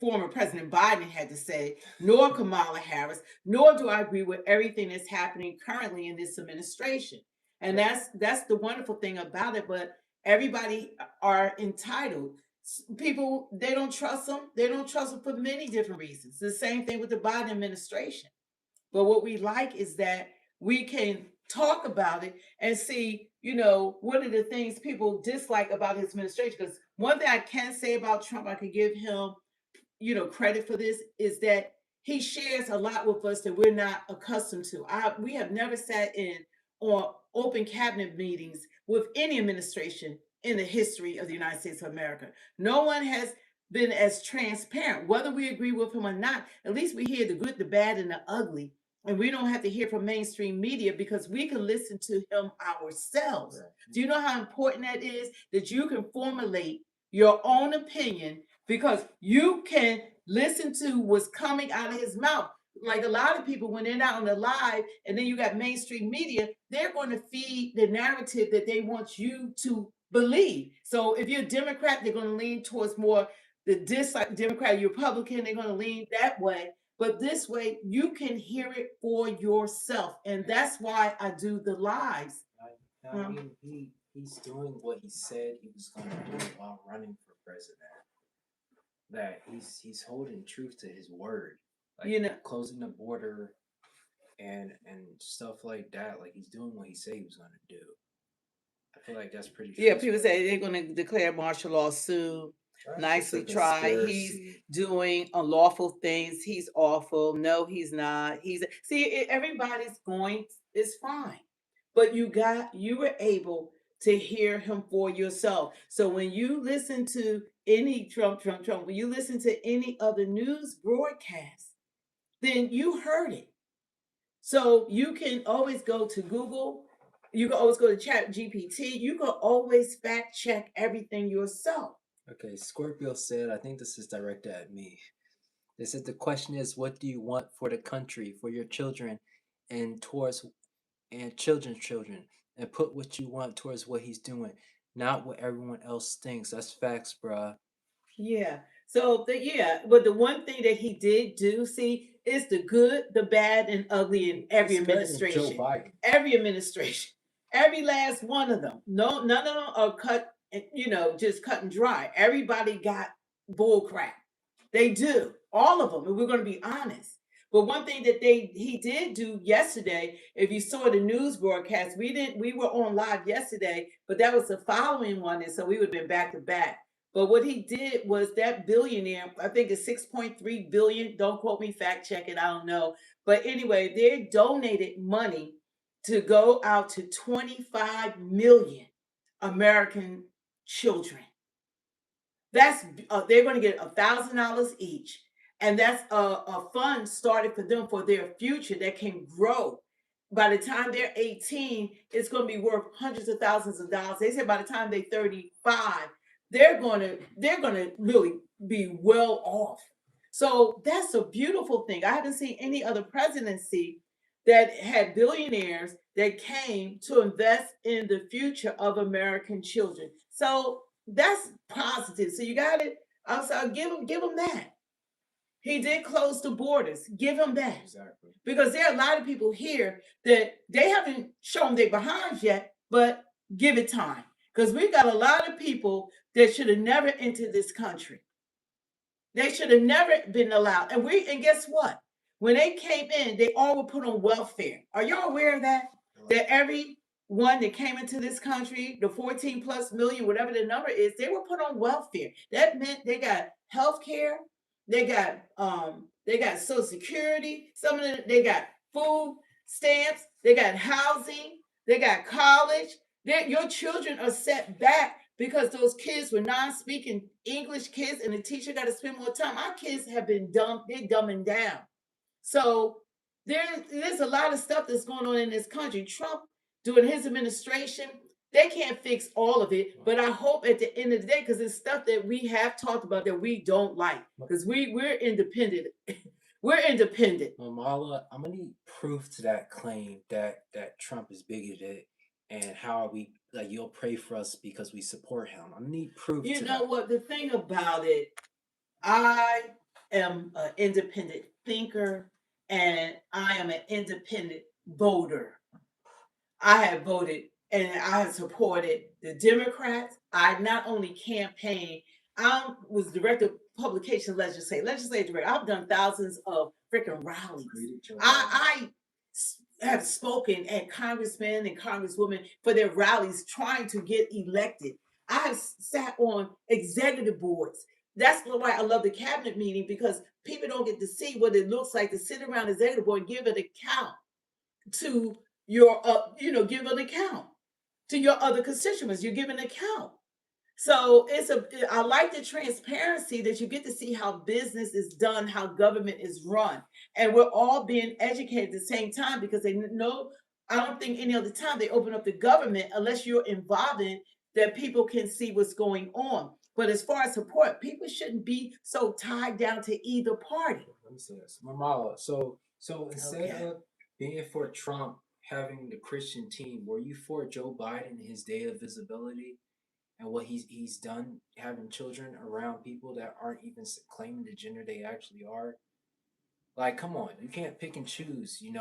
former President Biden had to say, nor Kamala Harris, nor do I agree with everything that's happening currently in this administration. And that's the wonderful thing about it. But everybody are entitled. People, they don't trust them. They don't trust them for many different reasons. The same thing with the Biden administration. But what we like is that we can talk about it and see, what are the things people dislike about his administration. Because one thing I can say about Trump, I could give him, credit for this, is that he shares a lot with us that we're not accustomed to. We have never sat in on open cabinet meetings with any administration in the history of the United States of America. No one has been as transparent, whether we agree with him or not. At least we hear the good, the bad, and the ugly. And we don't have to hear from mainstream media because we can listen to him ourselves. Right. Do you know how important that is? That you can formulate your own opinion because you can listen to what's coming out of his mouth. Like a lot of people, when they're not on the live and then you got mainstream media, they're going to feed the narrative that they want you to believe. So if you're a Democrat, they're going to lean towards more the dislike Democrat, you're Republican, they're going to lean that way. But this way, you can hear it for yourself. And that's why I do the lives. I mean, he's doing what he said he was going to do while running for president. That he's holding truth to his word. Like, closing the border and stuff like that. Like, he's doing what he said he was going to do. I feel like that's pretty. Yeah, people say they're going to declare martial law soon. Nicely tried. He's doing unlawful things. He's awful. No, he's not. Everybody's going. It's fine, but you were able to hear him for yourself. So when you listen to any Trump, when you listen to any other news broadcast, then you heard it. So you can always go to Google. You can always go to ChatGPT. You can always fact check everything yourself. Okay, Scorpio said, I think this is directed at me. They said the question is, what do you want for the country, for your children, and children's children, and put what you want towards what he's doing, not what everyone else thinks. That's facts, bruh. Yeah. So but the one thing that he did do, is the good, the bad, and ugly in every administration. Joe Biden. Every administration, every last one of them. No, none of them are cut. Just cut and dry. Everybody got bull crap. They do. All of them. And we're going to be honest. But one thing that he did do yesterday, if you saw the news broadcast, we were on live yesterday, but that was the following one. And so we would have been back to back. But what he did was that billionaire, I think it's 6.3 billion. Don't quote me, fact check it. I don't know. But anyway, they donated money to go out to 25 million American children. They're going to get $1,000 each, and that's a fund started for them for their future that can grow. By the time they're 18, it's going to be worth hundreds of thousands of dollars. They said by the time they're 35, they're going to really be well off. So that's a beautiful thing. I haven't seen any other presidency that had billionaires that came to invest in the future of American children. So that's positive. So you got it. I'll give him that. He did close the borders. Give him that. Exactly. Because there are a lot of people here that they haven't shown their behinds yet, but give it time. Because we've got a lot of people that should have never entered this country. They should have never been allowed. And guess what? When they came in, they all were put on welfare. Are y'all aware of that? That everyone that came into this country, the 14 plus million, whatever the number is, they were put on welfare. That meant they got health care, they got Social Security, some of them, they got food stamps, they got housing, they got college. Your children are set back because those kids were non-speaking English kids and the teacher got to spend more time. Our kids have been they're dumbing down. So there's a lot of stuff that's going on in this country. Trump, during his administration, they can't fix all of it. But I hope at the end of the day, because it's stuff that we have talked about that we don't like, because we're independent. We're independent. Mala, I'm gonna need proof to that claim that Trump is bigoted, and how you'll pray for us because we support him. I need proof. You know what? The thing about it, I am an independent thinker. And I am an independent voter. I have voted and I have supported the Democrats. I not only campaigned, I was director of publication legislative director. I've done thousands of freaking rallies. I have spoken at congressmen and congresswomen for their rallies trying to get elected. I have sat on executive boards. That's why I love the cabinet meeting, because people don't get to see what it looks like to sit around executive board and give an account to your, give an account to your other constituents. You give an account. So I like the transparency that you get to see how business is done, how government is run. And we're all being educated at the same time, because they know, I don't think any other time they open up the government unless you're involved in that people can see what's going on. But as far as support, people shouldn't be so tied down to either party. Let me say this. Mamala, so instead of being for Trump having the Christian team, were you for Joe Biden and his day of visibility and what he's done, having children around people that aren't even claiming the gender they actually are? Like, come on, you can't pick and choose. You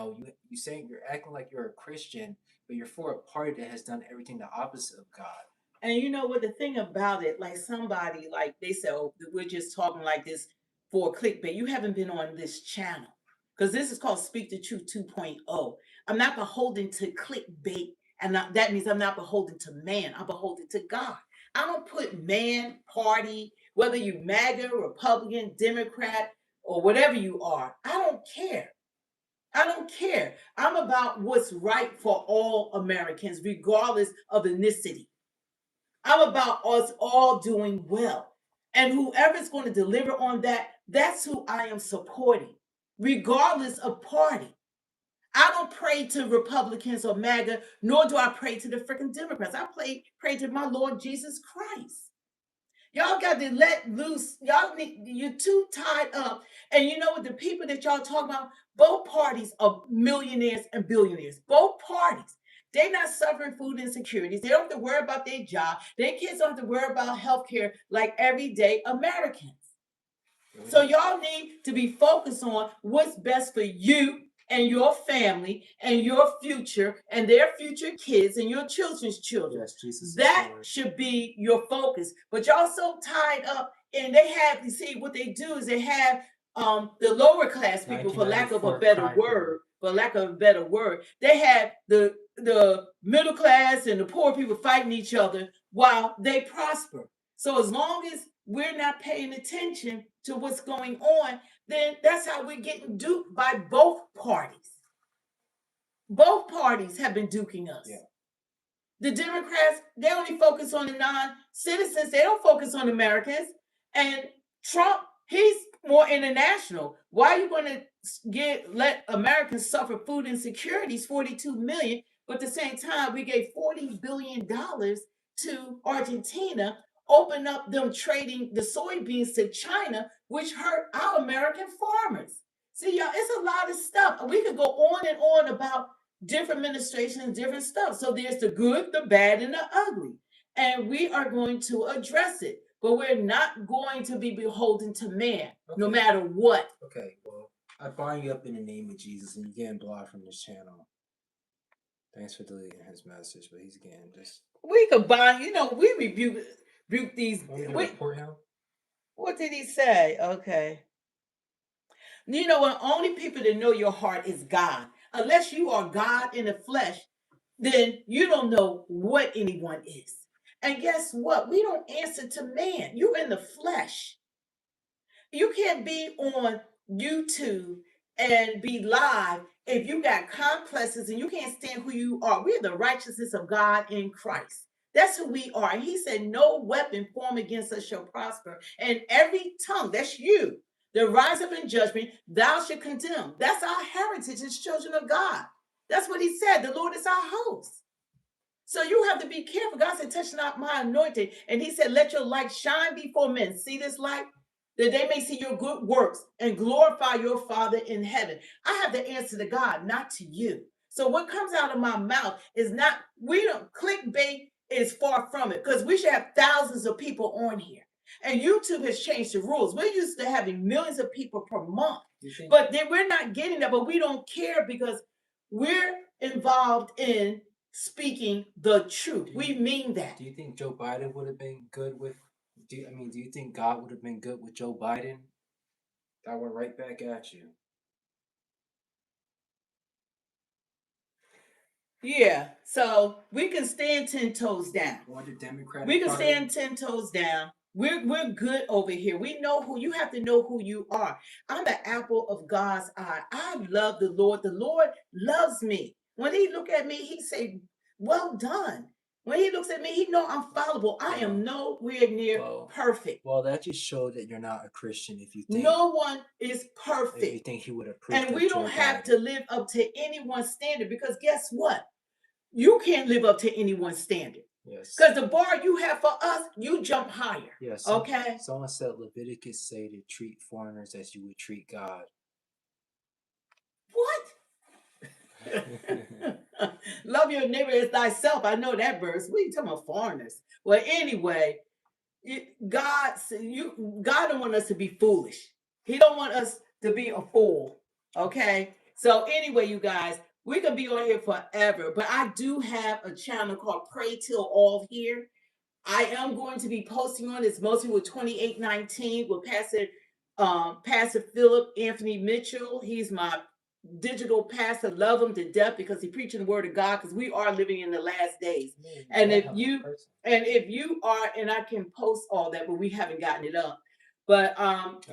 saying you're acting like you're a Christian, but you're for a party that has done everything the opposite of God. And you know what, the thing about it, like somebody, like they said, oh, we're just talking like this for clickbait. You haven't been on this channel, because this is called Speak the Truth 2.0. I'm not beholden to clickbait, and that means I'm not beholden to man. I'm beholden to God. I don't put man, party, whether you MAGA, Republican, Democrat, or whatever you are. I don't care. I don't care. I'm about what's right for all Americans, regardless of ethnicity. I'm about us all doing well. And whoever's going to deliver on that, that's who I am supporting, regardless of party. I don't pray to Republicans or MAGA, nor do I pray to the freaking Democrats. I pray to my Lord Jesus Christ. Y'all got to let loose. You're too tied up. And you know what? The people that y'all talk about, both parties are millionaires and billionaires. Both parties. They're not suffering food insecurities. They don't have to worry about their job. Their kids don't have to worry about health care like everyday Americans. So y'all need to be focused on what's best for you and your family and your future and their future kids and your children's children. Yes, Jesus. That should be your focus. But y'all so tied up, and they have, you see, what they do is they have the lower class people, for lack of a better word, they have the middle class and the poor people fighting each other while they prosper. So as long as we're not paying attention to what's going on, then that's how we're getting duped by both parties. Both parties have been duking us. Yeah. The Democrats, they only focus on the non-citizens. They don't focus on Americans. And Trump, he's more international. Why are you going to let Americans suffer food insecurities, 42 million, but at the same time, we gave $40 billion to Argentina, open up them trading the soybeans to China, which hurt our American farmers. See, y'all, it's a lot of stuff. We could go on and on about different administrations, different stuff. So there's the good, the bad, and the ugly. And we are going to address it. But we're not going to be beholden to man, no matter what. Okay, well, I bind you up in the name of Jesus, and you're getting blocked from this channel. Thanks for deleting his message, but he's getting just... We could bind, we rebuke these... report him? What did he say? Okay. You know what? Only people that know your heart is God. Unless you are God in the flesh, then you don't know what anyone is. And guess what? We don't answer to man. You're in the flesh. You can't be on YouTube and be live if you got complexes and you can't stand who you are. We're the righteousness of God in Christ. That's who we are. And he said, no weapon formed against us shall prosper. And every tongue, that's you, that rise up in judgment, thou shalt condemn. That's our heritage as children of God. That's what he said. The Lord is our host. So you have to be careful. God said, touch not my anointing. And he said, let your light shine before men. See this light? That they may see your good works and glorify your Father in heaven. I have to answer to God, not to you. So what comes out of my mouth is not, clickbait is far from it, because we should have thousands of people on here. And YouTube has changed the rules. We're used to having millions of people per month. But then we're not getting that, but we don't care because we're involved in speaking the truth. We mean that. Do you think Joe Biden would have been good with, do you think God would have been good with Joe Biden? That went right back at you. Yeah, so we can stand 10 toes down. Or the Democratic We can Party. stand 10 toes down. We're good over here. We know who you have to know who you are. I'm the apple of God's eye. I love the Lord. The Lord loves me. When he look at me, he say, "Well done." When he looks at me, he know I'm fallible. I am nowhere near perfect. Well, that just showed that you're not a Christian if you think No one is if you perfect. think he would approve. And we don't have to live up to anyone's standard, because guess what? You can't live up to anyone's standard. Yes. Because the bar you have for us, you jump higher. Yes. Okay. Someone said Leviticus say to treat foreigners as you would treat God. What? Love your neighbor as thyself. I know that verse. What are you talking about, foreigners? Well, anyway, God don't want us to be foolish. He don't want us to be a fool. Okay. So anyway, you guys, we could be on here forever, but I do have a channel called Pray Till All Here. I am going to be posting on this mostly with 2819 with Pastor Philip Anthony Mitchell. He's my digital pastor. Love him to death because he's preaching the word of God, because we are living in the last days. And if you are, and I can post all that, but we haven't gotten it up. But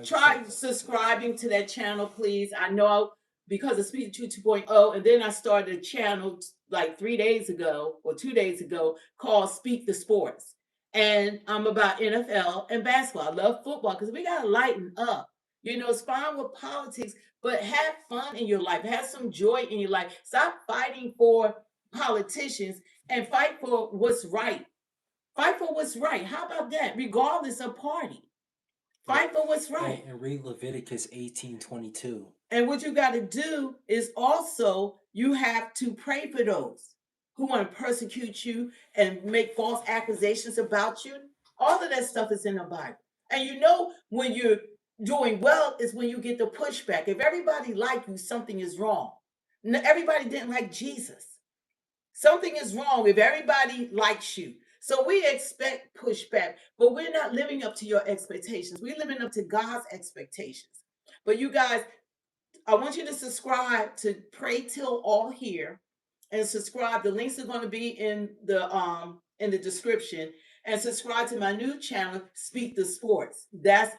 try subscribing to that channel, please. I know because of Speed 2.0, and then I started a channel like 3 days ago or 2 days ago called Speak the Sports. And I'm about NFL and basketball. I love football because we got to lighten up. You know, it's fine with politics, but have fun in your life. Have some joy in your life. Stop fighting for politicians and fight for what's right. Fight for what's right. How about that? Regardless of party. Fight for what's right. And read Leviticus 18:22. And what you got to do is also you have to pray for those who want to persecute you and make false accusations about you. All of that stuff is in the Bible. And you know when you're doing well is when you get the pushback. If everybody like you, something is wrong. Everybody didn't like Jesus. Something is wrong if everybody likes you. So we expect pushback, but we're not living up to your expectations. We're living up to God's expectations. But you guys, I want you to subscribe to Pray Till All Here and subscribe. The links are going to be in the description. And subscribe to my new channel, Speak the Sports.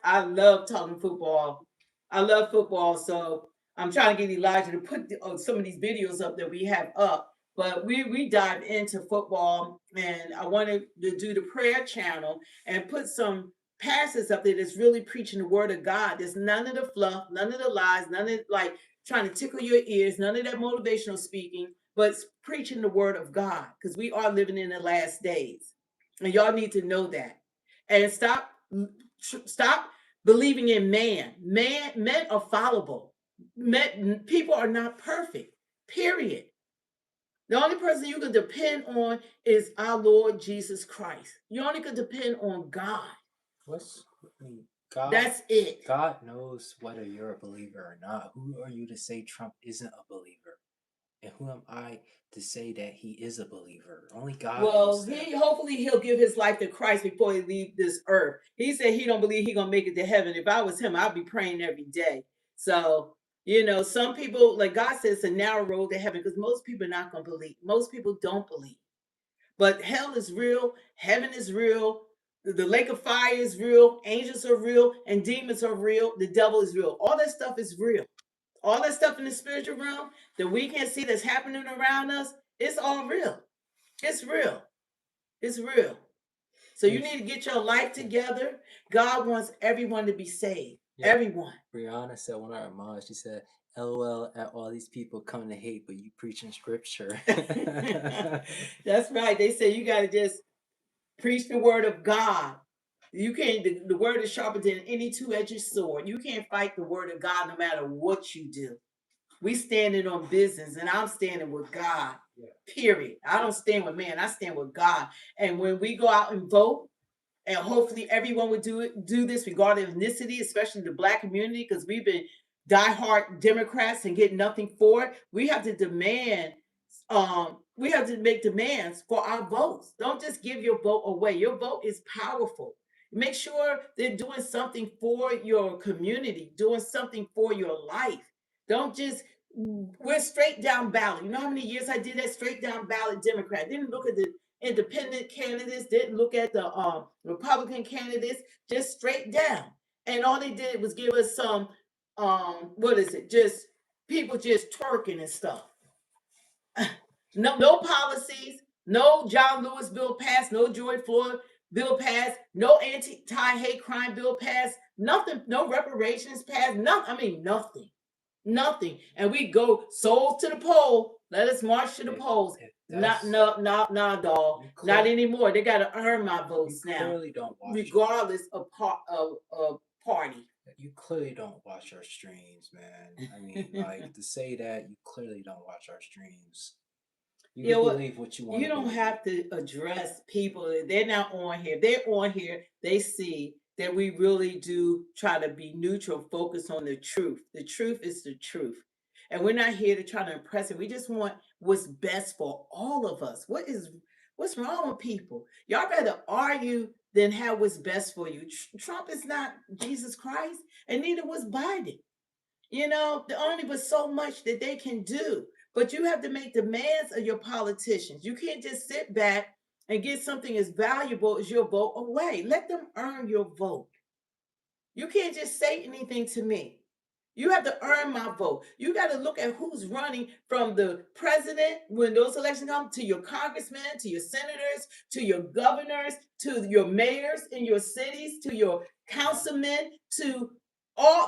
I love talking football. I love football. So I'm trying to get Elijah to put some of these videos up that we have up. But we dive into football, and I wanted to do the prayer channel and put some pastors up there that's really preaching the word of God. There's none of the fluff, none of the lies, none of like trying to tickle your ears, none of that motivational speaking, but it's preaching the word of God, because we are living in the last days. And y'all need to know that. And stop believing in man. Men are fallible. People are not perfect. Period. The only person you can depend on is our Lord Jesus Christ. You only can depend on God. God, that's it. God knows whether you're a believer or not. Who are you to say Trump isn't a believer? And who am I to say that he is a believer? Only God knows that. Hopefully he'll give his life to Christ before he leaves this earth. He said he don't believe he's gonna make it to heaven. If I was him, I'd be praying every day. So, you know, some people, like God says, it's a narrow road to heaven, because most people are not gonna believe. Most people don't believe. But hell is real, heaven is real, the lake of fire is real, angels are real, and demons are real, the devil is real. All that stuff is real. All that stuff in the spiritual realm that we can't see that's happening around us, it's all real. It's real. It's real. So you need to get your life together. God wants everyone to be saved. Yeah. Everyone. Brianna said one of our moms, she said, LOL at all these people coming to hate, but you preaching scripture. That's right. They say you got to just preach the word of God. You can't, the word is sharper than any two-edged sword. You can't fight the word of God no matter what you do. We standing on business, and I'm standing with God. Yeah. Period. I don't stand with man. I stand with God. And when we go out and vote, and hopefully everyone would do this regardless of ethnicity, especially the Black community, because we've been diehard Democrats and get nothing for it. We have to demand. We have to make demands for our votes. Don't just give your vote away. Your vote is powerful. Make sure they're doing something for your community, doing something for your life. Don't just we're straight down ballot. You know how many years I did that straight down ballot Democrat? Didn't look at the independent candidates, didn't look at the Republican candidates, just straight down. And all they did was give us some what is it? Just people just twerking and stuff. No policies, no John Lewis bill passed, no George Floyd bill passed, no anti-hate crime bill passed, nothing, no reparations passed, nothing. I mean, nothing. Nothing. And we go souls to the poll. Let us march to the polls. Not, no, dog. Not anymore. They got to earn my votes now. Clearly don't watch regardless of party. You clearly don't watch our streams, man. I mean, like, to say that, you clearly don't watch our streams. You can believe what you want. You don't have to address people. They're not on here. They're on here. They see that we really do try to be neutral, focus on the truth. The truth is the truth. And we're not here to try to impress it. We just want what's best for all of us. What's wrong with people? Y'all rather argue than have what's best for you. Trump is not Jesus Christ, and neither was Biden. You know, there only was so much that they can do. But you have to make demands of your politicians. You can't just sit back and get something as valuable as your vote away. Let them earn your vote. You can't just say anything to me. You have to earn my vote. You got to look at who's running from the president when those elections come to your congressmen, to your senators, to your governors, to your mayors in your cities, to your councilmen, to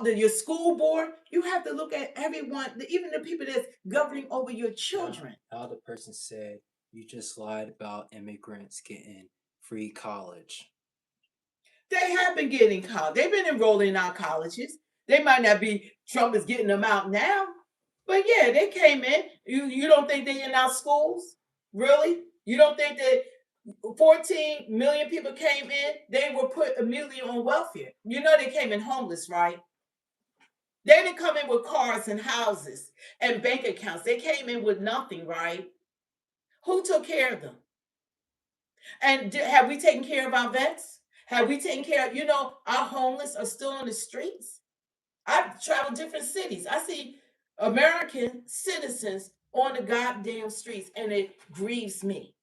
your school board. You have to look at everyone, even the people that's governing over your children. How the person said, you just lied about immigrants getting free college. They have been getting college. They've been enrolling in our colleges. They might not be, Trump is getting them out now, but yeah, they came in. You don't think they're in our schools? Really? You don't think that 14 million people came in? They were put immediately on welfare. You know they came in homeless, right? They didn't come in with cars and houses and bank accounts. They came in with nothing, right? Who took care of them? And have we taken care of our vets? Have we taken care of, our homeless are still on the streets? I've traveled different cities. I see American citizens on the goddamn streets, and it grieves me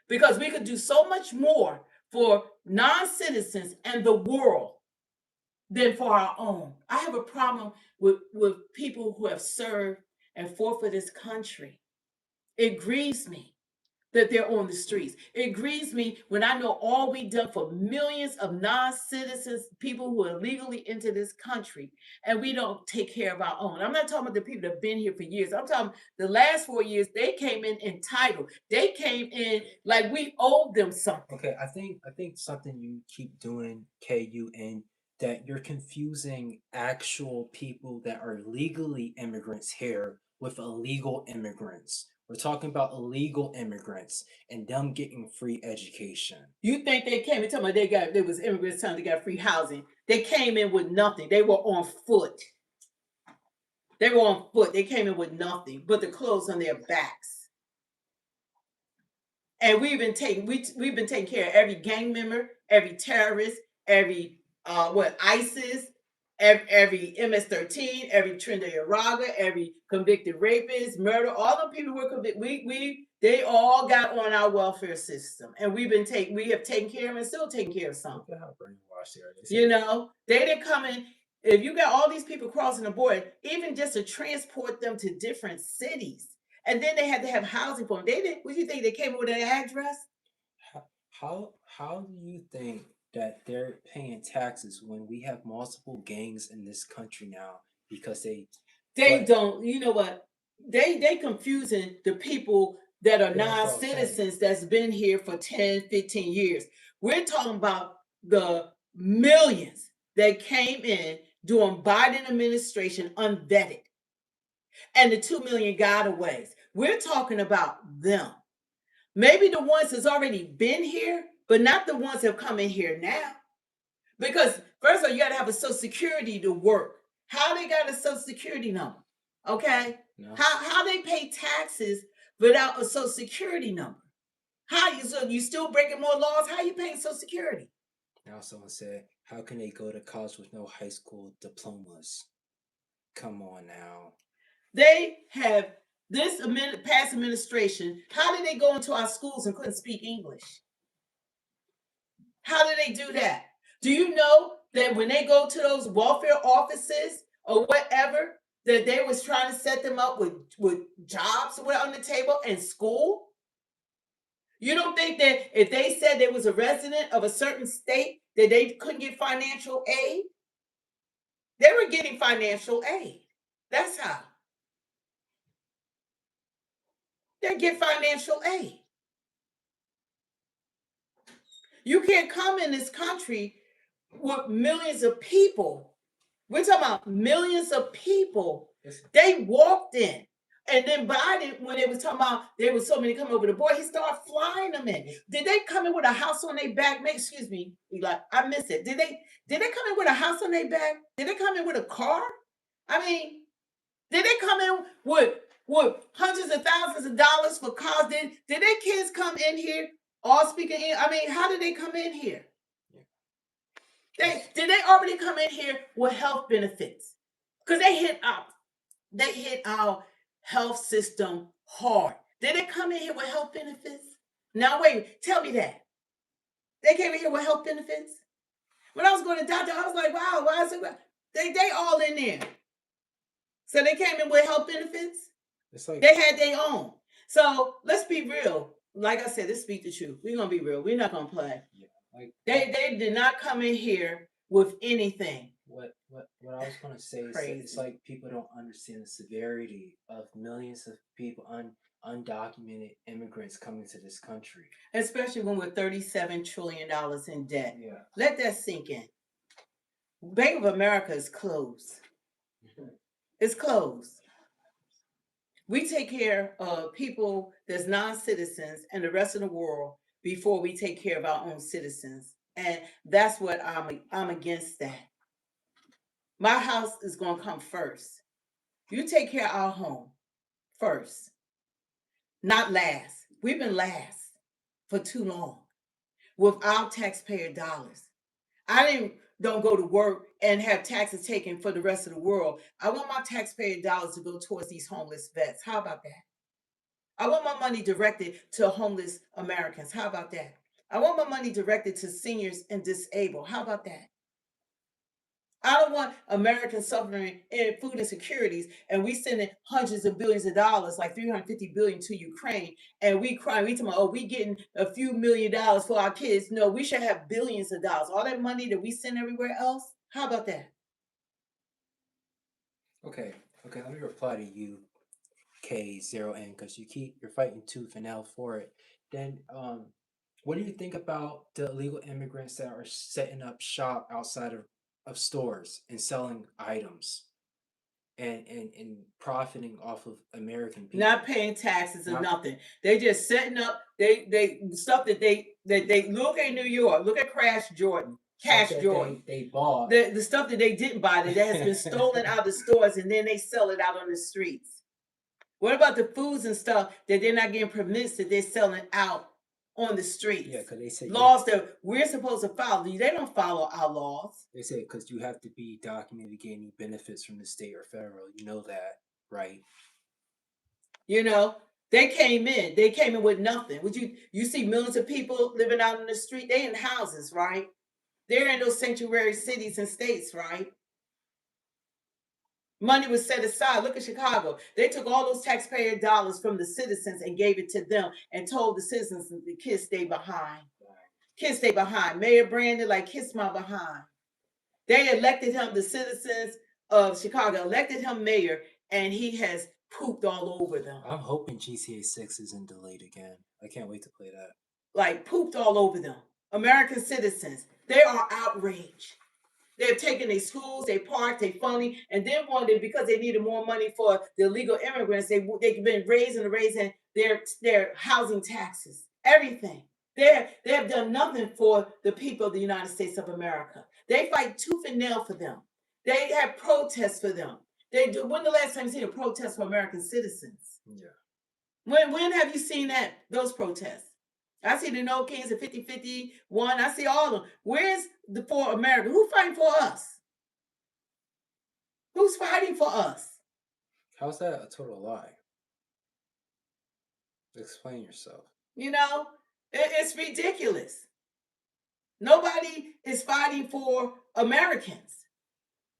because we could do so much more for non-citizens and the world than for our own. I have a problem with people who have served and fought for this country. It grieves me that they're on the streets. It grieves me when I know all we've done for millions of non-citizens, people who are legally into this country, and we don't take care of our own. I'm not talking about the people that have been here for years. I'm talking the last 4 years, they came in entitled. They came in like we owed them something. Okay, I think something you keep doing, KUN, that you're confusing actual people that are legally immigrants here with illegal immigrants. We're talking about illegal immigrants and them getting free education. You think they came and told me there was immigrants telling they got free housing. They came in with nothing. They were on foot. They came in with nothing but the clothes on their backs. And we've been taking care of every gang member, every terrorist, every ISIS, every MS-13, every Trinidad Uraga, every convicted rapist, murder, all the people who were convicted, they all got on our welfare system, and we have taken care of them and still taking care of some. They didn't come in. If you got all these people crossing the border, even just to transport them to different cities, and then they had to have housing for them. They didn't. What do you think? They came with an address? How do you think that they're paying taxes when we have multiple gangs in this country now because they don't, you know what? They confusing the people that are non-citizens that's been here for 10, 15 years. We're talking about the millions that came in during Biden administration unvetted and the 2 million gotaways. We're talking about them. Maybe the ones that's already been here, but not the ones that have come in here now. Because first of all, you got to have a Social Security to work. How they got a Social Security number? Okay? No. How they pay taxes without a Social Security number? So you still breaking more laws? How you paying Social Security? Now someone said, how can they go to college with no high school diplomas? Come on now. They have this past administration. How did they go into our schools and couldn't speak English? How did they do that? Do you know that when they go to those welfare offices or whatever, that they was trying to set them up with jobs on the table and school? You don't think that if they said they was a resident of a certain state that they couldn't get financial aid? They were getting financial aid. That's how. They get financial aid. You can't come in this country with millions of people. We're talking about millions of people. They walked in. And then Biden, when they was talking about there was so many coming over the border, he started flying them in. Did they come in with a house on their back? Excuse me, Eli, I missed it. Did they come in with a house on their back? Did they come in with a car? I mean, did they come in with hundreds of thousands of dollars for cars? Did their kids come in here all speaking in? I mean, how did they come in here? Did they already come in here with health benefits? Because they hit our health system hard. Did they come in here with health benefits? Now wait, tell me that. They came in here with health benefits? When I was going to doctor, I was like, wow, why is it? They all in there. So they came in with health benefits? They had their own. So let's be real. Like I said, let's speak the truth. We're gonna be real. We're not gonna play. They did not come in here with anything. What I was gonna say is that it's like people don't understand the severity of millions of people, undocumented immigrants coming to this country. Especially when we're $37 trillion in debt. Yeah. Let that sink in. Bank of America is closed. It's closed. We take care of people that's non-citizens and the rest of the world before we take care of our own citizens. And that's what I'm against that. My house is going to come first. You take care of our home first, not last. We've been last for too long with our taxpayer dollars. Don't go to work and have taxes taken for the rest of the world. I want my taxpayer dollars to go towards these homeless vets. How about that? I want my money directed to homeless Americans. How about that? I want my money directed to seniors and disabled. How about that? I don't want Americans suffering in food insecurities and we sending hundreds of billions of dollars, like $350 billion to Ukraine, and we crying, we talking about, oh, we getting a few $1 million for our kids. No, we should have billions of dollars. All that money that we send everywhere else. How about that? Okay, let me reply to you, K0N, because you're fighting tooth and nail for it. Then what do you think about the illegal immigrants that are setting up shop outside of stores and selling items and profiting off of American people? Not paying taxes or nothing. They just setting up they stuff that they look at New York, look at Cash Jordan. They bought the stuff that they didn't buy that has been stolen out of the stores and then they sell it out on the streets. What about the foods and stuff that they're not getting permits that they're selling out on the streets? Yeah, because they say laws that we're supposed to follow. They don't follow our laws. They say because you have to be documented to get any benefits from the state or federal. You know that, right? You know, they came in with nothing. Would you see millions of people living out in the street? They in houses, right? They're in those sanctuary cities and states, right? Money was set aside. Look at Chicago. They took all those taxpayer dollars from the citizens and gave it to them and told the citizens that the kids stay behind. Kids stay behind. Mayor Brandon, like, kiss my behind. They elected him, the citizens of Chicago elected him mayor, and he has pooped all over them. I'm hoping GTA 6 isn't delayed again. I can't wait to play that. Like, pooped all over them. American citizens, they are outraged. They've taken their schools, they parks, they funding, and then wanted, because they needed more money for the illegal immigrants, they've been raising their housing taxes, everything. They have done nothing for the people of the United States of America. They fight tooth and nail for them. They have protests for them. When the last time you seen a protest for American citizens? Yeah. When have you seen those protests? I see the No Kings at 50-51. I see all of them. Where's the for America? Who's fighting for us? Who's fighting for us? How's that a total lie? Explain yourself. You know, it's ridiculous. Nobody is fighting for Americans.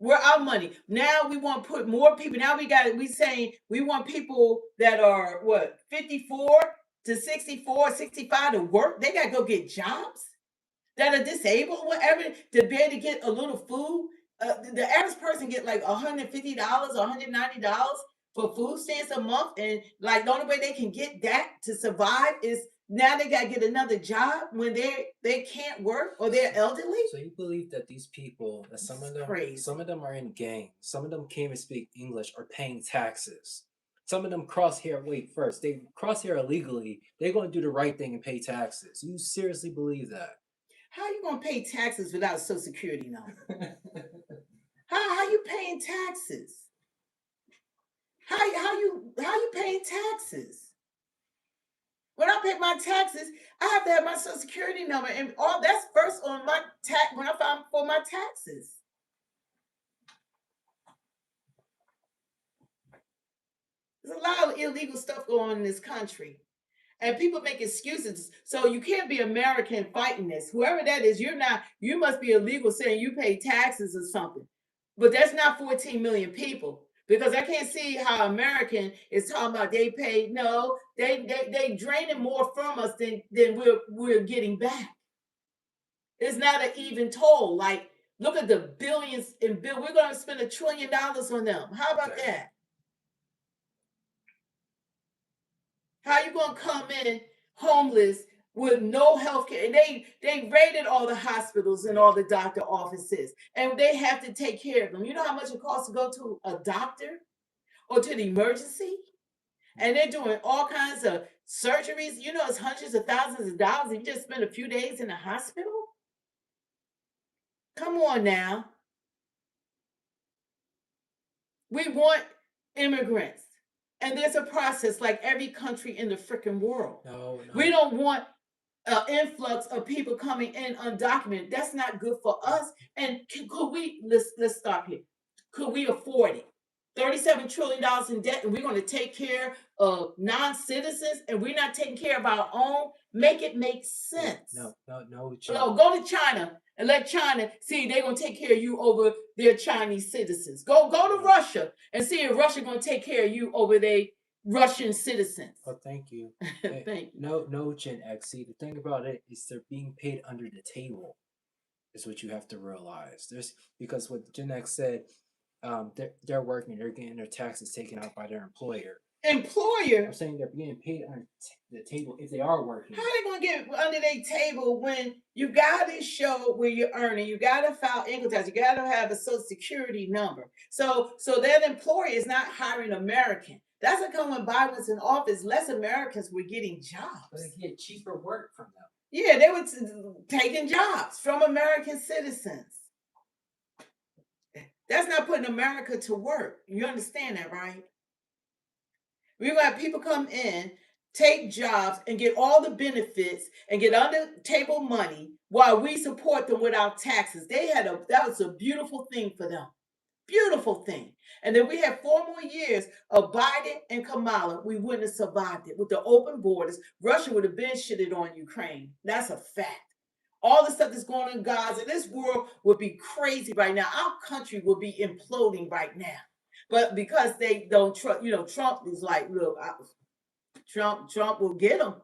We're our money. Now we want to put more people. Now we saying we want people that are 54 to 64, 65 to work. They gotta go get jobs that are disabled, whatever, to be able to get a little food. The average person get like $150 or $190 for food stamps a month, and like the only way they can get that to survive is now they gotta get another job when they can't work or they're elderly. So you believe that these people, that some of them are in gangs, some of them can't even speak English or paying taxes. Some of them cross here. Wait, first they cross here illegally. They're going to do the right thing and pay taxes. You seriously believe that? How are you gonna pay taxes without a Social Security number? How you paying taxes? How you paying taxes? When I pay my taxes, I have to have my Social Security number, and all that's first on my tax when I file for my taxes. There's a lot of illegal stuff going on in this country. And people make excuses. So you can't be American fighting this. Whoever that is, you must be illegal saying you pay taxes or something. But that's not 14 million people. Because I can't see how American is talking about they pay. No, they draining more from us than we're getting back. It's not an even toll. Like, look at the billions in bill. We're gonna spend $1 trillion on them. How about that? How you gonna come in homeless with no health care? And they raided all the hospitals and all the doctor offices, and they have to take care of them. You know how much it costs to go to a doctor or to the emergency? And they're doing all kinds of surgeries. You know, it's hundreds of thousands of dollars if you just spend a few days in the hospital. Come on now. We want immigrants. And there's a process like every country in the freaking world. No. We don't want an influx of people coming in undocumented. That's not good for us. And could we, let's stop here. Could we afford it? $37 trillion in debt, and we're going to take care of non-citizens, and we're not taking care of our own? Make it make sense. No. No, go to China and let China see they're going to take care of you over their Chinese citizens. Go to Russia and see if Russia going to take care of you over their Russian citizens. Oh, thank you. Thank you. No, Gen X. See, the thing about it is they're being paid under the table, is what you have to realize. Because what Gen X said, they're working, they're getting their taxes taken out by their employer. I'm saying they're being paid under the table if they are working. How are they going to get under their table when you got to show where you're earning? You got to file income tax. You got to have a Social Security number. So that employer is not hiring American. That's what come when Biden was in office. Less Americans were getting jobs. But they get cheaper work from them. Yeah, they were taking jobs from American citizens. That's not putting America to work. You understand that, right? We're going to have people come in, take jobs, and get all the benefits and get under table money while we support them without taxes. That was a beautiful thing for them. Beautiful thing. And then we had 4 more years of Biden and Kamala. We wouldn't have survived it. With the open borders, Russia would have been shitted on Ukraine. That's a fact. All the stuff that's going on in Gaza, this world would be crazy right now. Our country would be imploding right now. But because they don't trust, Trump is like, look, Trump will get them.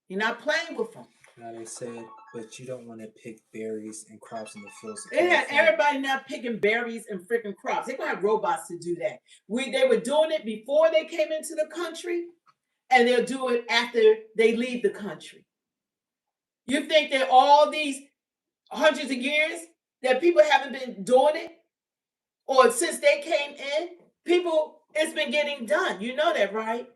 You're not playing with them. Now they said, but you don't want to pick berries and crops in the fields. They had everybody not picking berries and freaking crops. They're going to have robots to do that. They were doing it before they came into the country, and they'll do it after they leave the country. You think that all these hundreds of years that people haven't been doing it, or since they came in, it's been getting done. You know that, right?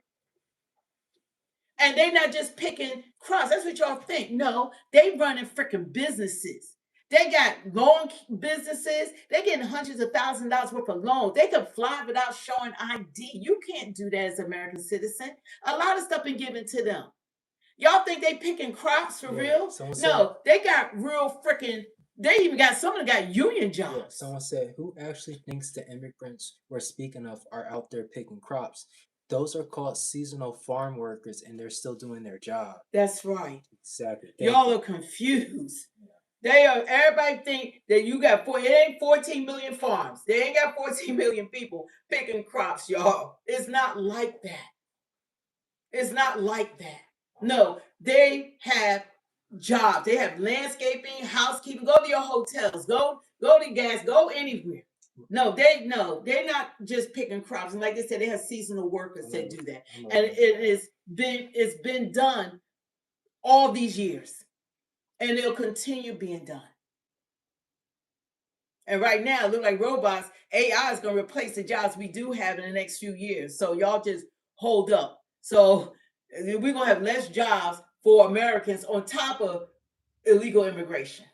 And they're not just picking crops. That's what y'all think. No, they running freaking businesses. They got loan businesses. They're getting hundreds of thousands of dollars worth of loans. They can fly without showing ID. You can't do that as an American citizen. A lot of stuff been given to them. Y'all think they picking crops for real? No, they got real freaking They even got some of them got union Yeah, jobs. someone said, who actually thinks the immigrants we're speaking of are out there picking crops? Those are called seasonal farm workers, and they're still doing their job. That's right. Exactly. Thank Y'all you. are confused. They are. Everybody think that you got it ain't 14 million farms. They ain't got 14 million people picking crops, y'all. It's not like that. It's not like that. No, they have jobs. They have landscaping, housekeeping. Go to your hotels. Go to gas. Go anywhere. They're not just picking crops. And like they said, they have seasonal workers that do that. And it's been done all these years. And it'll continue being done. And right now, it looks like robots, AI is going to replace the jobs we do have in the next few years. So y'all just hold up. So we're going to have less jobs for Americans on top of illegal immigration.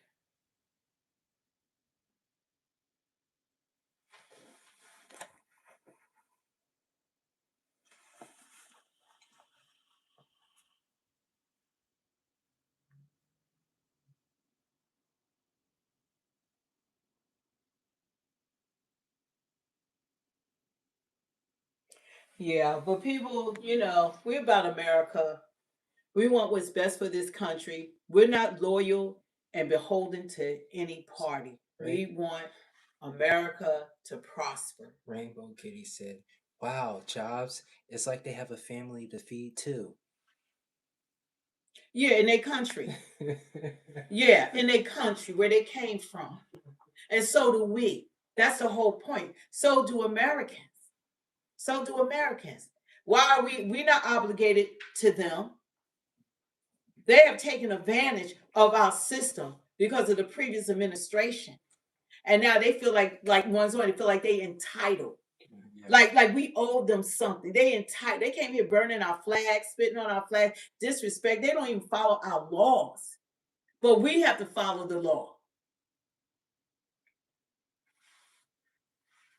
Yeah, but people, we're about America. We want what's best for this country. We're not loyal and beholden to any party. Right. We want America to prosper. Rainbow Kitty said, wow, jobs, it's like they have a family to feed too. Yeah, in their country. Yeah, in their country where they came from. And so do we. That's the whole point. So do Americans. So do Americans. Why are we're not obligated to them? They have taken advantage of our system because of the previous administration. And now they feel like ones on, they feel like they entitled. Yeah. Like we owe them something. They entitled. They came here burning our flags, spitting on our flag, disrespect. They don't even follow our laws. But we have to follow the law.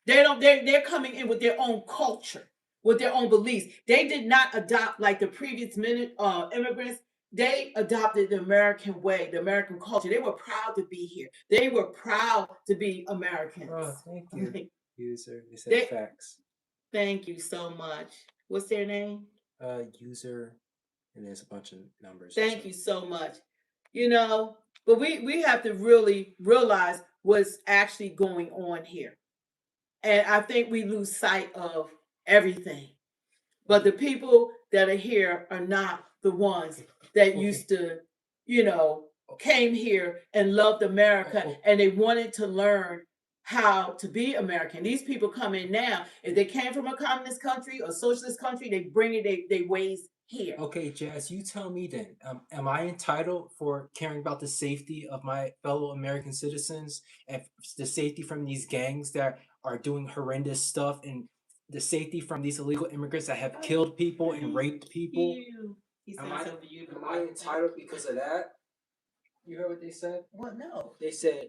They're coming in with their own culture, with their own beliefs. They did not adopt like the previous immigrants. They adopted the American way, the American culture. They were proud to be here. They were proud to be Americans. Oh, thank you, user. They said facts. Thank you so much. What's their name? User, and there's a bunch of numbers. Thank you so much. But we have to really realize what's actually going on here. And I think we lose sight of everything. But the people that are here are not the ones that used to, came here and loved America and they wanted to learn how to be American. These people come in now. If they came from a communist country or socialist country, they bring it their ways here. Okay, Jazz, you tell me then. Am I entitled for caring about the safety of my fellow American citizens and the safety from these gangs that are doing horrendous stuff and the safety from these illegal immigrants that have killed people and raped people? Am I entitled because of that? You heard what they said? What? No. They said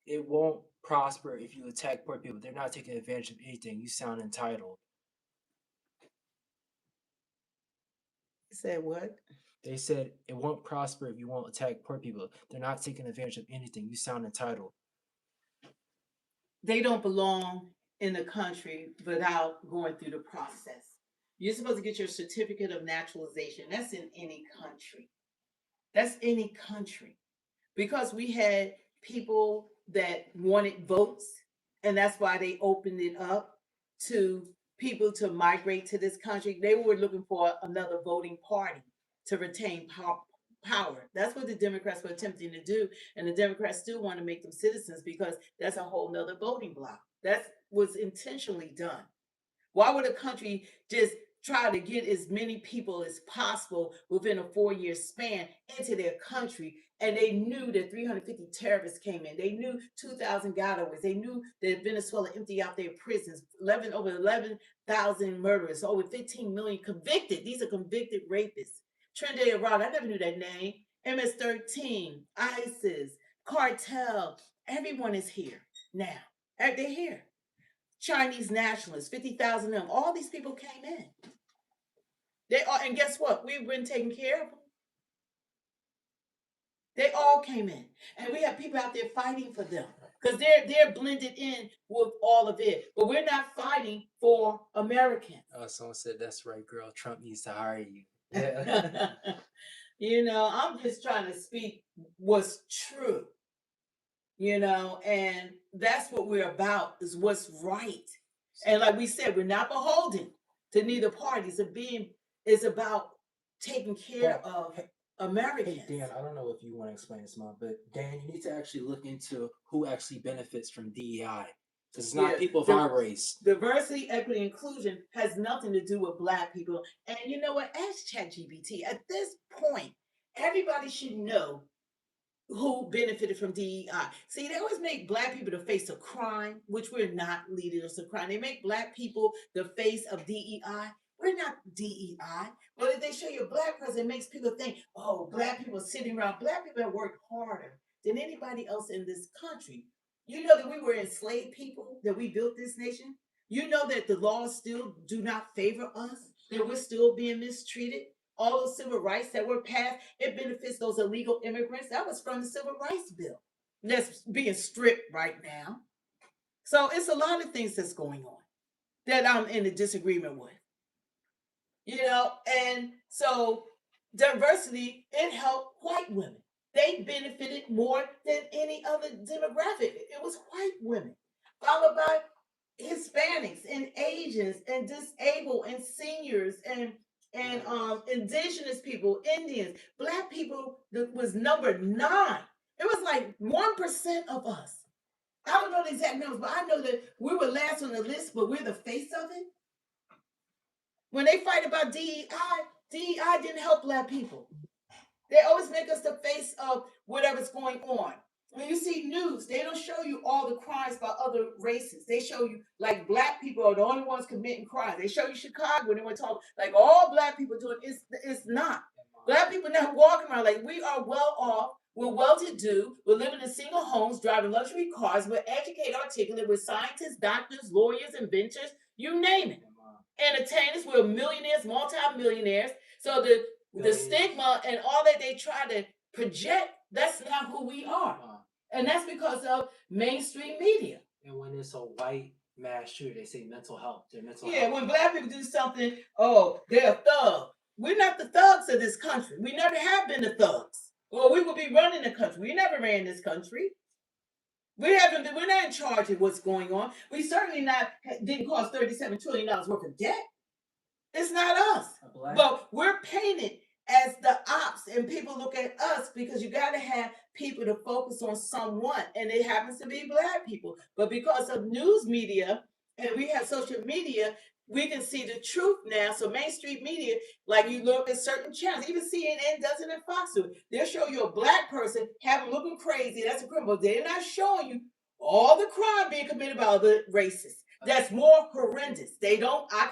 it won't prosper if you attack poor people. They're not taking advantage of anything. You sound entitled. Said what? They said it won't prosper if you won't attack poor people. They're not taking advantage of anything. You sound entitled. They don't belong in the country without going through the process. You're supposed to get your certificate of naturalization. That's in any country. That's any country. Because we had people that wanted votes, and that's why they opened it up to people to migrate to this country. They were looking for another voting party to retain power. That's what the Democrats were attempting to do. And the Democrats still want to make them citizens because that's a whole nother voting block. That was intentionally done. Why would a country just try to get as many people as possible within a 4-year span into their country? And they knew that 350 terrorists came in. They knew 2,000 got away. They knew that Venezuela emptied out their prisons. Over 11,000 murderers. Over 15 million convicted. These are convicted rapists. Trinidad Rock, I never knew that name. MS-13, ISIS, cartel. Everyone is here now. They're here. Chinese nationalists, 50,000 of them. All these people came in. They are, and guess what? We've been taking care of them. They all came in, and we have people out there fighting for them because they're blended in with all of it. But we're not fighting for Americans. Someone said that's right, girl. Trump needs to hire you. You know, I'm just trying to speak what's true. You know, and that's what we're about is what's right. And like we said, we're not beholden to neither parties. It's about taking care of Americans. Hey, Dan, I don't know if you want to explain this, Mom, but Dan, you need to actually look into who actually benefits from DEI. Because it's not people of our race. Diversity, equity, inclusion has nothing to do with Black people. And you know what? Ask ChatGPT. At this point, everybody should know who benefited from DEI. See, they always make Black people the face of crime, which we're not leaders of crime. They make Black people the face of DEI. We're not DEI. But if they show you a Black person, it makes people think, oh, Black people sitting around. Black people have worked harder than anybody else in this country. You know that we were enslaved people, that we built this nation. You know that the laws still do not favor us, that we're still being mistreated. All those civil rights that were passed, it benefits those illegal immigrants. That was from the Civil Rights Bill that's being stripped right now. So it's a lot of things that's going on that I'm in a disagreement with. You know, and so diversity, it helped white women. They benefited more than any other demographic. It was white women, followed by Hispanics and Asians and disabled and seniors and indigenous people, Indians. Black people was number 9. It was like 1% of us. I don't know the exact numbers, but I know that we were last on the list, but we're the face of it. When they fight about DEI, DEI didn't help Black people. They always make us the face of whatever's going on. When you see news, they don't show you all the crimes by other races. They show you like Black people are the only ones committing crimes. They show you Chicago when they want to talk like all Black people doing. It's not. Black people now walking around like we are well off. We're well-to-do. We're living in single homes, driving luxury cars. We're educated, articulate. We're scientists, doctors, lawyers, inventors. You name it. Entertainers. We're millionaires, multi-millionaires. So the stigma and all that they try to project, that's not who we are. And that's because of mainstream media. And when it's a white mass shooter, they say mental health. They're mental Yeah, health. when Black people do something, oh, they're a thug. We're not the thugs of this country. We never have been the thugs. Well, we will be running the country. We never ran this country. We're not in charge of what's going on. We certainly didn't cause $37 trillion worth of debt. It's not us. But we're painted as the ops, and people look at us because you got to have people to focus on someone, and it happens to be Black people. But because of news media and we have social media, we can see the truth now. So mainstream media, like you look at certain channels, even CNN does it and Fox do it. They'll show you a Black person have them looking crazy. That's a criminal. They're not showing you all the crime being committed by other races. That's more horrendous. They don't. I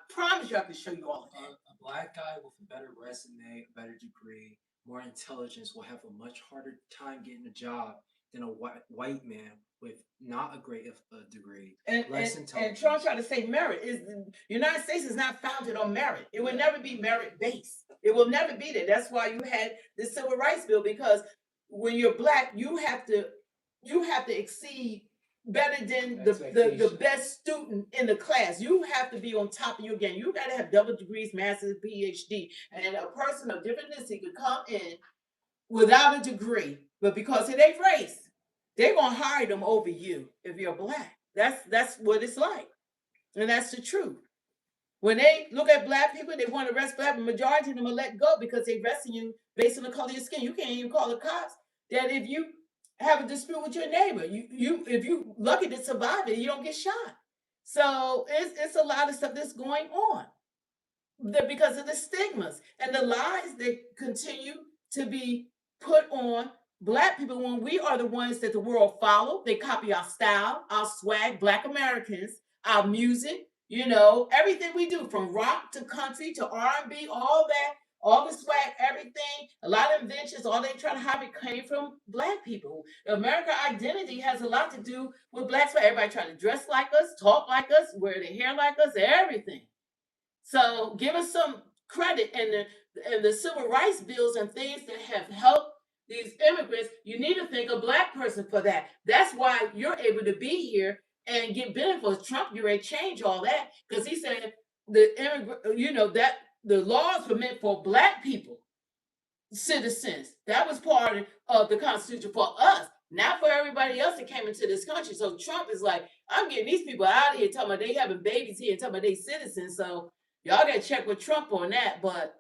promise you, I can show you all of that. A Black guy with a better resume, a better degree, more intelligence will have a much harder time getting a job than a white man with not a great degree, less intelligence. And Trump tried to say merit. The United States is not founded on merit. It will never be merit-based. It will never be there. That's why you had the Civil Rights Bill, because when you're Black, you have to exceed better than the best student in the class. You have to be on top of your game. You got to have double degrees, master's, PhD. And a person of different ethnicity could come in without a degree, but because of their race, they're going to hire them over you if you're Black. That's what it's like. And that's the truth. When they look at Black people, they want to arrest Black people. Majority of them will let go because they're arresting you based on the color of your skin. You can't even call the cops that if you have a dispute with your neighbor, if you lucky to survive it, you don't get shot. So it's a lot of stuff that's going on because of the stigmas and the lies that continue to be put on Black people when we are the ones that the world follow. They copy our style, our swag, Black Americans, our music, everything we do from rock to country to R&B, all that. All the swag, everything, a lot of inventions, all they try to hide it came from Black people. American identity has a lot to do with Black swag. Everybody trying to dress like us, talk like us, wear their hair like us, everything. So give us some credit and the civil rights bills and things that have helped these immigrants, you need to thank a black person for that. That's why you're able to be here and get benefits. Trump, you ready to change all that because he said that the laws were meant for black people, citizens. That was part of the Constitution for us, not for everybody else that came into this country. So Trump is like, I'm getting these people out of here, talking about they having babies here and talking about they citizens. So y'all got to check with Trump on that. But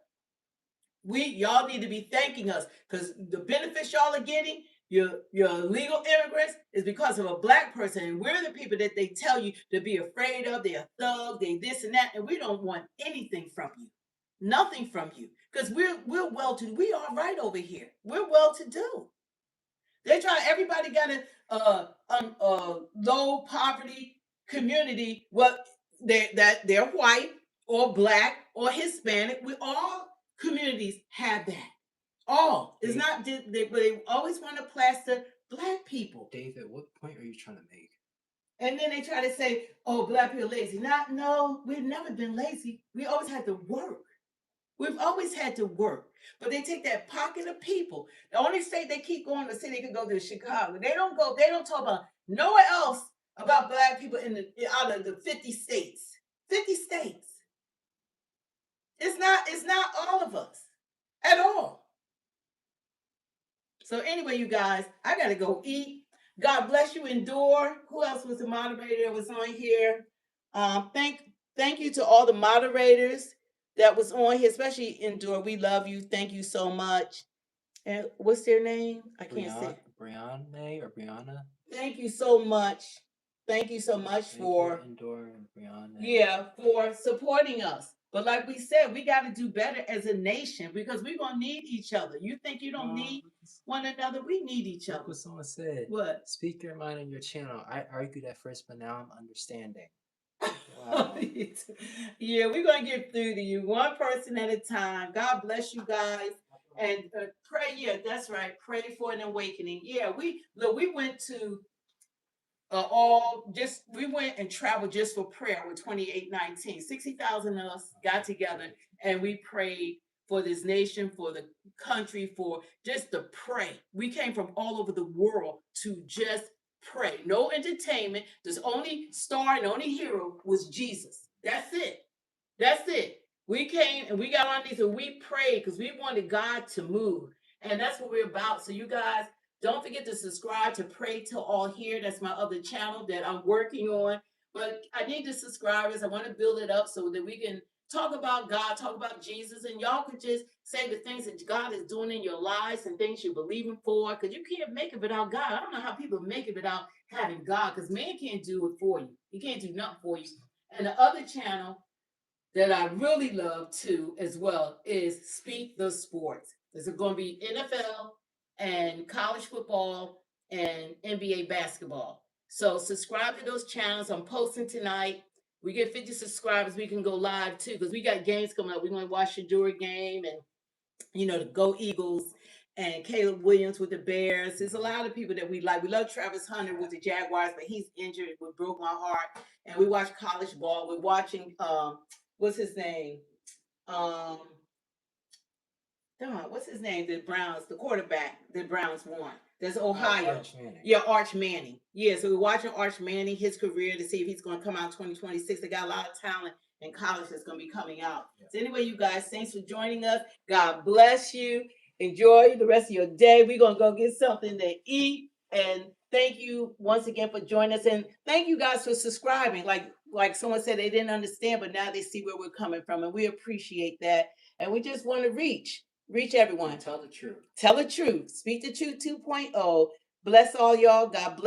y'all need to be thanking us because the benefits y'all are getting, your illegal immigrants, is because of a black person. And we're the people that they tell you to be afraid of. They're thugs, they this and that. And we don't want anything from you. Nothing from you. Because we're well-to-do. We are right over here. We're well-to-do. They try, everybody got a low poverty community. Well, they're white or black or Hispanic. We all communities have that. All. It's not they always want to plaster black people. David, what point are you trying to make? And then they try to say, oh, black people are lazy. No, we've never been lazy. We always had to work. We've always had to work. But they take that pocket of people. The only state they keep going to say they could go to is Chicago. They don't talk about nowhere else about black people out of the 50 states. 50 states. It's not all of us at all. So anyway, you guys, I gotta go eat. God bless you, Endure. Who else was the moderator that was on here? Thank you to all the moderators that was on here, especially Endure. We love you. Thank you so much. And what's their name? I can't say. Brianna or Brianna. Thank you so much. Thank you so much for Endure and Brianna. Yeah, for supporting us. But like we said, we got to do better as a nation because we're going to need each other. You think you don't need one another? We need each other. Look what someone said. What? Speak your mind on your channel. I argued at first, but now I'm understanding. Wow. Yeah, we're going to get through to you one person at a time. God bless you guys. And pray. Yeah, that's right. Pray for an awakening. Yeah, we went to we went and traveled just for prayer with 2819. 60,000 of us got together and we prayed for this nation, for the country, for just to pray. We came from all over the world to just pray. No entertainment. The only star and only hero was Jesus. That's it. That's it. We came and we got on these and we prayed because we wanted God to move. And that's what we're about. So you guys, don't forget to subscribe to Pray Till All Here. That's my other channel that I'm working on. But I need the subscribers. I want to build it up so that we can talk about God, talk about Jesus, and y'all can just say the things that God is doing in your lives and things you're believing for. Because you can't make it without God. I don't know how people make it without having God, because man can't do it for you. He can't do nothing for you. And the other channel that I really love too as well is Speak the Sports. There's going to be NFL and college football and NBA basketball. So subscribe to those channels. I'm posting tonight. We get 50 subscribers, we can go live too, because we got games coming up. We're going to watch the Drury game and, the Go Eagles and Caleb Williams with the Bears. There's a lot of people that we like. We love Travis Hunter with the Jaguars, but he's injured. It broke my heart. And we watch college ball. We're watching, what's his name? What's his name? The Browns, the quarterback, the Browns won. There's Ohio. Arch Manning. Yeah, Arch Manning. Yeah, so we're watching Arch Manning, his career, to see if he's going to come out 2026. They got a lot of talent in college that's going to be coming out. Yeah. So anyway, you guys, thanks for joining us. God bless you. Enjoy the rest of your day. We're going to go get something to eat. And thank you once again for joining us. And thank you guys for subscribing. Like someone said, they didn't understand, but now they see where we're coming from. And we appreciate that. And we just want to reach everyone. Tell the truth. Tell the truth. Speak the truth 2.0. Bless all y'all. God bless.